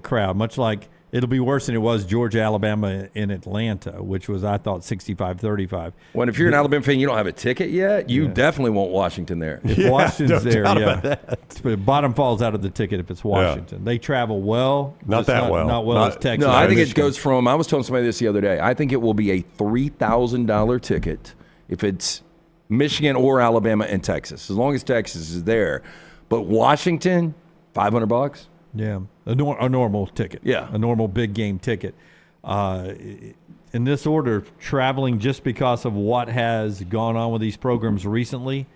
crowd, much like it'll be worse than it was Georgia, Alabama in Atlanta, which was, I thought, 65-35. Well, if you're an Alabama fan, you don't have a ticket yet, you definitely want Washington there. If Washington's there, the bottom falls out of the ticket if it's Washington. Yeah. They travel well. Not that well. Not well as Texas. No, I think it goes from, I was telling somebody this the other day, I think it will be a $3,000 ticket if it's Michigan or Alabama and Texas, as long as Texas is there. But Washington, $500. Yeah, a normal ticket. Yeah. A normal big game ticket. In this order, traveling just because of what has gone on with these programs recently,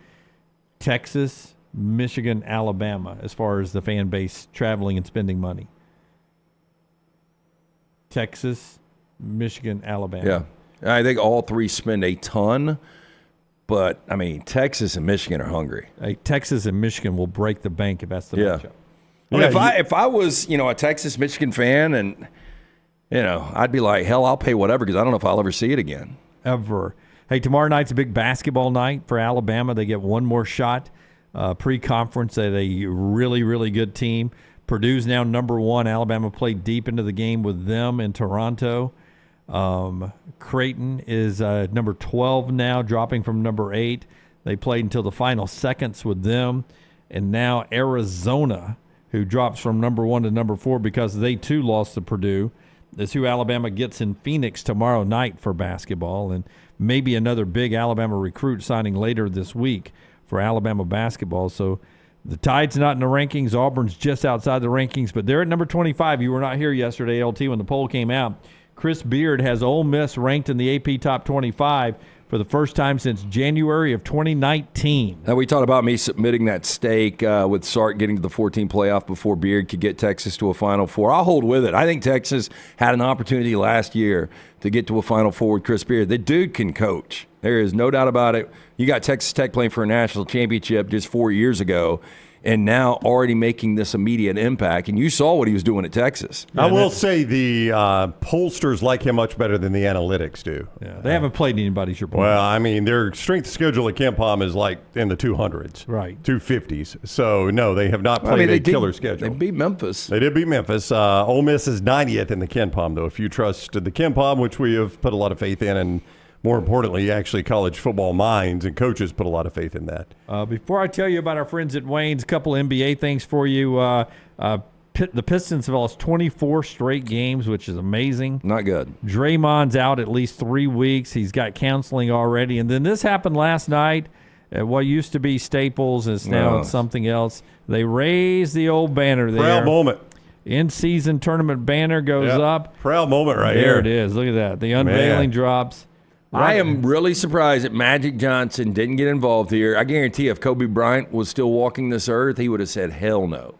Texas, Michigan, Alabama, as far as the fan base traveling and spending money. Texas, Michigan, Alabama. Yeah. I think all 3 spend a ton. But, I mean, Texas and Michigan are hungry. Texas and Michigan will break the bank if that's the matchup. I mean, if I was, a Texas Michigan fan, and I'd be like, hell, I'll pay whatever because I don't know if I'll ever see it again. Ever. Hey, tomorrow night's a big basketball night for Alabama. They get one more shot pre-conference at a really, really good team. Purdue's now number 1. Alabama played deep into the game with them in Toronto. Creighton is number 12 now, dropping from number 8. They played until the final seconds with them. And now Arizona, who drops from number 1 to number 4 because they too lost to Purdue, is who Alabama gets in Phoenix tomorrow night for basketball, and maybe another big Alabama recruit signing later this week for Alabama basketball. So the Tide's not in the rankings. Auburn's just outside the rankings, but they're at number 25. You were not here yesterday, LT, when the poll came out. Chris Beard has Ole Miss ranked in the AP Top 25 for the first time since January of 2019. Now, we talked about me submitting that stake with Sark getting to the 14 playoff before Beard could get Texas to a Final Four. I'll hold with it. I think Texas had an opportunity last year to get to a Final Four with Chris Beard. The dude can coach. There is no doubt about it. You got Texas Tech playing for a national championship just 4 years ago, and now already making this immediate impact. And you saw what he was doing at Texas. I will say the pollsters like him much better than the analytics do. Yeah, they haven't played anybody's your point. Well, I mean, their strength schedule at Ken Palm is like in the 200s. Right. 250s. So, no, they have not played a killer schedule. They beat Memphis. They did beat Memphis. Ole Miss is 90th in the Ken Palm, though. If you trust the Ken Palm, which we have put a lot of faith in, and more importantly, actually college football minds and coaches put a lot of faith in that. Before I tell you about our friends at Wayne's, a couple NBA things for you. The Pistons have lost 24 straight games, which is amazing. Not good. Draymond's out at least 3 weeks. He's got counseling already. And then this happened last night at what used to be Staples is now something else. They raised the old banner there. Proud moment. In-season tournament banner goes up. Proud moment right there here. There it is. Look at that. The unveiling drops. I am really surprised that Magic Johnson didn't get involved here. I guarantee if Kobe Bryant was still walking this earth, he would have said, hell no.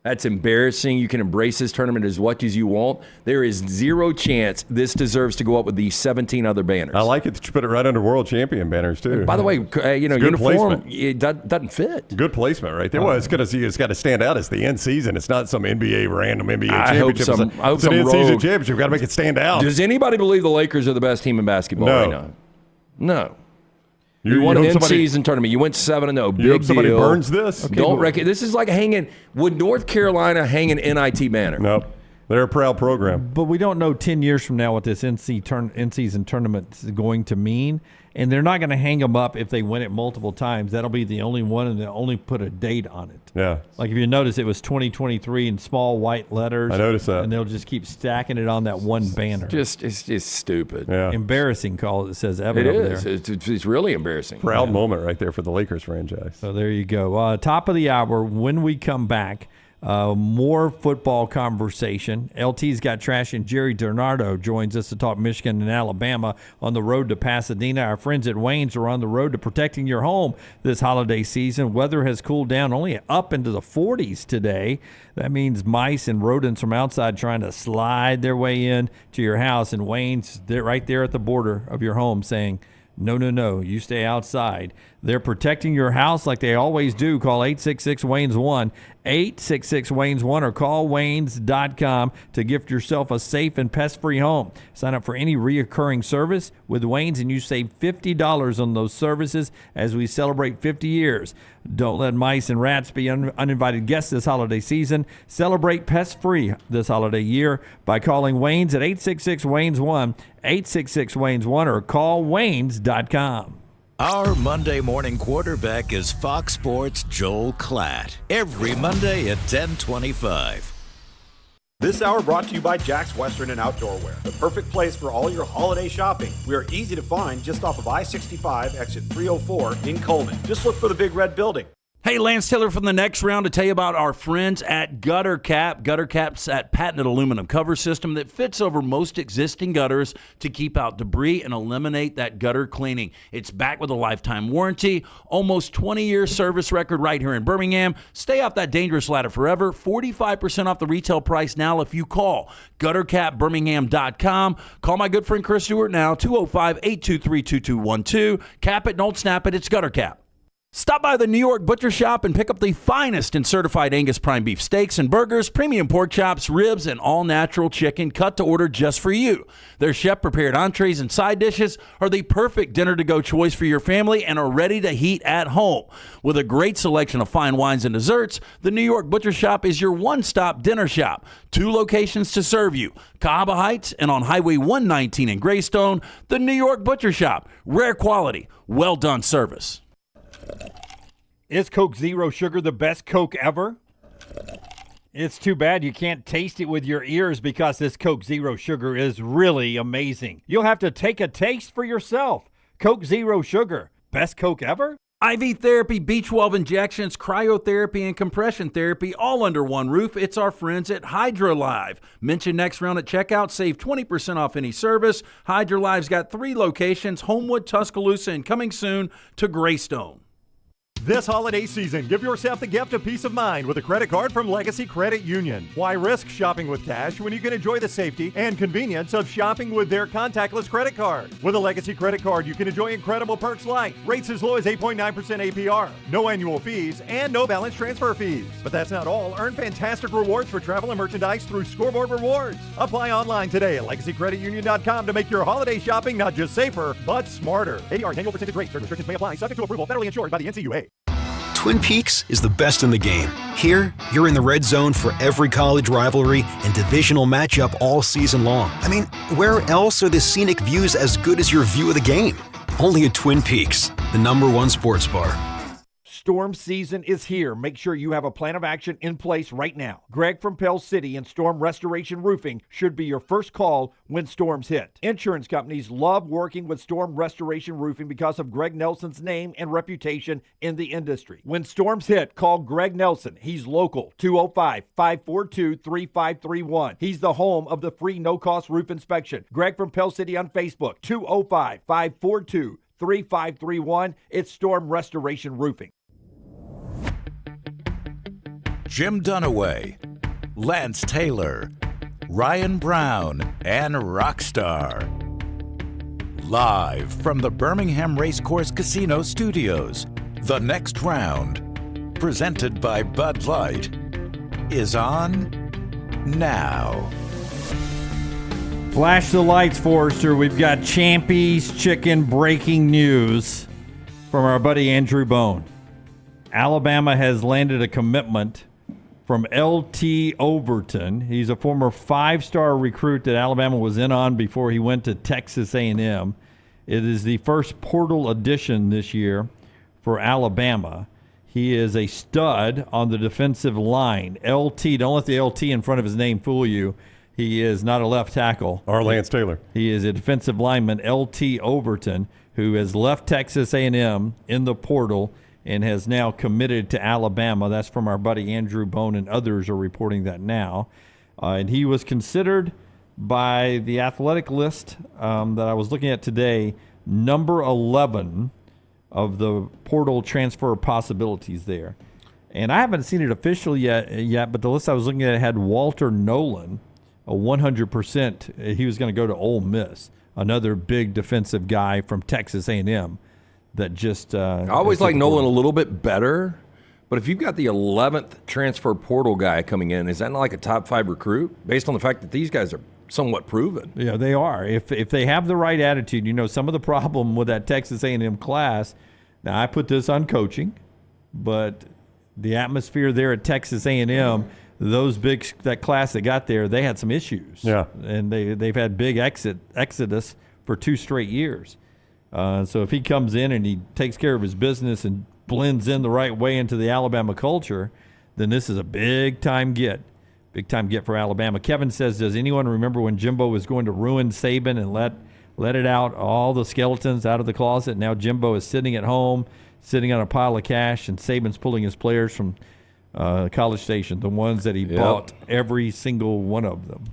That's embarrassing. You can embrace this tournament as much as you want. There is zero chance this deserves to go up with these 17 other banners. I like it that you put it right under world champion banners, too. By the way, uniform, placement. It doesn't fit. Good placement right there. Well, it's got to stand out. It's the end season. It's not some random NBA I hope championship. I hope it's an end-season championship. Got to make it stand out. Does anybody believe the Lakers are the best team in basketball right now? No. You won an in-season tournament. You went 7-0. Big you hope somebody deal. burns this? Okay, this is like hanging. Would North Carolina hang an NIT banner? Nope. They're a proud program. But we don't know 10 years from now what this in-season tournament is going to mean. And they're not going to hang them up if they win it multiple times. That'll be the only one, and they'll only put a date on it. Yeah. Like if you notice, it was 2023 in small white letters. I noticed that. And they'll just keep stacking it on that one banner. It's just stupid. Yeah. Embarrassing call, it says Evan it over is. there. It's really embarrassing. Proud moment right there for the Lakers franchise. So there you go. Top of the hour, when we come back, more football conversation. LT's Got Trash, and Gerry DiNardo joins us to talk Michigan and Alabama on the road to Pasadena. Our friends at Wayne's are on the road to protecting your home this holiday season. Weather has cooled down only up into the 40s today. That means mice and rodents from outside trying to slide their way in to your house. And Wayne's right there at the border of your home saying, no, you stay outside. They're protecting your house like they always do. Call 866-WAYNES-1, 866-WAYNES-1, or call Waynes.com to gift yourself a safe and pest-free home. Sign up for any reoccurring service with Waynes, and you save $50 on those services as we celebrate 50 years. Don't let mice and rats be uninvited guests this holiday season. Celebrate pest-free this holiday year by calling Waynes at 866-WAYNES-1, 866-WAYNES-1, or call Waynes.com. Our Monday morning quarterback is Fox Sports' Joel Klatt. Every Monday at 10:25. This hour brought to you by Jack's Western and Outdoor Wear, the perfect place for all your holiday shopping. We are easy to find just off of I-65, exit 304 in Coleman. Just look for the big red building. Hey, Lance Taylor from the Next Round to tell you about our friends at Gutter Cap. Gutter Cap's that patented aluminum cover system that fits over most existing gutters to keep out debris and eliminate that gutter cleaning. It's backed with a lifetime warranty, almost 20-year service record right here in Birmingham. Stay off that dangerous ladder forever. 45% off the retail price now if you call guttercapbirmingham.com. Call my good friend Chris Stewart now, 205-823-2212. Cap it, don't snap it. It's Gutter Cap. Stop by the New York Butcher Shop and pick up the finest in certified Angus prime beef steaks and burgers, premium pork chops, ribs, and all-natural chicken cut to order just for you. Their chef-prepared entrees and side dishes are the perfect dinner-to-go choice for your family and are ready to heat at home. With a great selection of fine wines and desserts, the New York Butcher Shop is your one-stop dinner shop. 2 locations to serve you, Cahaba Heights and on Highway 119 in Greystone. The New York Butcher Shop, rare quality, well-done service. Is Coke Zero Sugar the best Coke ever? It's too bad you can't taste it with your ears because this Coke Zero Sugar is really amazing. You'll have to take a taste for yourself. Coke Zero Sugar, best Coke ever? IV therapy, B12 injections, cryotherapy, and compression therapy all under one roof. It's our friends at HydroLive. Mention Next Round at checkout. Save 20% off any service. HydroLive's got 3 locations, Homewood, Tuscaloosa, and coming soon to Greystone. This holiday season, give yourself the gift of peace of mind with a credit card from Legacy Credit Union. Why risk shopping with cash when you can enjoy the safety and convenience of shopping with their contactless credit card? With a Legacy credit card, you can enjoy incredible perks like rates as low as 8.9% APR, no annual fees, and no balance transfer fees. But that's not all. Earn fantastic rewards for travel and merchandise through Scoreboard Rewards. Apply online today at LegacyCreditUnion.com to make your holiday shopping not just safer, but smarter. APR annual percentage rate. Certain restrictions may apply. Subject to approval. Federally insured by the NCUA. Twin Peaks is the best in the game. Here, you're in the red zone for every college rivalry and divisional matchup all season long. I mean, where else are the scenic views as good as your view of the game? Only at Twin Peaks, the #1 sports bar. Storm season is here. Make sure you have a plan of action in place right now. Greg from Pell City and Storm Restoration Roofing should be your first call when storms hit. Insurance companies love working with Storm Restoration Roofing because of Greg Nelson's name and reputation in the industry. When storms hit, call Greg Nelson. He's local, 205-542-3531. He's the home of the free no-cost roof inspection. Greg from Pell City on Facebook, 205-542-3531. It's Storm Restoration Roofing. Jim Dunaway, Lance Taylor, Ryan Brown, and Rockstar. Live from the Birmingham Racecourse Casino Studios, the next round, presented by Bud Light, is on now. Flash the lights, Forrester. We've got Champy's Chicken breaking news from our buddy Andrew Bone. Alabama has landed a commitment from L.T. Overton. He's a former 5-star recruit that Alabama was in on before he went to Texas A&M. It is the first portal addition this year for Alabama. He is a stud on the defensive line. L.T., don't let the L.T. in front of his name fool you. He is not a left tackle. Or Lance Taylor. He is a defensive lineman, L.T. Overton, who has left Texas A&M in the portal and has now committed to Alabama. That's from our buddy Andrew Bone, and others are reporting that now. And he was considered by the athletic list that I was looking at today, number 11 of the portal transfer possibilities there. And I haven't seen it official yet, but the list I was looking at had Walter Nolan, a 100%. He was going to go to Ole Miss, another big defensive guy from Texas A&M. That just I always like Nolan a little bit better, but if you've got the 11th transfer portal guy coming in, is that not like a top 5 recruit based on the fact that these guys are somewhat proven? Yeah, they are. If they have the right attitude, some of the problem with that Texas A&M class. Now I put this on coaching, but the atmosphere there at Texas A&M, that class that got there, they had some issues. Yeah, and they've had big exodus for 2 straight years. So if he comes in and he takes care of his business and blends in the right way into the Alabama culture, then this is a big-time get. Big-time get for Alabama. Kevin says, does anyone remember when Jimbo was going to ruin Saban and let it out, all the skeletons out of the closet? Now Jimbo is sitting at home, sitting on a pile of cash, and Saban's pulling his players from College Station, the ones that he bought, every single one of them.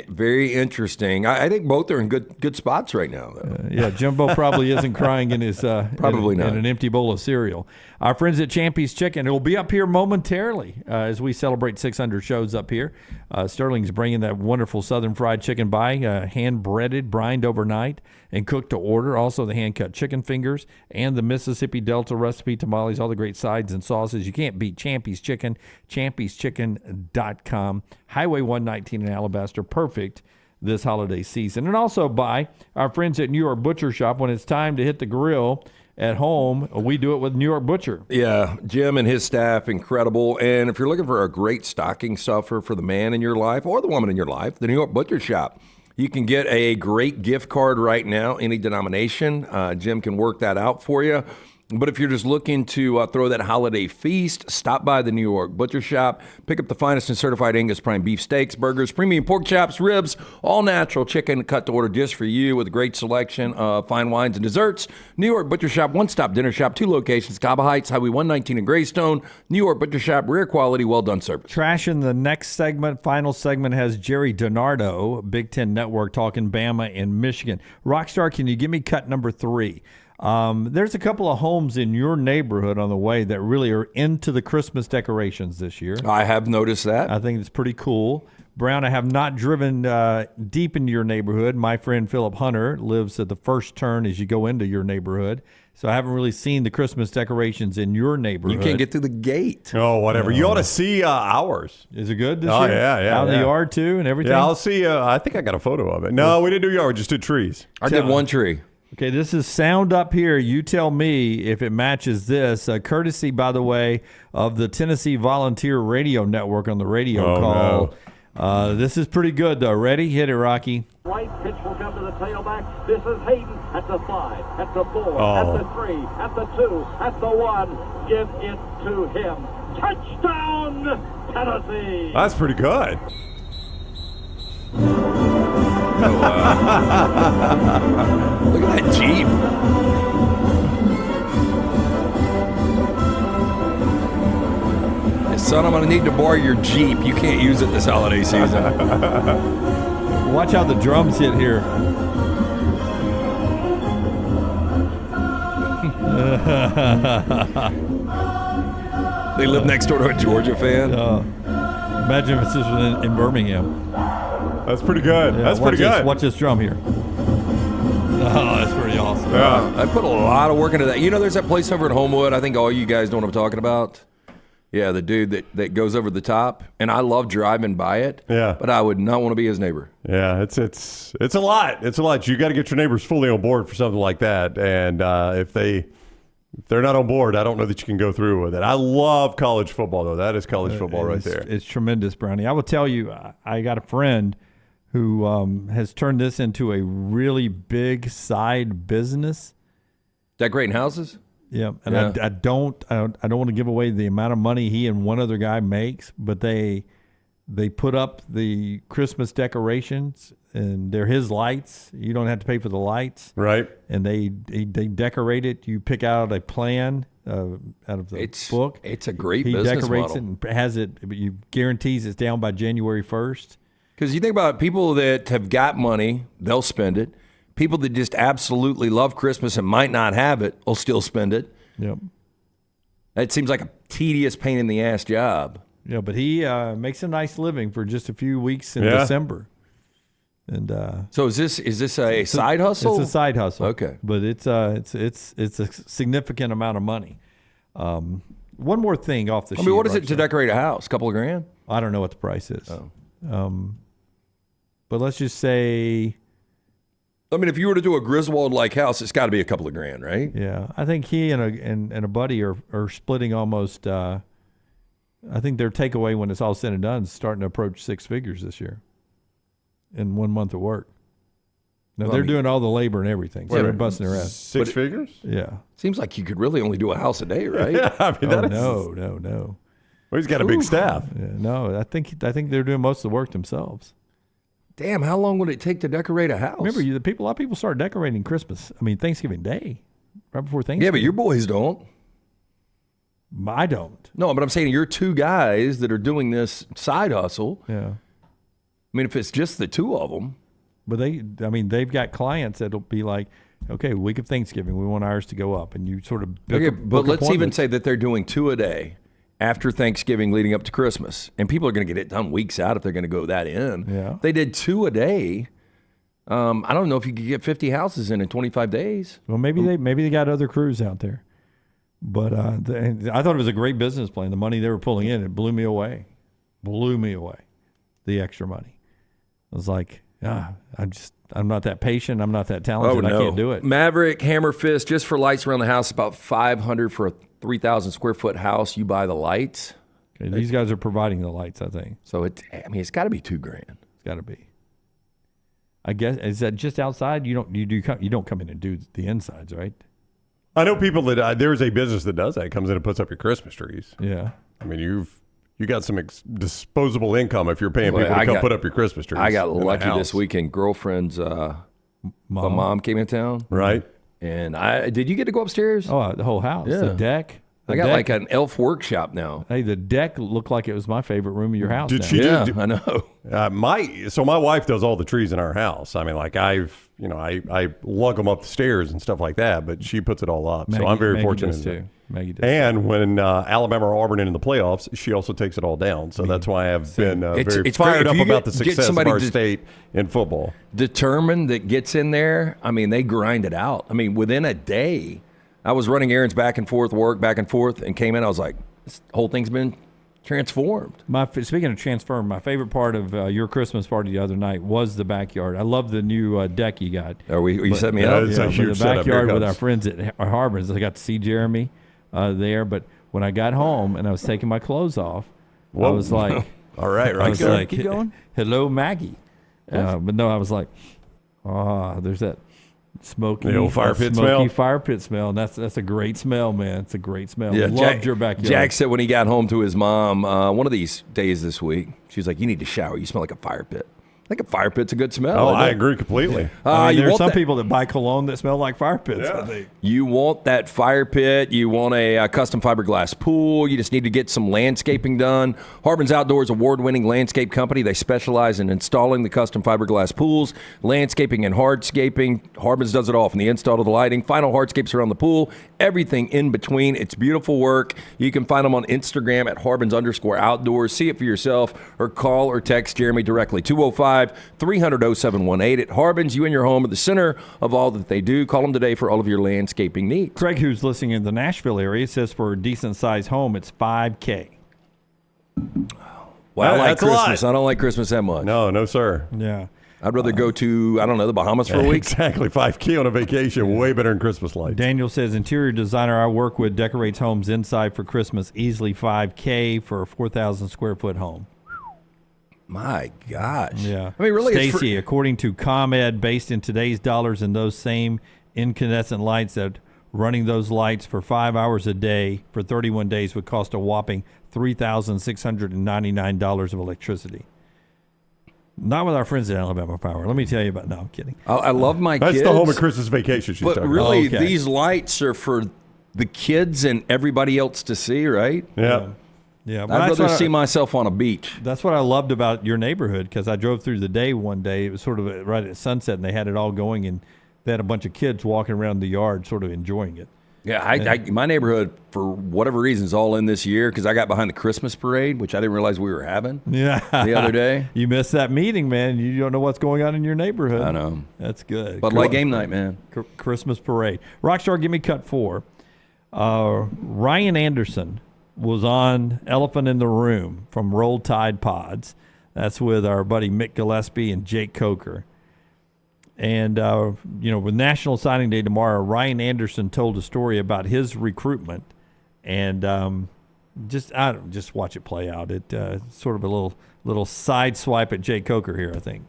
Very interesting. I think both are in good spots right now, though. Yeah, Jimbo probably isn't crying in his probably not in an empty bowl of cereal. Our friends at Champy's Chicken, it will be up here momentarily as we celebrate 600 shows up here. Sterling's bringing that wonderful Southern fried chicken by, hand-breaded, brined overnight, and cooked to order. Also the hand-cut chicken fingers and the Mississippi Delta recipe tamales, all the great sides and sauces. You can't beat Champy's Chicken, champyschicken.com. Highway 119 in Alabaster, perfect this holiday season. And also by our friends at New York Butcher Shop. When it's time to hit the grill at home, we do it with New York Butcher. Yeah, Jim and his staff, incredible. And if you're looking for a great stocking stuffer for the man in your life or the woman in your life, the New York Butcher Shop. You can get a great gift card right now, any denomination. Jim can work that out for you. But if you're just looking to throw that holiday feast, stop by the New York Butcher Shop. Pick up the finest and certified Angus prime beef steaks, burgers, premium pork chops, ribs, all natural chicken cut to order just for you with a great selection of fine wines and desserts. New York Butcher Shop, one-stop dinner shop, 2 locations, Cabo Heights, Highway 119 in Greystone. New York Butcher Shop, rare quality, well-done service. Trash in the next segment. Final segment has Gerry DiNardo, Big Ten Network, talking Bama and Michigan. Rockstar, can you give me cut number 3? There's a couple of homes in your neighborhood on the way that really are into the Christmas decorations this year. I have noticed that. I think it's pretty cool. Brown, I have not driven deep into your neighborhood. My friend Philip Hunter lives at the first turn as you go into your neighborhood. So I haven't really seen the Christmas decorations in your neighborhood. You can't get through the gate. Oh, whatever. You ought to see ours. Is it good this year? Yeah. Out in the yard, too, and everything? Yeah, I'll see. I think I got a photo of it. No, we didn't do yard. We just did trees. I did one tree. Okay, this is sound up here. You tell me if it matches this. Courtesy, by the way, of the Tennessee Volunteer Radio Network on the radio call. No. This is pretty good, though. Ready? Hit it, Rocky. Right pitch will come to the tailback. This is Hayden. at the 5, at the 4, Oh. at the 3, at the 2, at the 1. Give it to him. Touchdown, Tennessee! That's pretty good. Look at that Jeep. Hey, son, I'm going to need to borrow your Jeep. You can't use it this holiday season. Watch how the drums hit here. They live next door to a Georgia fan. Imagine if this was in Birmingham. That's pretty good. Yeah, That's pretty good. Watch this drum here. Oh, that's pretty awesome. I put a lot of work into that. You know, there's that place over at Homewood. I think all you guys know what I'm talking about. Yeah, the dude that goes over the top, and I love driving by it. Yeah, but I would not want to be his neighbor. Yeah, it's a lot. It's a lot. You got to get your neighbors fully on board for something like that. And if they're not on board, I don't know that you can go through with it. I love college football, though. That is college football right there. It's tremendous, Brownie. I will tell you, I got a friend who has turned this into a really big side business. Decorating houses? Yeah, and Yeah. I don't want to give away the amount of money he and one other guy makes, but they put up the Christmas decorations, and they're his lights. You don't have to pay for the lights, right? And they decorate it. You pick out a plan out of the book. It's a great he business decorates model. it and has it. You guarantees it's down by January 1st. Because you think about people that have got money, they'll spend it. People that just absolutely love Christmas and might not have it will still spend it. Yep. It seems like a tedious, pain in the ass job. Yeah, but he makes a nice living for just a few weeks in Yeah. December. And so is this a side hustle? It's a side hustle. Okay, but it's a significant amount of money. One more thing off the sheet. I mean, what is it to Roger. decorate a house? A couple of grand? I don't know what the price is. But let's just say. I mean, if you were to do a Griswold-like house, it's got to be a couple of grand, right? Yeah, I think he and a buddy are splitting almost. I think their takeaway when it's all said and done is starting to approach six figures this year. In 1 month of work. Now Well, they're I mean- doing all the labor and everything, so they're busting their ass. Six figures? Yeah. Seems like you could really only do a house a day, right? Yeah, I mean, that is- no. Well, he's got a big staff. Yeah, no, I think they're doing most of the work themselves. Damn, how long would it take to decorate a house? Remember, a lot of people start decorating Thanksgiving Day, right before Thanksgiving. Yeah, but your boys don't. I don't. No, but I'm saying you're two guys that are doing this side hustle. Yeah. I mean, if it's just the two of them. But they've got clients that'll be like, okay, week of Thanksgiving, we want ours to go up, and you sort of Okay, book but let's even appointments. say that they're doing two a day after Thanksgiving leading up to Christmas. And people are going to get it done weeks out if they're going to go that in. Yeah. They did two a day. I don't know if you could get 50 houses in 25 days. Well, maybe they got other crews out there. But I thought it was a great business plan. The money they were pulling in, it blew me away. The extra money. I was like, I'm not that patient. I'm not that talented. Oh, no. I can't do it. Maverick, Hammer Fist, just for lights around the house, about $500 for a 3,000 square foot house. You buy the lights. Okay, these guys are providing the lights, I think. So it's got to be $2,000. It's got to be. I guess, is that just outside? You don't come in and do the insides, right? I know people that there's a business that does that. Comes in and puts up your Christmas trees. Yeah. I mean, you got some disposable income if you're paying people to come put up your Christmas trees. I got in the lucky house. this weekend. Girlfriend's mom came in town. Right. And did you get to go upstairs? Oh, the whole house. Yeah. The deck. I got like an elf workshop now. Hey, the deck looked like it was my favorite room of your house. Did now. she? Yeah, do, I know. My wife does all the trees in our house. I mean, like I lug them up the stairs and stuff like that, but she puts it all up. So I'm very Maggie fortunate. does too. Maggie does. And when Alabama or Auburn in the playoffs, she also takes it all down. So that's why I've been very fired up about the success of our state in football. Determined that gets in there. I mean, they grind it out. I mean, within a day, I was running errands back and forth, and came in. I was like, this whole thing's been transformed. Speaking of transform, my favorite part of your Christmas party the other night was the backyard. I love the new deck you got. You set me up? It's a huge the setup. backyard Here with comes. our friends at Harbors. I got to see Jeremy there, but when I got home and I was taking my clothes off, I Whoa. was like, all right, I was go. like, Keep going. hello, Maggie. But no, I was like, there's that Smoky, the old fire pit smoky smell. fire pit smell. And that's a great smell, man. It's a great smell. Yeah, Loved your backyard. Jack said when he got home to his mom, one of these days this week, she's like, "You need to shower. You smell like a fire pit." I think a fire pit's a good smell. Oh, I agree completely. There are some people that buy cologne that smell like fire pits. Yeah. I think. You want that fire pit. You want a custom fiberglass pool. You just need to get some landscaping done. Harbin's Outdoors award-winning landscape company. They specialize in installing the custom fiberglass pools, landscaping and hardscaping. Harbin's does it all from the install to the lighting, final hardscapes around the pool, everything in between. It's beautiful work. You can find them on Instagram at Harbins_outdoors. See it for yourself or call or text Jeremy directly. 205-300-0718. At Harbins, you and your home are the center of all that they do. Call them today for all of your landscaping needs. Craig, who's listening in the Nashville area, says for a decent-sized home, it's $5K. Well, I like That's a lot. Christmas. I don't like Christmas that much. No, sir. Yeah. I'd rather go to, I don't know, the Bahamas for a week. Exactly. $5K on a vacation. Way better than Christmas lights. Daniel says, interior designer I work with decorates homes inside for Christmas, easily $5K for a 4,000 square foot home. My gosh. Yeah. I mean, really, it's Stacy, according to ComEd, based in today's dollars, and those same incandescent lights, that running those lights for 5 hours a day for 31 days would cost a whopping $3,699 of electricity. Not with our friends at Alabama Power. Let me tell you about. No, I'm kidding. I love my kids. That's the home of Christmas vacation she's But talking really, about. these lights are for the kids and everybody else to see, right? Yeah. Yeah, I'd rather see myself on a beach. That's what I loved about your neighborhood, because I drove through the day one day. It was sort of right at sunset, and they had it all going, and they had a bunch of kids walking around the yard sort of enjoying it. Yeah, my neighborhood, for whatever reason, is all in this year because I got behind the Christmas parade, which I didn't realize we were having the other day. You missed that meeting, man. You don't know what's going on in your neighborhood. I know. That's good. But like game night, man. Christmas parade. Rockstar, give me cut 4. Ryan Anderson was on Elephant in the Room from Roll Tide Pods. That's with our buddy Mick Gillespie and Jake Coker. And, with National Signing Day tomorrow, Ryan Anderson told a story about his recruitment. And just watch it play out. It sort of a little side swipe at Jake Coker here, I think.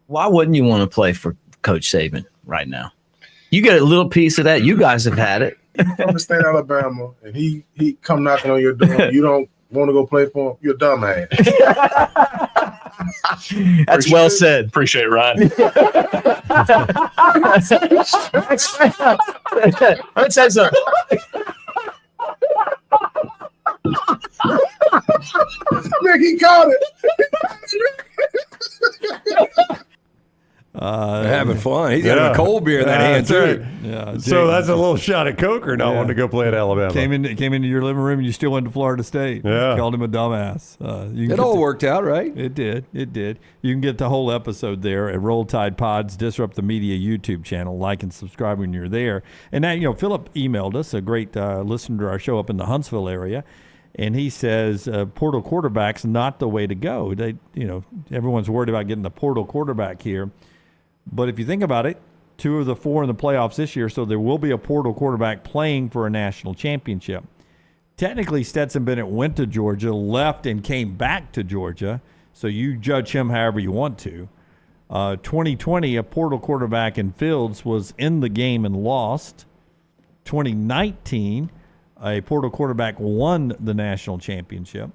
Why wouldn't you want to play for Coach Saban right now? You get a little piece of that. You guys have had it. From the state of Alabama, and he come knocking on your door. You don't want to go play for him. You're a dumbass. That's well said. Appreciate it, Ryan. Let's say so. Nick, he caught it. Having fun. He's having a cold beer in that hand, too. Yeah, So that's a little shot at Coker not wanting to go play at Alabama. Came into your living room and you still went to Florida State. Yeah. Called him a dumbass. It all worked out, right? It did. You can get the whole episode there at Roll Tide Pods, Disrupt the Media YouTube channel. Like and subscribe when you're there. And now, Philip emailed us, a great listener to our show up in the Huntsville area. And he says portal quarterback's not the way to go. Everyone's worried about getting the portal quarterback here. But if you think about it, 2 of the 4 in the playoffs this year, so there will be a portal quarterback playing for a national championship. Technically, Stetson Bennett went to Georgia, left, and came back to Georgia, so you judge him however you want to. 2020, a portal quarterback in Fields was in the game and lost. 2019, a portal quarterback won the national championship.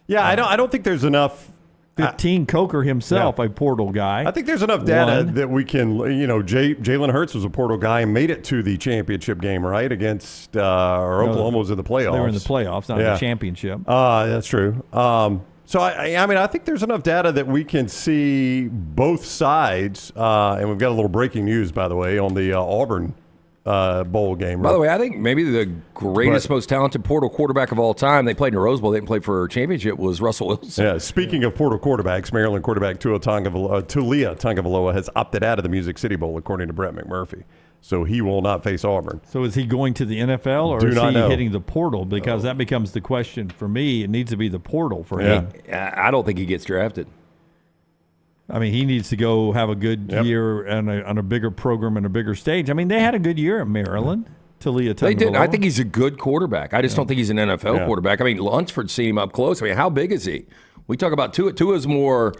Yeah, I don't think there's enough. 15, Coker himself, a portal guy. I think there's enough data that we can, Jalen Hurts was a portal guy and made it to the championship game, right? Against Oklahoma was in the playoffs. They were in the playoffs, not in the championship. That's true. So, I think there's enough data that we can see both sides. And we've got a little breaking news, by the way, on the Auburn bowl game. By the way, I think maybe the greatest, most talented portal quarterback of all time, they played in the Rose Bowl, they didn't play for a championship, was Russell Wilson. Yeah, speaking of portal quarterbacks, Maryland quarterback Tua Tagovailoa has opted out of the Music City Bowl, according to Brett McMurphy. So he will not face Auburn. So is he going to the NFL, or is he hitting the portal? Because that becomes the question for me. It needs to be the portal for him. I don't think he gets drafted. I mean, he needs to go have a good year on a bigger program and a bigger stage. I mean, they had a good year at Maryland. Talia They did. I think he's a good quarterback. I just don't think he's an NFL quarterback. I mean, Lunsford's seen him up close. I mean, how big is he? We talk about Tua. Tua's bigger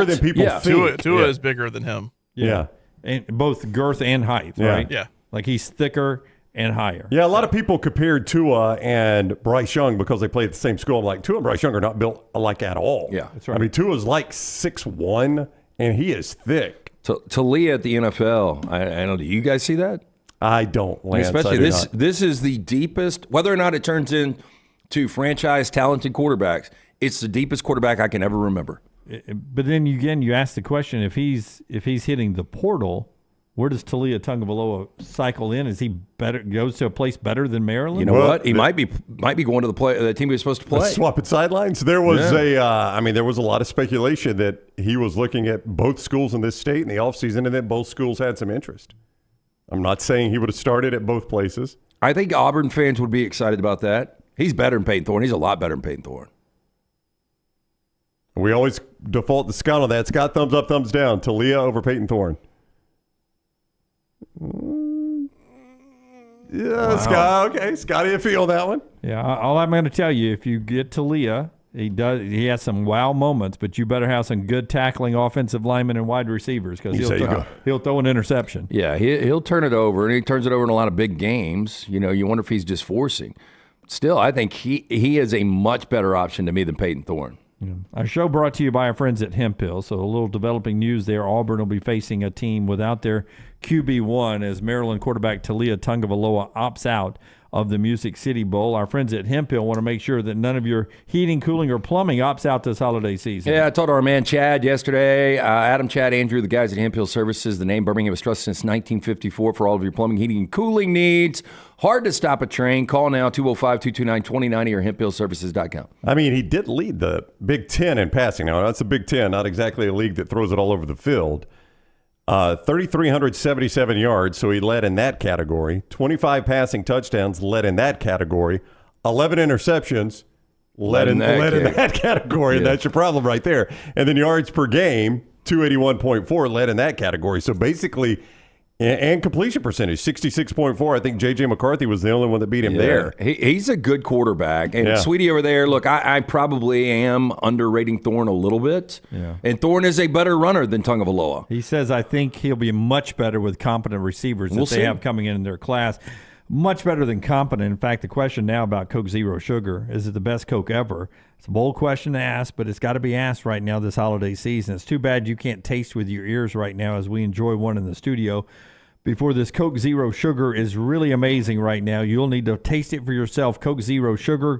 than people think. Tua is bigger than him. Yeah. And both girth and height, Yeah. right? Yeah. Like he's thicker and higher. Yeah, a lot of people compared Tua and Bryce Young because they played at the same school. I'm like, Tua and Bryce Young are not built alike at all. Yeah, that's right. I mean, Tua's like 6'1", and he is thick. Talia at the NFL, I don't know. Do you guys see that? I don't, Lance. Especially I do not. this is the deepest, whether or not it turns into franchise talented quarterbacks, it's the deepest quarterback I can ever remember. But then again, you ask the question: if he's hitting the portal, where does Talia Tagovailoa cycle in? Is he better? Goes to a place better than Maryland? You know what? He might be going to the team he was supposed to play. Swapping sidelines. There was there was a lot of speculation that he was looking at both schools in this state in the offseason and that both schools had some interest. I'm not saying he would have started at both places. I think Auburn fans would be excited about that. He's better than Peyton Thorne. He's a lot better than Peyton Thorne. We always default to Scott on that. Scott, thumbs up, thumbs down. Talia over Peyton Thorne. Yeah, Wow. Scott. Okay, Scotty, you feel that one? Yeah. All I'm going to tell you, if you get Talia, he has some wow moments, but you better have some good tackling offensive linemen and wide receivers because he'll throw an interception. Yeah, he'll turn it over, and he turns it over in a lot of big games. You know, you wonder if he's just forcing. Still, I think he is a much better option to me than Peyton Thorne. Yeah. Our show brought to you by our friends at Hemp Hill. So a little developing news there. Auburn will be facing a team without their QB1 as Maryland quarterback Talia Tagovailoa opts out of the Music City Bowl. Our friends at Hemp Hill want to make sure that none of your heating, cooling, or plumbing opts out this holiday season. Yeah, I told our man Chad yesterday, Adam, Chad, Andrew, the guys at Hemp Hill Services, the name Birmingham has trusted since 1954 for all of your plumbing, heating, and cooling needs. Hard to stop a train. Call now, 205-229-2090 or hemphillservices.com. I mean, he did lead the Big Ten in passing. Now, that's a Big Ten, not exactly a league that throws it all over the field. 3,377 yards, so he led in that category. 25 passing touchdowns, led in that category. 11 interceptions, led in that category. Yeah. And that's your problem right there. And then yards per game, 281.4, led in that category. So basically, and completion percentage, 66.4. I think J.J. McCarthy was the only one that beat him there. He's a good quarterback. And Sweetie over there, look, I probably am underrating Thorne a little bit. Yeah. And Thorne is a better runner than Tagovailoa. He says, I think he'll be much better with competent receivers that they have coming in their class. Much better than competent. In fact, the question now about Coke Zero Sugar, is it the best Coke ever? It's a bold question to ask, but it's got to be asked right now this holiday season. It's too bad you can't taste with your ears right now as we enjoy one in the studio. Before this Coke Zero Sugar is really amazing right now. You'll need to taste it for yourself. Coke Zero Sugar,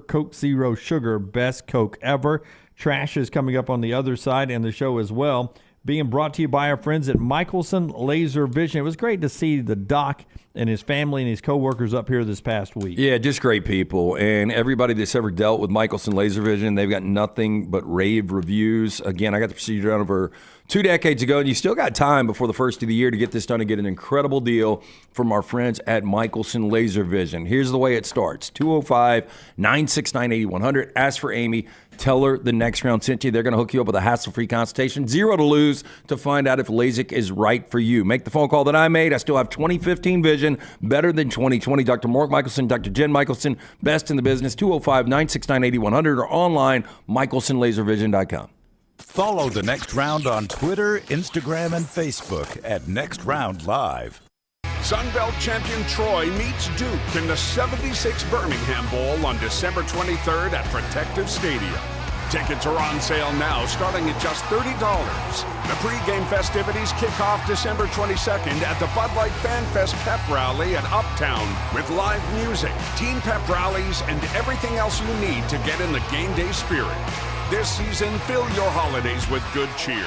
best Coke ever. Trash is coming up on the other side and the show as well. Being brought to you by our friends at Michelson Laser Vision. It was great to see the doc and his family and his coworkers up here this past week. Yeah, just great people. And everybody that's ever dealt with Michelson Laser Vision, they've got nothing but rave reviews. Again, I got the procedure done over 2 decades ago, and you still got time before the first of the year to get this done and get an incredible deal from our friends at Michelson Laser Vision. Here's the way it starts. 205-969-8100. Ask for Amy. Tell her the next round sent you. They're going to hook you up with a hassle-free consultation. 0 to lose to find out if LASIK is right for you. Make the phone call that I made. I still have 2015 vision, better than 2020. Dr. Mark Michelson, Dr. Jen Michelson, best in the business. 205-969-8100 or online, michelsonlaservision.com. Follow The Next Round on Twitter, Instagram, and Facebook at Next Round Live. Sunbelt champion Troy meets Duke in the 76 Birmingham Bowl on December 23rd at Protective Stadium. Tickets are on sale now, starting at just $30. The pregame festivities kick off December 22nd at the Bud Light Fan Fest Pep Rally in Uptown with live music, team pep rallies, and everything else you need to get in the game day spirit. This season, fill your holidays with good cheer.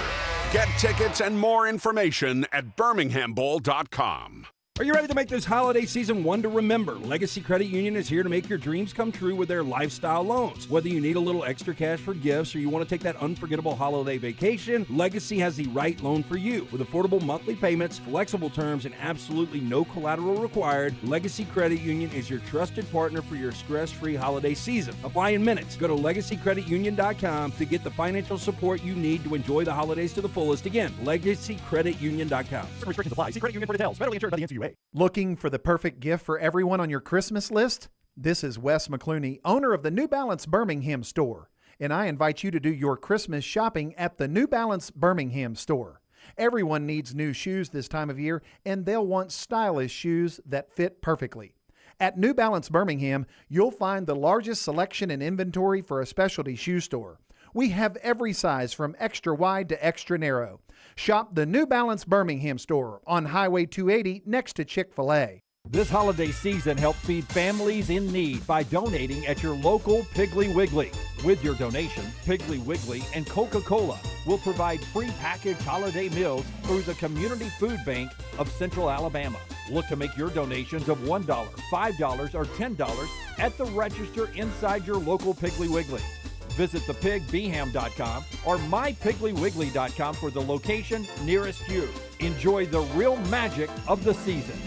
Get tickets and more information at birminghambowl.com. Are you ready to make this holiday season one to remember? Legacy Credit Union is here to make your dreams come true with their lifestyle loans. Whether you need a little extra cash for gifts or you want to take that unforgettable holiday vacation, Legacy has the right loan for you. With affordable monthly payments, flexible terms, and absolutely no collateral required, Legacy Credit Union is your trusted partner for your stress-free holiday season. Apply in minutes. Go to LegacyCreditUnion.com to get the financial support you need to enjoy the holidays to the fullest. Again, LegacyCreditUnion.com. Some restrictions apply. See Credit Union for details. Federally insured by the NCUA. Looking for the perfect gift for everyone on your Christmas list? This is Wes McClooney, owner of the New Balance Birmingham store, and I invite you to do your Christmas shopping at the New Balance Birmingham store. Everyone needs new shoes this time of year, and they'll want stylish shoes that fit perfectly. At New Balance Birmingham, you'll find the largest selection and inventory for a specialty shoe store. We have every size from extra wide to extra narrow. Shop the New Balance Birmingham store on Highway 280 next to Chick-fil-A. This holiday season, help feed families in need by donating at your local Piggly Wiggly. With your donation, Piggly Wiggly and Coca-Cola will provide free packaged holiday meals through the Community Food Bank of Central Alabama. Look to make your donations of $1, $5, or $10 at the register inside your local Piggly Wiggly. Visit thepigbham.com or mypigglywiggly.com for the location nearest you. Enjoy the real magic of the season.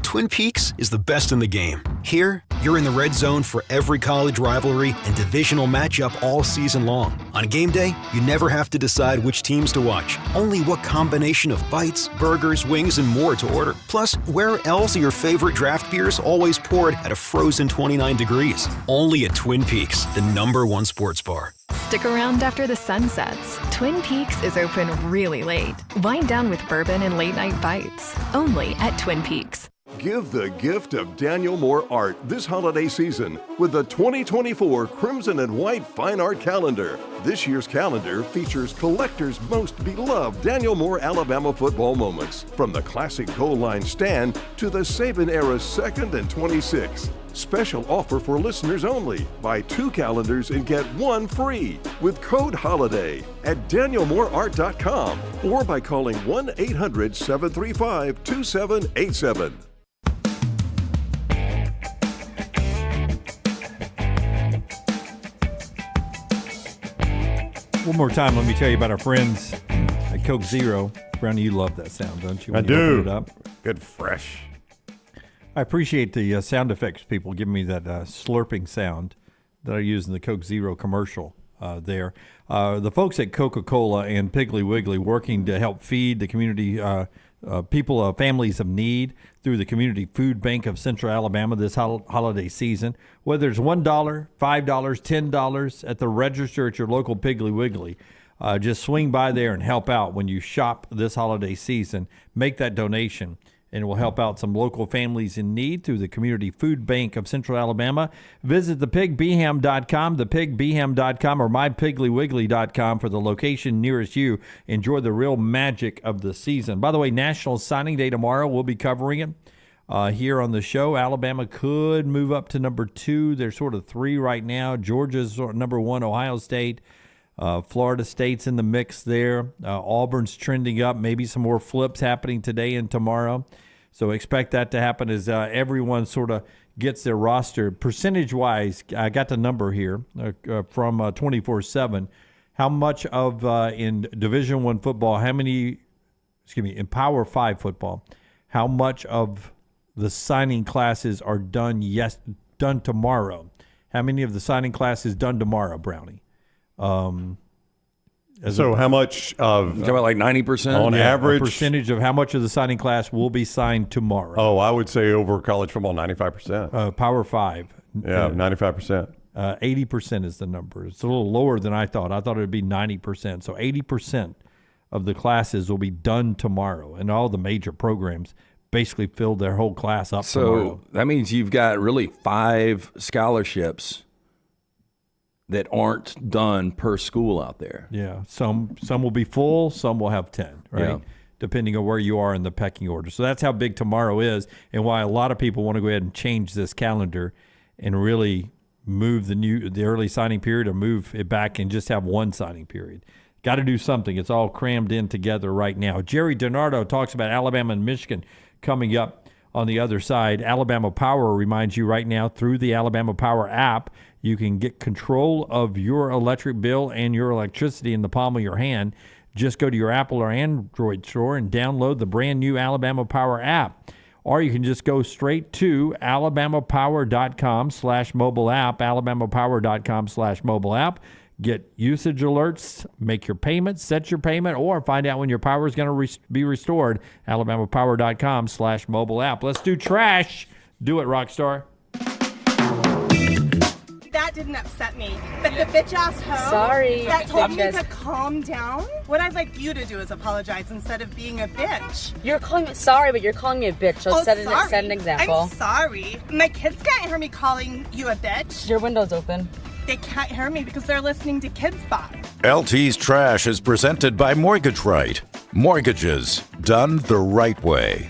Twin Peaks is the best in the game. Here, you're in the red zone for every college rivalry and divisional matchup all season long. On game day, you never have to decide which teams to watch, only what combination of bites, burgers, wings, and more to order. Plus, where else are your favorite draft beers always poured at a frozen 29 degrees? Only at Twin Peaks, the #1 sports bar. Stick around after the sun sets. Twin Peaks is open really late. Wind down with bourbon and late-night bites. Only at Twin Peaks. Give the gift of Daniel Moore art this holiday season with the 2024 Crimson and White Fine Art Calendar. This year's calendar features collectors' most beloved Daniel Moore Alabama football moments, from the classic goal line stand to the Saban-era 2nd and 26. Special offer for listeners only. Buy 2 calendars and get 1 free with code HOLIDAY at danielmooreart.com or by calling 1-800-735-2787. One more time, let me tell you about our friends at Coke Zero. Brownie, you love that sound, don't you? I When you do. open it up. Good fresh. I appreciate the sound effects people giving me that slurping sound that I use in the Coke Zero commercial there. The folks at Coca-Cola and Piggly Wiggly working to help feed the community people, families of need through the Community Food Bank of Central Alabama this holiday season. Whether it's $1, $5, $10 at the register at your local Piggly Wiggly, just swing by there and help out when you shop this holiday season. Make that donation, and it will help out some local families in need through the Community Food Bank of Central Alabama. Visit thepigbham.com, thepigbham.com, or mypigglywiggly.com for the location nearest you. Enjoy the real magic of the season. By the way, National Signing Day tomorrow. We'll be covering it here on the show. Alabama could move up to number 2. They're sort of 3 right now. Georgia's sort of number 1, Ohio State. Florida State's in the mix there. Auburn's trending up. Maybe some more flips happening today and tomorrow. So expect that to happen as everyone sort of gets their roster. Percentage-wise, I got the number here from 24/7. How much of in Division I football, in Power 5 football, how much of the signing classes are done tomorrow? How many of the signing classes done tomorrow, Brownie? So how much of... About like 90%? On average? A percentage of how much of the signing class will be signed tomorrow. Oh, I would say over college football, 95%. Power 5. Yeah, 95%. 80% is the number. It's a little lower than I thought. I thought it would be 90%. So 80% of the classes will be done tomorrow. And all the major programs basically filled their whole class up tomorrow. So that means you've got really 5 scholarships that aren't done per school out there. Yeah, some will be full, some will have 10, right? Yeah. Depending on where you are in the pecking order. So that's how big tomorrow is, and why a lot of people want to go ahead and change this calendar and really move the early signing period or move it back and just have one signing period. Got to do something. It's all crammed in together right now. Gerry DiNardo talks about Alabama and Michigan coming up on the other side. Alabama Power reminds you right now through the Alabama Power app, you can get control of your electric bill and your electricity in the palm of your hand. Just go to your Apple or Android store and download the brand new Alabama Power app. Or you can just go straight to alabamapower.com/mobile app, alabamapower.com/mobile app. Get usage alerts, make your payment, set your payment, or find out when your power is going to be restored. alabamapower.com/mobile app. Let's do trash. Do it, Rockstar. That didn't upset me. But the bitch-ass hoe Sorry, that told me bitches. to calm down, what I'd like you to do is apologize instead of being a bitch. You're calling me sorry, but you're calling me a bitch. So set an example. I'm sorry. My kids can't hear me calling you a bitch. Your window's open. They can't hear me because they're listening to Kids Spot. LT's Trash is presented by Mortgage Right. Mortgages done the right way.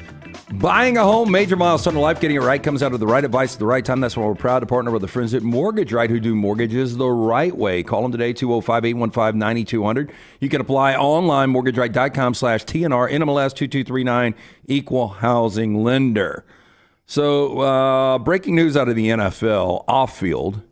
Buying a home, major milestone in life. Getting it right comes out of the right advice at the right time. That's why we're proud to partner with the friends at Mortgage Right who do mortgages the right way. Call them today, 205-815-9200. You can apply online, mortgageright.com/TNR, NMLS 2239, equal housing lender. So, breaking news out of the NFL, off-field.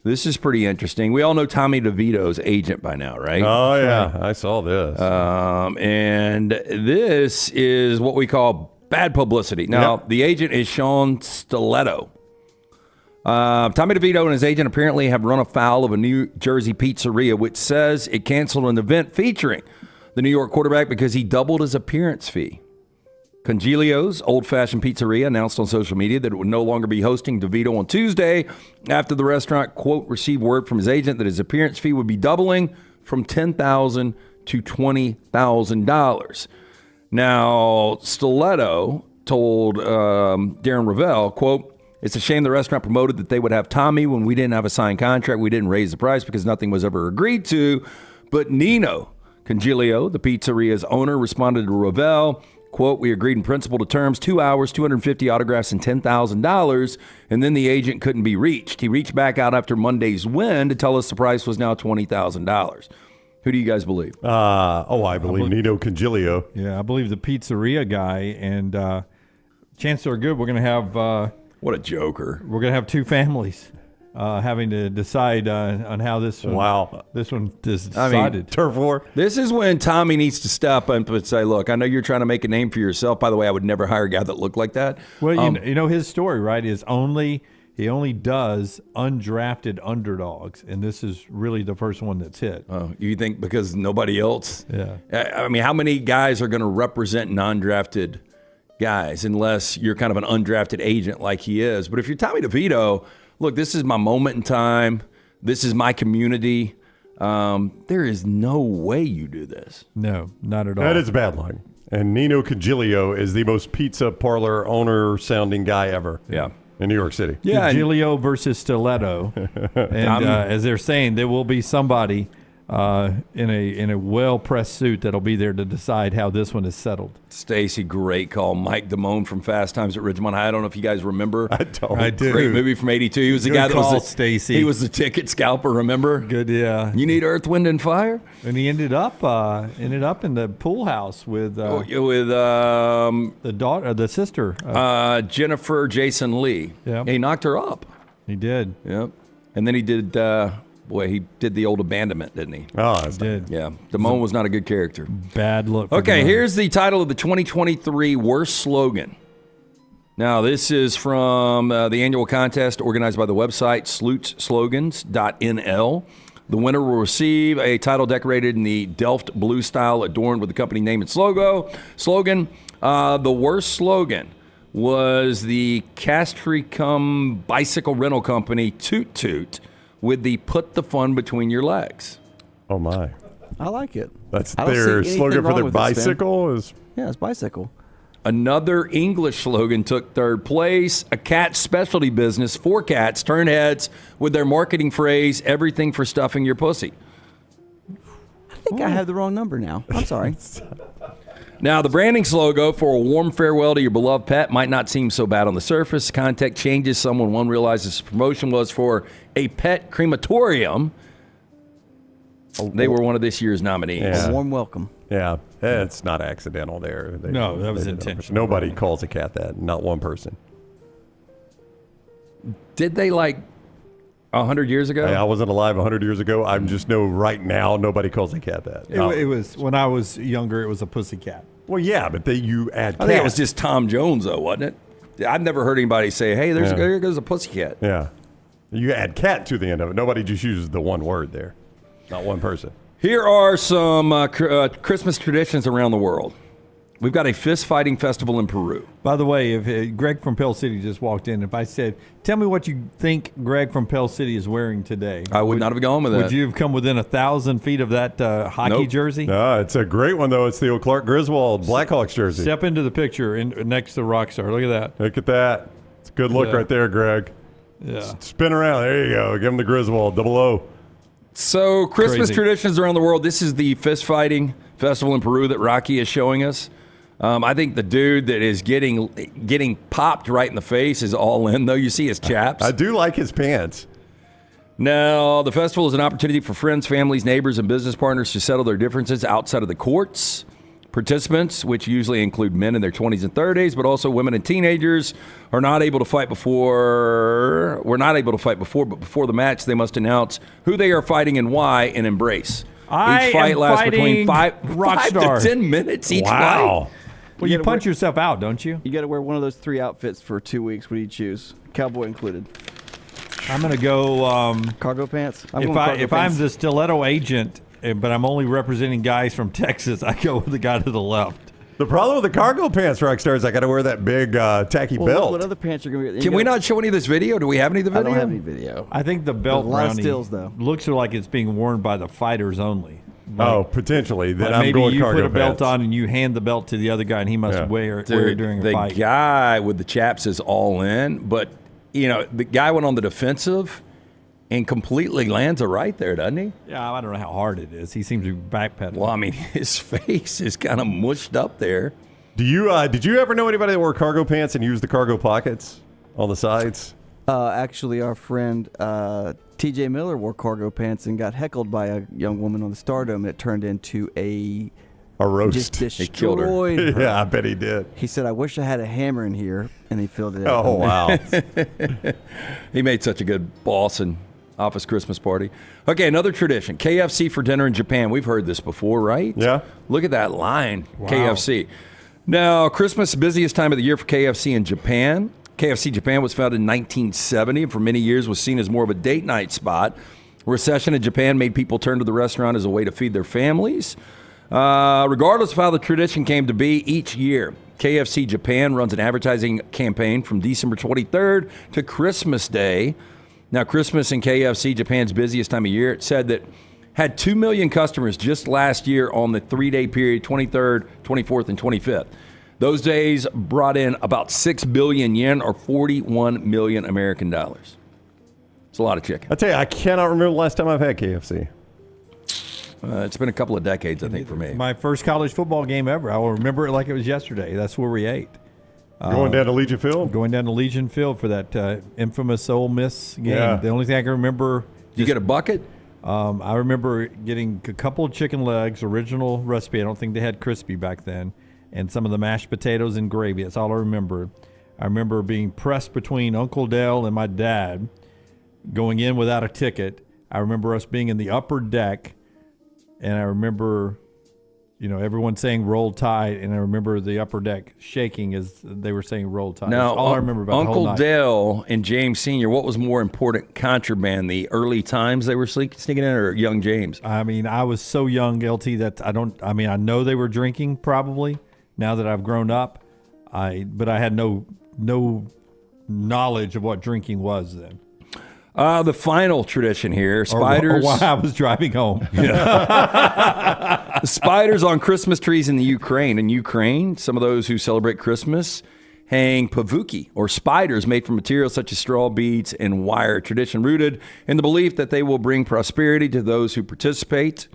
This is pretty interesting. We all know Tommy DeVito's agent by now, right? Oh, yeah. I saw this. And this is what we call bad publicity. Now, the agent is Sean Stiletto. Tommy DeVito and his agent apparently have run afoul of a New Jersey pizzeria, which says it canceled an event featuring the New York quarterback because he doubled his appearance fee. Congilio's old-fashioned pizzeria announced on social media that it would no longer be hosting DeVito on Tuesday after the restaurant, quote, received word from his agent that his appearance fee would be doubling from $10,000 to $20,000. Now, Stiletto told Darren Ravel, quote, it's a shame the restaurant promoted that they would have Tommy when we didn't have a signed contract. We didn't raise the price because nothing was ever agreed to. But Nino Congilio, the pizzeria's owner, responded to Ravel, quote, we agreed in principle to terms, 2 hours, 250 autographs, and $10,000, and then the agent couldn't be reached. He reached back out after Monday's win to tell us the price was now $20,000. Who do you guys believe? I believe Nino Congilio. Yeah, I believe the pizzeria guy. And chances are good we're going to have... what a joker. We're going to have two families having to decide on how this one, this one is decided. Turf war. This is when Tommy needs to step up and say, look, I know you're trying to make a name for yourself. By the way, I would never hire a guy that looked like that. Well, you know his story, right, is he only does undrafted underdogs, and this is really the first one that's hit. Oh, you think because nobody else? Yeah. I mean, how many guys are going to represent non-drafted guys unless you're kind of an undrafted agent like he is? But if you're Tommy DeVito, look, this is my moment in time. This is my community. There is no way you do this. No, not at all. That is bad luck. And Nino Congilio is the most pizza parlor owner-sounding guy ever. Yeah. In New York City. Yeah, Congilio versus Stiletto. And as they're saying, there will be somebody in a well-pressed suit that'll be there to decide how this one is settled. Stacy, great call. Mike Damone from Fast Times at Ridgemont High. I don't know if you guys remember. I don't. I do. Great movie from '82. He was the Good guy that call, was the, Stacy. He was the ticket scalper. Remember? Good, yeah. You need Earth, Wind, and Fire. And he ended up in the pool house with the daughter, the sister, Jennifer Jason Leigh. Yeah, he knocked her up. He did. Yep. And then he did. He did the old abandonment, didn't he? Oh, that's did. Yeah. Damone was not a good character. Bad look. Okay, here's the title of the 2023 Worst Slogan. Now, this is from the annual contest organized by the website sleuthslogans.nl. The winner will receive a title decorated in the Delft blue style adorned with the company name and slogan. The worst slogan was the Castricum bicycle rental company Toot Toot with the put the fun between your legs. Oh, my. I like it. That's I don't their see slogan anything for wrong their with this, Stan. bicycle? Yeah, it's bicycle. Another English slogan took third place. A cat specialty business for cats turned heads with their marketing phrase, everything for stuffing your pussy. I think I have the wrong number now. I'm sorry. Now, the branding slogan for a warm farewell to your beloved pet might not seem so bad on the surface. Context changes. One realizes the promotion was for a pet crematorium. They were one of this year's nominees. Yeah. A warm welcome. Yeah, it's not accidental there. No, that was did it on intentional. purpose. Nobody calls a cat that, not one person. Did they 100 years ago? I wasn't alive 100 years ago. I just know right now nobody calls a cat that. No. It was when I was younger. It was a pussycat. Well, yeah, but you add cat. I think it was just Tom Jones, though, wasn't it? I've never heard anybody say, hey, here goes a pussycat. Yeah. You add cat to the end of it. Nobody just uses the one word there. Not one person. Here are some Christmas traditions around the world. We've got a fist fighting festival in Peru. By the way, if Greg from Pell City just walked in, if I said, tell me what you think Greg from Pell City is wearing today, I would not have gone with that. Would you have come within 1,000 feet of that hockey jersey? No, it's a great one, though. It's the old Clark Griswold Blackhawks jersey. Step into the picture next to Rockstar. Look at that. Look at that. It's a good look right there, Greg. Yeah. Spin around. There you go. Give him the Griswold. 00. So Christmas Crazy. traditions around the world. This is the fist fighting festival in Peru that Rocky is showing us. I think the dude that is getting popped right in the face is all in, though. You see his chaps. I do like his pants. Now, the festival is an opportunity for friends, families, neighbors, and business partners to settle their differences outside of the courts. Participants, which usually include men in their 20s and 30s, but also women and teenagers, are not able to fight before. We're not able to fight before, but before the match, they must announce who they are fighting and why, and embrace. Each fight lasts between 5 to 10 minutes each fight. Well, you punch yourself out, don't you? You got to wear one of those 3 outfits for 2 weeks. What do you choose? Cowboy included. I'm going to go cargo pants. If I'm the stiletto agent, but I'm only representing guys from Texas, I go with the guy to the left. The problem with the cargo pants, Rockstar, is I got to wear that big tacky belt. What other pants are going to be? Can we not show any of this video? Do we have any of the video? I don't have any video. I think the belt There's a lot of Brownie, stills, though. looks like it's being worn by the fighters only. Potentially. Then like I'm going maybe you cargo put a belt pants. on and you hand the belt to the other guy, and he must wear it during a fight. The guy with the chaps is all in, but the guy went on the defensive and completely lands a right there, doesn't he? Yeah, I don't know how hard it is. He seems to be backpedaling. Well, I mean, his face is kind of mushed up there. Did you ever know anybody that wore cargo pants and used the cargo pockets on the sides? Actually, our friend T.J. Miller wore cargo pants and got heckled by a young woman on the Stardome. It turned into a roast. Just He killed her. destroyed Yeah, I bet he did. He said, "I wish I had a hammer in here," and he filled it. Oh, wow. He made such a good boss and office Christmas party. Okay, another tradition. KFC for dinner in Japan. We've heard this before, right? Yeah. Look at that line, Wow. KFC. Now, Christmas, busiest time of the year for KFC in Japan. KFC Japan was founded in 1970 and for many years was seen as more of a date night spot. Recession in Japan made people turn to the restaurant as a way to feed their families. Regardless of how the tradition came to be, each year, KFC Japan runs an advertising campaign from December 23rd to Christmas Day. Now, Christmas in KFC Japan's busiest time of year, it said that had 2 million customers just last year on the 3-day period, 23rd, 24th, and 25th. Those days brought in about 6 billion yen or 41 million American dollars. It's a lot of chicken. I tell you, I cannot remember the last time I've had KFC. It's been a couple of decades, I think, for me. My first college football game ever. I will remember it like it was yesterday. That's where we ate. Going down to Legion Field? Going down to Legion Field for that infamous Ole Miss game. Yeah. The only thing I can remember... You get a bucket? I remember getting a couple of chicken legs, original recipe. I don't think they had crispy back then. And some of the mashed potatoes and gravy. That's all I remember. I remember being pressed between Uncle Dale and my dad, going in without a ticket. I remember us being in the upper deck, and I remember, everyone saying "Roll Tide," and I remember the upper deck shaking as they were saying "Roll Tide." Now, That's all I remember about the whole Uncle night. Dale and James Sr., what was more important contraband, the early times they were sneaking in or young James? I mean, I was so young, LT, that I know they were drinking probably now that I've grown up, but I had no knowledge of what drinking was then. The final tradition here, spiders. Or while I was driving home. Spiders on Christmas trees in the Ukraine. In Ukraine, some of those who celebrate Christmas hang pavuki, or spiders made from materials such as straw, beads, and wire. Tradition rooted in the belief that they will bring prosperity to those who participate.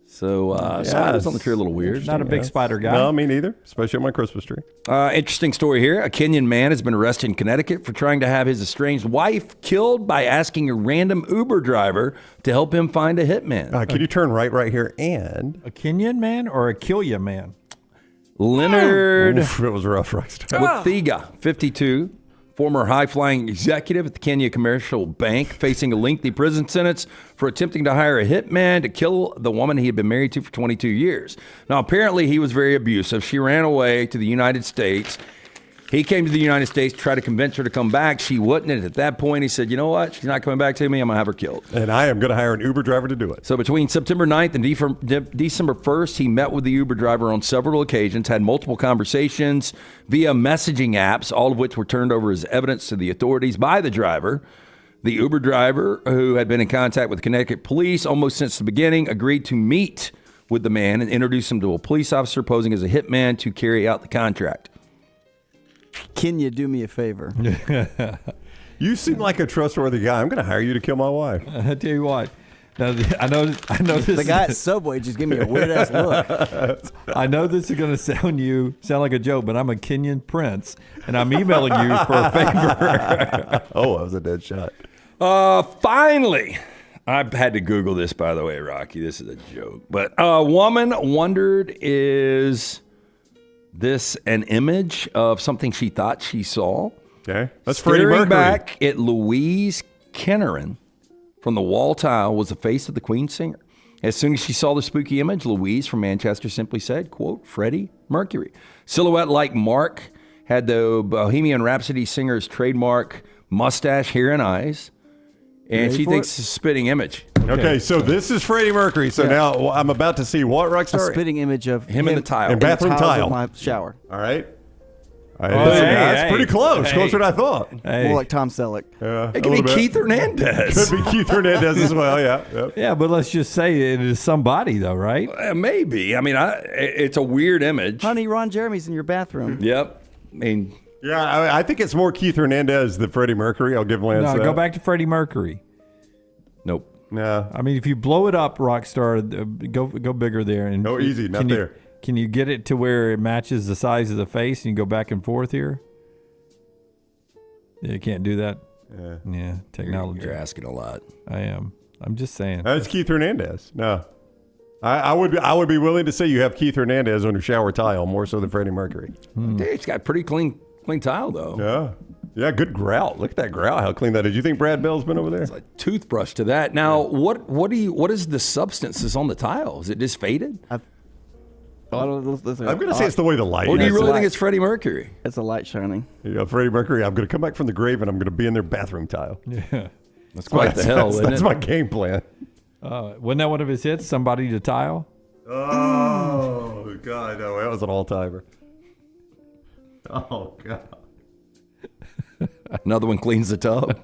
So spiders on the tree are a little weird. Not a big spider guy. No, me neither, especially on my Christmas tree. Interesting story here. A Kenyan man has been arrested in Connecticut for trying to have his estranged wife killed by asking a random Uber driver to help him find a hitman. Can you turn right here and... A Kenyan man or a Killia man? Leonard Oof, it was rough, Withiga, 52, former high-flying executive at the Kenya Commercial Bank, facing a lengthy prison sentence for attempting to hire a hitman to kill the woman he had been married to for 22 years. Now, apparently, he was very abusive. She ran away to the United States. He came to the United States, tried to convince her to come back. She wouldn't. And at that point, he said, you know what? She's not coming back to me. I'm going to have her killed. And I am going to hire an Uber driver to do it. So between September 9th and December 1st, he met with the Uber driver on several occasions, had multiple conversations via messaging apps, all of which were turned over as evidence to the authorities by the driver. The Uber driver, who had been in contact with Connecticut police almost since the beginning, agreed to meet with the man and introduce him to a police officer posing as a hitman to carry out the contract. Can you do me a favor? You seem like a trustworthy guy. I'm going to hire you to kill my wife. I tell you what. Now, I know this. The guy at Subway just gave me a weird ass look. I know this is going to sound like a joke, but I'm a Kenyan prince, and I'm emailing you for a favor. Oh, that was a dead shot. Finally, I've had to Google this, by the way, Rocky. This is a joke. But a woman wondered, is this an image of something she thought she saw? Okay. That's Freddie Staring Mercury. back at Louise Kennerin from the wall tile was the face of the Queen singer. As soon as she saw the spooky image, Louise from Manchester simply said, quote, Freddie Mercury. Silhouette like Mark had the Bohemian Rhapsody singer's trademark mustache, hair, and eyes. And she thinks it's a spitting image. Okay, so this is Freddie Mercury. So now I'm about to see what, Rockstar? A spitting image of him in the tile. In bathroom the tiles tile. of my shower. All right. That's pretty close. Closer than I thought. More like Tom Selleck. It could be Keith Hernandez. Could be Keith Hernandez as well, yeah. Yep. Yeah, but let's just say it is somebody, though, right? Maybe. I mean, it's a weird image. Honey, Ron Jeremy's in your bathroom. Yep. I mean, yeah, I think it's more Keith Hernandez than Freddie Mercury. I'll give Lance that. No, go back to Freddie Mercury. Nope. No. I mean, if you blow it up, Rockstar, go bigger there. And No, easy, not there. Can you get it to where it matches the size of the face and you go back and forth here? You can't do that? Yeah, technology. You're asking a lot. I am. I'm just saying. That's Keith Hernandez. No. I would be willing to say you have Keith Hernandez on your shower tile more so than Freddie Mercury. It's got pretty clean tile, though. Yeah, good grout. Look at that grout, how clean that is. You think Brad Bell's been over there? It's like toothbrush to that. Now, what is the substance that's on the tile? Is it just faded? I'm going to say it's the way the light. Or do you really think it's Freddie Mercury? It's a light shining. Yeah, Freddie Mercury. I'm going to come back from the grave and I'm going to be in their bathroom tile. Yeah. That's quite the hell, isn't That's it? my game plan. Wasn't that one of his hits? Somebody to tile? Oh, God. No, that was an all-timer. Oh, God. Another one cleans the tub.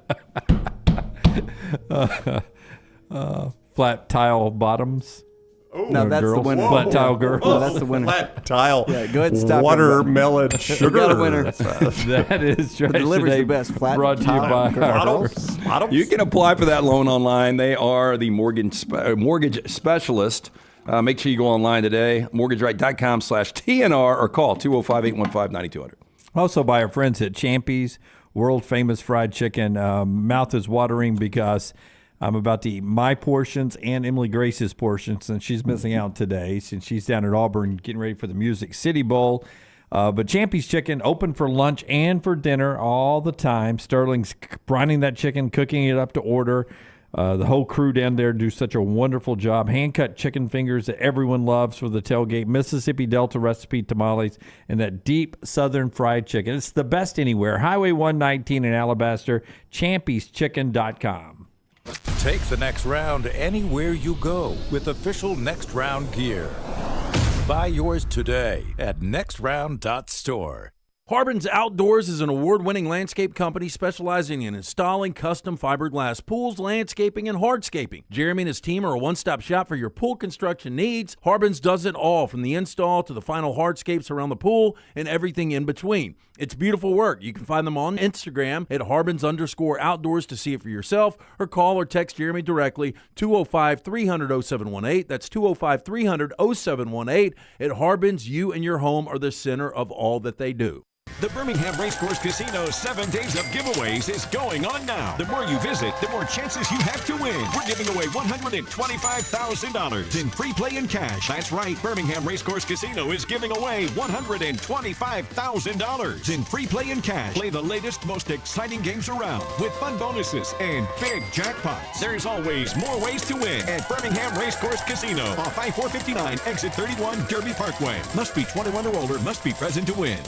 Flat tile bottoms. No, that's girls. the winner. Flat tile girl. No, that's the winner. Flat tile. Yeah, go ahead and stop. Watermelon sugar. You got a winner. That is trash The delivery's today, the best. Flat brought to you tile by girls. You can apply for that loan online. They are the mortgage specialist. Make sure you go online today, mortgageright.com/TNR, or call 205-815-9200. Also by our friends at Champy's, world famous fried chicken. Mouth is watering because I'm about to eat my portions and Emily Grace's portions, and she's missing out today since she's down at Auburn getting ready for the Music City Bowl. But Champy's Chicken, open for lunch and for dinner all the time. Sterling's brining that chicken, cooking it up to order. The whole crew down there do such a wonderful job. Hand-cut chicken fingers that everyone loves for the tailgate. Mississippi Delta recipe tamales and that deep southern fried chicken. It's the best anywhere. Highway 119 in Alabaster, champyschicken.com. Take the next round anywhere you go with official Next Round gear. Buy yours today at nextround.store. Harbin's Outdoors is an award-winning landscape company specializing in installing custom fiberglass pools, landscaping, and hardscaping. Jeremy and his team are a one-stop shop for your pool construction needs. Harbin's does it all, from the install to the final hardscapes around the pool and everything in between. It's beautiful work. You can find them on Instagram at Harbins_outdoors to see it for yourself, or call or text Jeremy directly, 205-300-0718. That's 205-300-0718. At Harbins, you and your home are the center of all that they do. The Birmingham Racecourse Casino's 7 days of giveaways is going on now. The more you visit, the more chances you have to win. We're giving away $125,000 in free play and cash. That's right, Birmingham Racecourse Casino is giving away $125,000 in free play and cash. Play the latest, most exciting games around with fun bonuses and big jackpots. There's always more ways to win at Birmingham Racecourse Casino off I-459, exit 31, Derby Parkway. Must be 21 or older, must be present to win.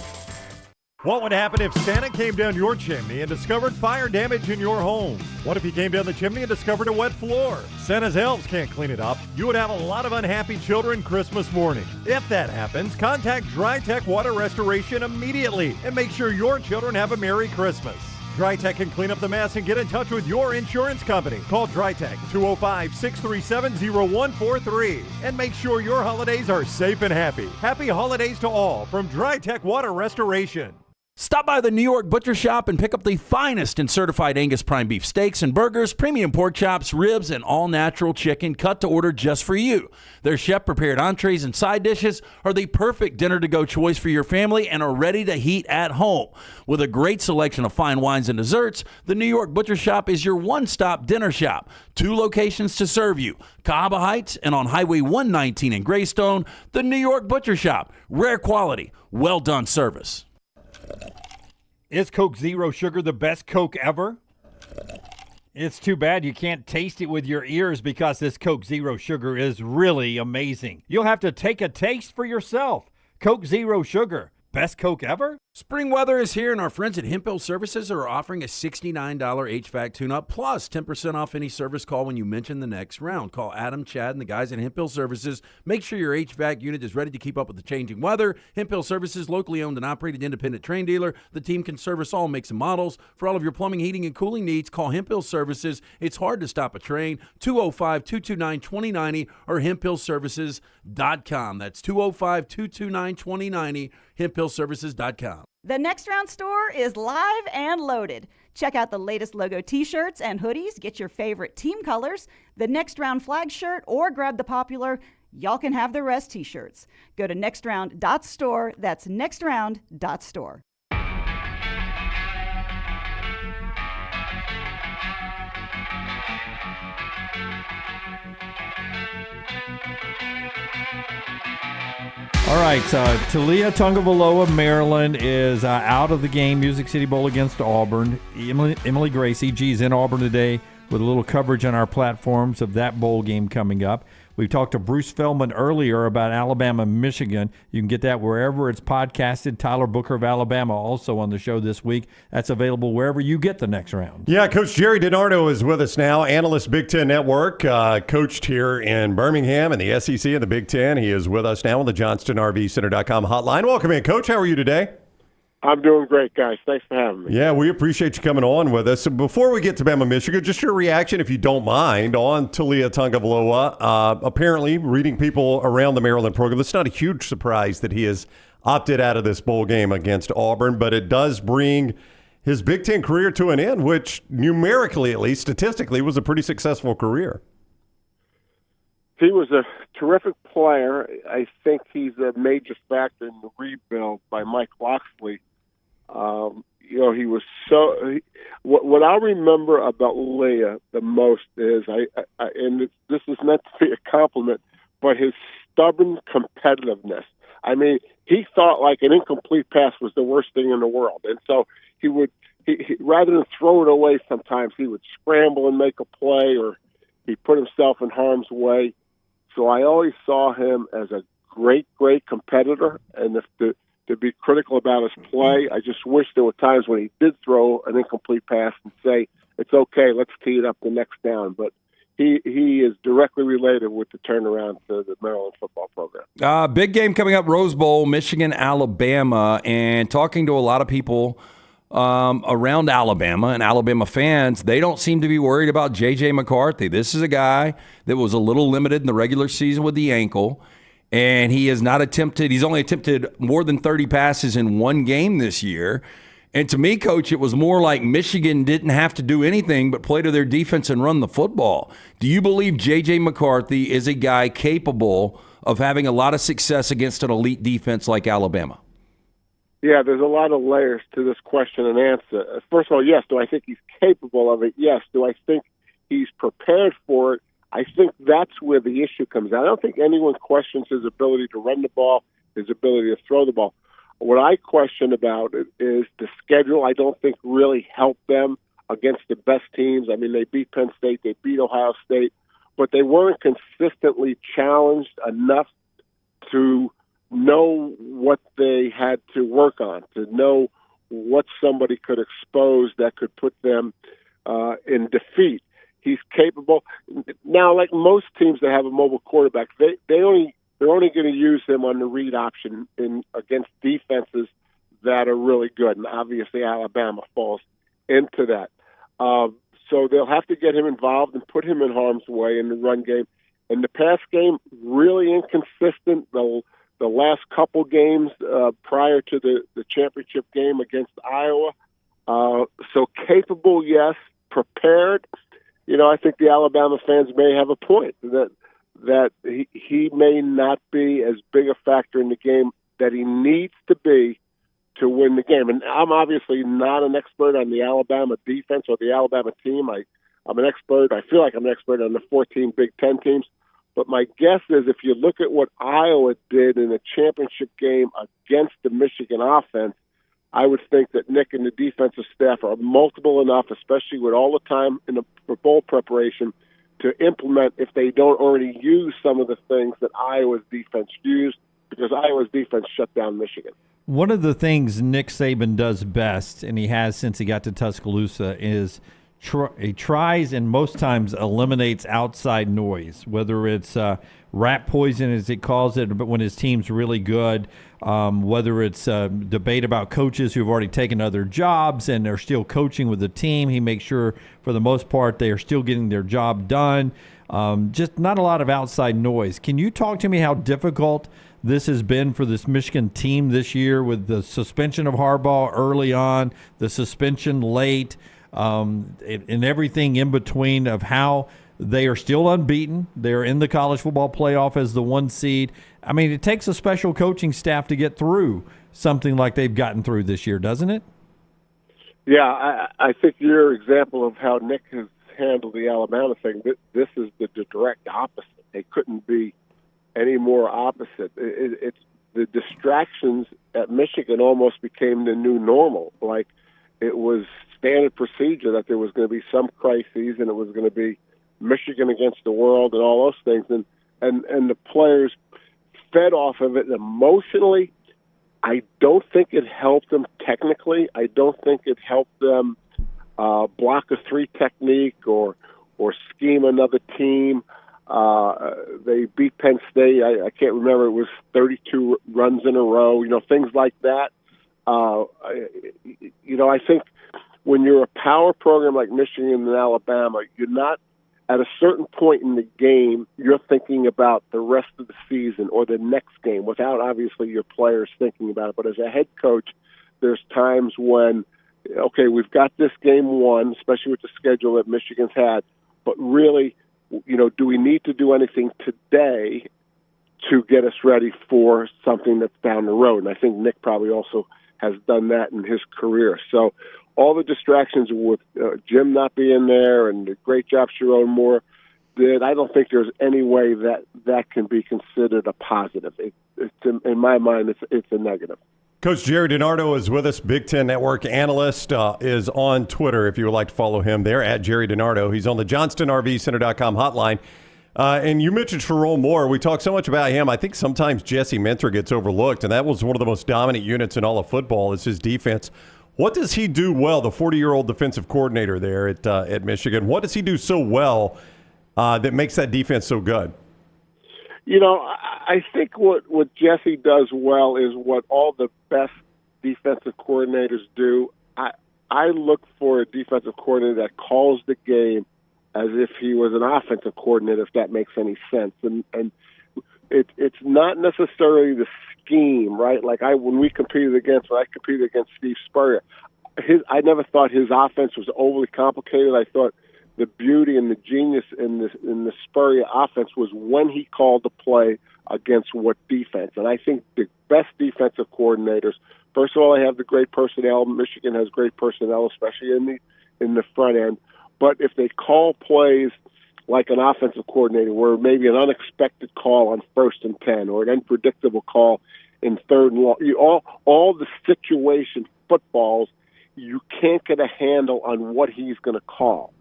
What would happen if Santa came down your chimney and discovered fire damage in your home? What if he came down the chimney and discovered a wet floor? Santa's elves can't clean it up. You would have a lot of unhappy children Christmas morning. If that happens, contact DryTech Water Restoration immediately and make sure your children have a Merry Christmas. DryTech can clean up the mess and get in touch with your insurance company. Call DryTech 205-637-0143 and make sure your holidays are safe and happy. Happy holidays to all from DryTech Water Restoration. Stop by the New York Butcher Shop and pick up the finest in certified Angus prime beef steaks and burgers, premium pork chops, ribs, and all-natural chicken cut to order just for you. Their chef-prepared entrees and side dishes are the perfect dinner-to-go choice for your family and are ready to heat at home. With a great selection of fine wines and desserts, the New York Butcher Shop is your one-stop dinner shop. 2 locations to serve you, Cahaba Heights and on Highway 119 in Greystone. The New York Butcher Shop, rare quality, well-done service. Is Coke Zero Sugar the best Coke ever? It's too bad you can't taste it with your ears because this Coke Zero Sugar is really amazing. You'll have to take a taste for yourself. Coke Zero Sugar, best Coke ever? Spring weather is here, and our friends at Hemp Hill Services are offering a $69 HVAC tune-up plus 10% off any service call when you mention the next round. Call Adam, Chad, and the guys at Hemp Hill Services. Make sure your HVAC unit is ready to keep up with the changing weather. Hemp Hill Services, locally owned and operated independent train dealer. The team can service all makes and models. For all of your plumbing, heating, and cooling needs, call Hemp Hill Services. It's hard to stop a train. 205-229-2090 or hemphillservices.com. That's 205-229-2090, hemphillservices.com. The Next Round store is live and loaded. Check out the latest logo t-shirts and hoodies. Get your favorite team colors, the Next Round flag shirt, or grab the popular Y'all Can Have the Rest t-shirts. Go to nextround.store. That's nextround.store. All right, Talia Tungavaloa, Maryland, is out of the game. Music City Bowl against Auburn. Emily Gracie, is in Auburn today with a little coverage on our platforms of that bowl game coming up. We talked to Bruce Feldman earlier about Alabama and Michigan. You can get that wherever it's podcasted. Tyler Booker of Alabama also on the show this week. That's available wherever you get the Next Round. Yeah, Coach Gerry DiNardo is with us now, analyst Big Ten Network, coached here in Birmingham and the SEC and the Big Ten. He is with us now on the JohnstonRVCenter.com hotline. Welcome in, Coach. How are you today? I'm doing great, guys. Thanks for having me. Yeah, we appreciate you coming on with us. So before we get to Bama, Michigan, just your reaction, if you don't mind, on Talia Tungavaloa. Apparently, reading people around the Maryland program, it's not a huge surprise that he has opted out of this bowl game against Auburn, but it does bring his Big Ten career to an end, which numerically, at least statistically, was a pretty successful career. He was a terrific player. I think he's a major factor in the rebuild by Mike Loxley. He was so. What I remember about Leah the most is and this is meant to be a compliment, but his stubborn competitiveness. I mean, he thought like an incomplete pass was the worst thing in the world, and so he would, rather than throw it away, sometimes he would scramble and make a play, or he put himself in harm's way. So I always saw him as a great competitor, and to be critical about his play, I just wish there were times when he did throw an incomplete pass and say, it's okay, let's tee it up the next down. But he is directly related with the turnaround to the Maryland football program. Big game coming up, Rose Bowl, Michigan, Alabama, and talking to a lot of people around Alabama and Alabama fans, they don't seem to be worried about J.J. McCarthy. This is a guy that was a little limited in the regular season with the ankle, and he's only attempted more than 30 passes in one game this year. And to me, Coach, it was more like Michigan didn't have to do anything but play to their defense and run the football. Do you believe J.J. McCarthy is a guy capable of having a lot of success against an elite defense like Alabama? Yeah, there's a lot of layers to this question and answer. First of all, yes. Do I think he's capable of it? Yes. Do I think he's prepared for it? I think that's where the issue comes out. I don't think anyone questions his ability to run the ball, his ability to throw the ball. What I question about it is the schedule. I don't think really helped them against the best teams. I mean, they beat Penn State, they beat Ohio State, but they weren't consistently challenged enough to know what they had to work on, to know what somebody could expose that could put them in defeat. He's capable. Now, like most teams that have a mobile quarterback, they're only going to use him on the read option against defenses that are really good, and obviously Alabama falls into that. So they'll have to get him involved and put him in harm's way in the run game. In the pass game, really inconsistent. The last couple games prior to the championship game against Iowa. So capable, yes. Prepared. I think the Alabama fans may have a point that he may not be as big a factor in the game that he needs to be to win the game. And I'm obviously not an expert on the Alabama defense or the Alabama team. I'm an expert. I feel like I'm an expert on the 14 Big Ten teams. But my guess is if you look at what Iowa did in a championship game against the Michigan offense, I would think that Nick and the defensive staff are multiple enough, especially with all the time for bowl preparation, to implement if they don't already use some of the things that Iowa's defense used, because Iowa's defense shut down Michigan. One of the things Nick Saban does best, and he has since he got to Tuscaloosa, is he tries and most times eliminates outside noise, whether it's rat poison, as he calls it, but when his team's really good, whether it's debate about coaches who've already taken other jobs and are still coaching with the team. He makes sure, for the most part, they are still getting their job done. Just not a lot of outside noise. Can you talk to me how difficult this has been for this Michigan team this year with the suspension of Harbaugh early on, the suspension late, and everything in between, of how they are still unbeaten. They're in the college football playoff as the 1 seed. I mean, it takes a special coaching staff to get through something like they've gotten through this year, doesn't it? Yeah, I think your example of how Nick has handled the Alabama thing, this is the direct opposite. They couldn't be any more opposite. It's the distractions at Michigan almost became the new normal. Like, it was standard procedure that there was going to be some crises, and it was going to be Michigan against the world and all those things. And the players fed off of it emotionally. I don't think it helped them technically. I don't think it helped them block a 3 technique or scheme another team. They beat Penn State. I can't remember. It was 32 runs in a row, things like that. I think when you're a power program like Michigan and Alabama, you're not, at a certain point in the game, you're thinking about the rest of the season or the next game without obviously your players thinking about it. But as a head coach, there's times when, okay, we've got this game won, especially with the schedule that Michigan's had, but really, do we need to do anything today to get us ready for something that's down the road? And I think Nick probably also has done that in his career. So all the distractions with Jim not being there and the great job Sharon Moore did, I don't think there's any way that can be considered a positive. In my mind, it's a negative. Coach Gerry DiNardo is with us, Big Ten Network analyst, is on Twitter if you would like to follow him there, at Gerry DiNardo. He's on the JohnstonRVCenter.com hotline. And you mentioned Sharon Moore. We talk so much about him. I think sometimes Jesse Minter gets overlooked, and that was one of the most dominant units in all of football is his defense. What does he do well, the 40-year-old defensive coordinator there at Michigan? What does he do so well that makes that defense so good? I think what Jesse does well is what all the best defensive coordinators do. I look for a defensive coordinator that calls the game as if he was an offensive coordinator, if that makes any sense. And it's not necessarily the scheme, right? Like when I competed against Steve Spurrier, I never thought his offense was overly complicated. I thought the beauty and the genius in the Spurrier offense was when he called the play against what defense. And I think the best defensive coordinators, first of all, they have the great personnel. Michigan has great personnel, especially in the front end. But if they call plays like an offensive coordinator, where maybe an unexpected call on 1st and 10 or an unpredictable call in 3rd and long, all the situation footballs, you can't get a handle on what he's going to call.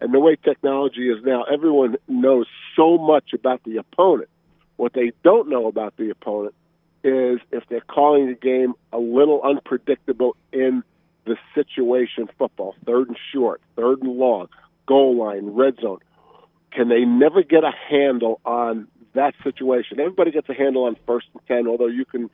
And the way technology is now, everyone knows so much about the opponent. What they don't know about the opponent is if they're calling the game a little unpredictable in the situation football, 3rd and short, 3rd and long, goal line, red zone. Can they never get a handle on that situation? Everybody gets a handle on 1st and 10, although you can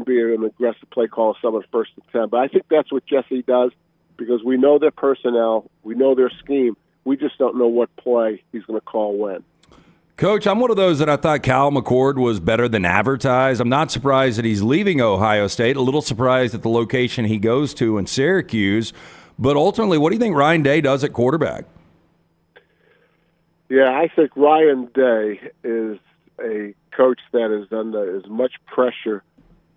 be an aggressive play call someone 1st and 10. But I think that's what Jesse does because we know their personnel, we know their scheme. We just don't know what play he's going to call when. Coach, I'm one of those that I thought Cal McCord was better than advertised. I'm not surprised that he's leaving Ohio State, a little surprised at the location he goes to in Syracuse. But ultimately, what do you think Ryan Day does at quarterback? Yeah, I think Ryan Day is a coach that is under as much pressure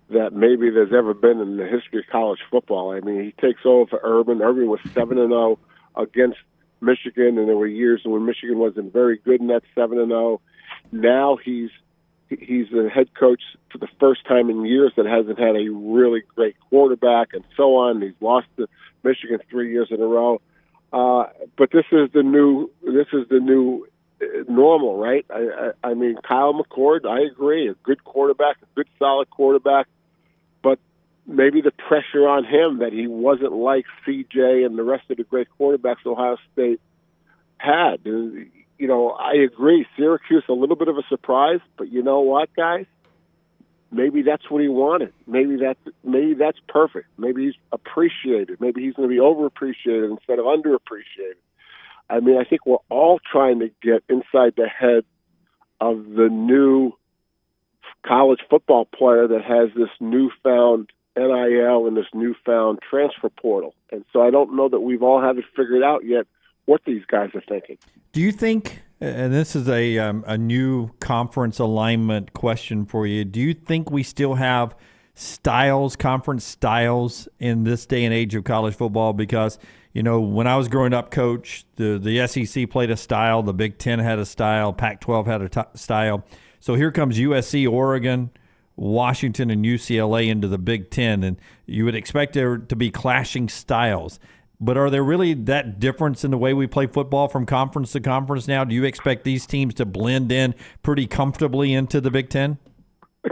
that maybe there's ever been in the history of college football. I mean, he takes over for Urban. Urban was 7-0 against Michigan, and there were years when Michigan wasn't very good in that 7-0. Now he's a head coach for the first time in years that hasn't had a really great quarterback, and so on. He's lost to Michigan 3 years in a row. But this is the new normal, right? I mean, Kyle McCord, I agree, a good quarterback, a good solid quarterback, but maybe the pressure on him that he wasn't like CJ and the rest of the great quarterbacks Ohio State had. You know, I agree, Syracuse a little bit of a surprise, but you know what, guys? Maybe that's what he wanted. Maybe that's perfect. Maybe he's appreciated. Maybe he's going to be overappreciated instead of underappreciated. I mean, I think we're all trying to get inside the head of the new college football player that has this newfound NIL and this newfound transfer portal. And so I don't know that we've all have it figured out yet what these guys are thinking. Do you think, and this is a new conference alignment question for you, do you think we still have conference styles in this day and age of college football? Because, you know, when I was growing up, Coach, the SEC played a style, the Big Ten had a style, Pac-12 had a style. So here comes USC, Oregon, Washington, and UCLA into the Big Ten, and you would expect there to be clashing styles. But are there really that difference in the way we play football from conference to conference now? Do you expect these teams to blend in pretty comfortably into the Big Ten?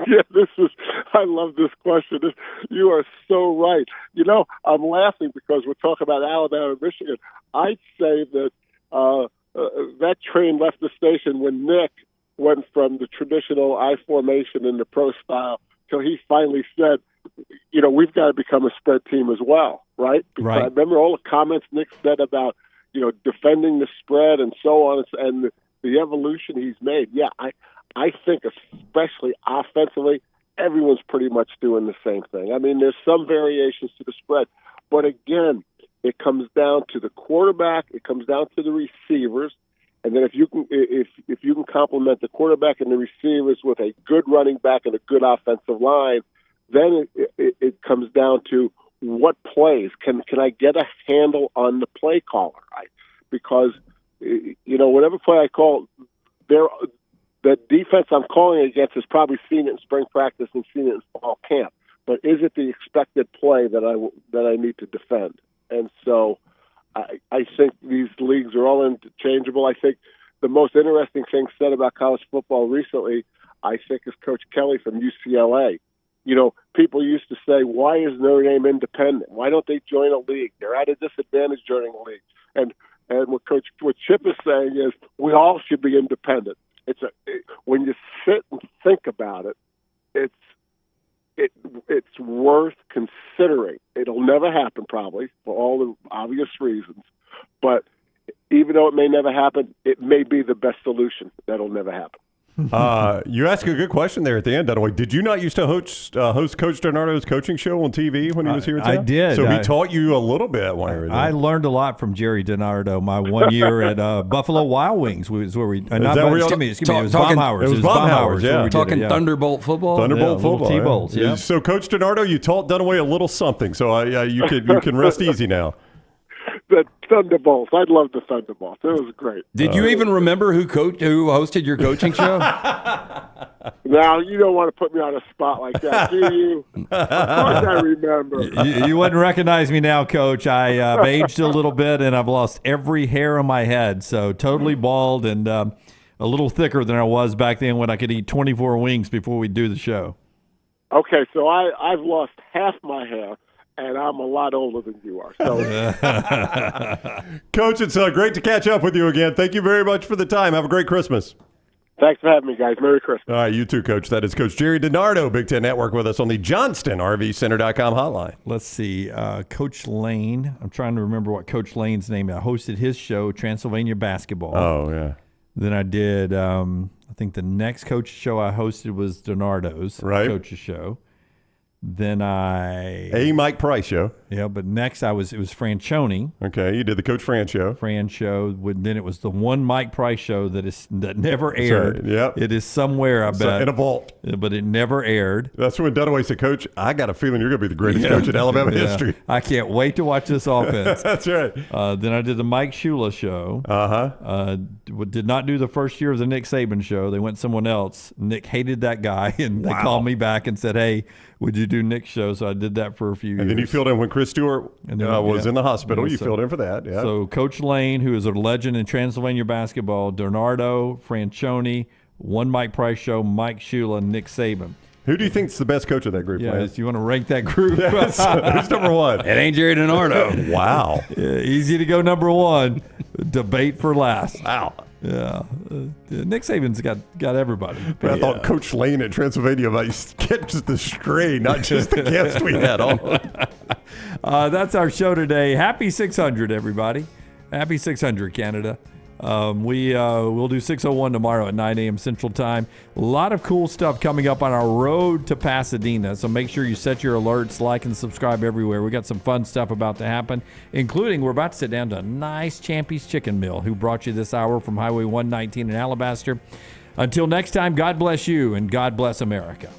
Yeah, I love this question. You are so right. You know, I'm laughing because we're talking about Alabama and Michigan. I'd say that that train left the station when Nick went from the traditional I formation and the pro style till he finally said, you know, we've got to become a spread team as well, right? Because right. I remember all the comments Nick said about, you know, defending the spread and so on, and the evolution he's made. Yeah, I think especially offensively, everyone's pretty much doing the same thing. I mean, there's some variations to the spread, but again, it comes down to the quarterback, it comes down to the receivers, and then if you can complement the quarterback and the receivers with a good running back and a good offensive line, then it comes down to what plays. Can I get a handle on the play caller? Because, you know, whatever play I call, the defense I'm calling against has probably seen it in spring practice and seen it in fall camp. But is it the expected play that I need to defend? And so I think these leagues are all interchangeable. I think the most interesting thing said about college football recently, I think, is Coach Kelly from UCLA. You know, people used to say, why is Notre Dame independent? Why don't they join a league? They're at a disadvantage joining a league. And what Chip is saying is we all should be independent. When you sit and think about it, it's worth considering. It'll never happen probably for all the obvious reasons, but even though it may never happen, it may be the best solution. That'll never happen. You asked a good question there at the end, Dunaway. Did you not used to host Coach DiNardo's coaching show on TV when he was here in town? I did. So he taught you a little bit while you were there. I learned a lot from Gerry DiNardo. My 1 year at Buffalo Wild Wings was where we. It was Baumhauer's. It was Baumhauer's, yeah. Talking Thunderbolt football. Thunderbolt football. T-balls. Yeah. So Coach DiNardo, you taught Dunaway a little something. So you can rest easy now. The Thunderbolts. I love the Thunderbolts. It was great. Did you even remember who hosted your coaching show? Now, you don't want to put me on a spot like that, do you? Of course I remember. You wouldn't recognize me now, Coach. I've aged a little bit, and I've lost every hair on my head, so totally bald and a little thicker than I was back then when I could eat 24 wings before we do the show. Okay, so I've lost half my hair, and I'm a lot older than you are. So, Coach, it's great to catch up with you again. Thank you very much for the time. Have a great Christmas. Thanks for having me, guys. Merry Christmas. All right, you too, Coach. That is Coach Gerry DiNardo, Big Ten Network, with us on the JohnstonRVCenter.com hotline. Let's see. Coach Lane. I'm trying to remember what Coach Lane's name is. I hosted his show, Transylvania Basketball. Oh, yeah. Then I did, I think the next coach show I hosted was DiNardo's coach's show. Then Mike Price show. Yeah, but next it was Franchione. Okay, you did the Coach Fran show. Then it was the one Mike Price show that never aired. Right. Yep. It is somewhere, I bet. In a vault. But it never aired. That's when Dunaway said, Coach, I got a feeling you're going to be the greatest coach in Alabama history. I can't wait to watch this offense. That's right. Then I did the Mike Shula show. Did not do the first year of the Nick Saban show. They went someone else. Nick hated that guy, and they called me back and said, hey, would you do Nick's show? So I did that for a few years. And then you filled in when Chris Stewart was in the hospital. You filled in for that. Yeah. So Coach Lane, who is a legend in Transylvania basketball, DiNardo, Franchione, one Mike Price show, Mike Shula, Nick Saban. Who do you think's the best coach of that group? Yes, you want to rank that group? Yes. Who's number one? It ain't Gerry DiNardo. Wow. Yeah, easy to go number one. Debate for last. Wow. Yeah, Nick Saban's got everybody. I thought Coach Lane at Transylvania might catch the stray, not just the guest we had on. That's our show today. Happy 600, everybody. Happy 600, Canada. We'll do 601 tomorrow at 9 a.m. Central Time. A lot of cool stuff coming up on our road to Pasadena, so make sure you set your alerts, like and subscribe everywhere. We got some fun stuff about to happen, including we're about to sit down to a nice Champy's Chicken Mill, who brought you this hour from Highway 119 in Alabaster. Until next time, God bless you and God bless America.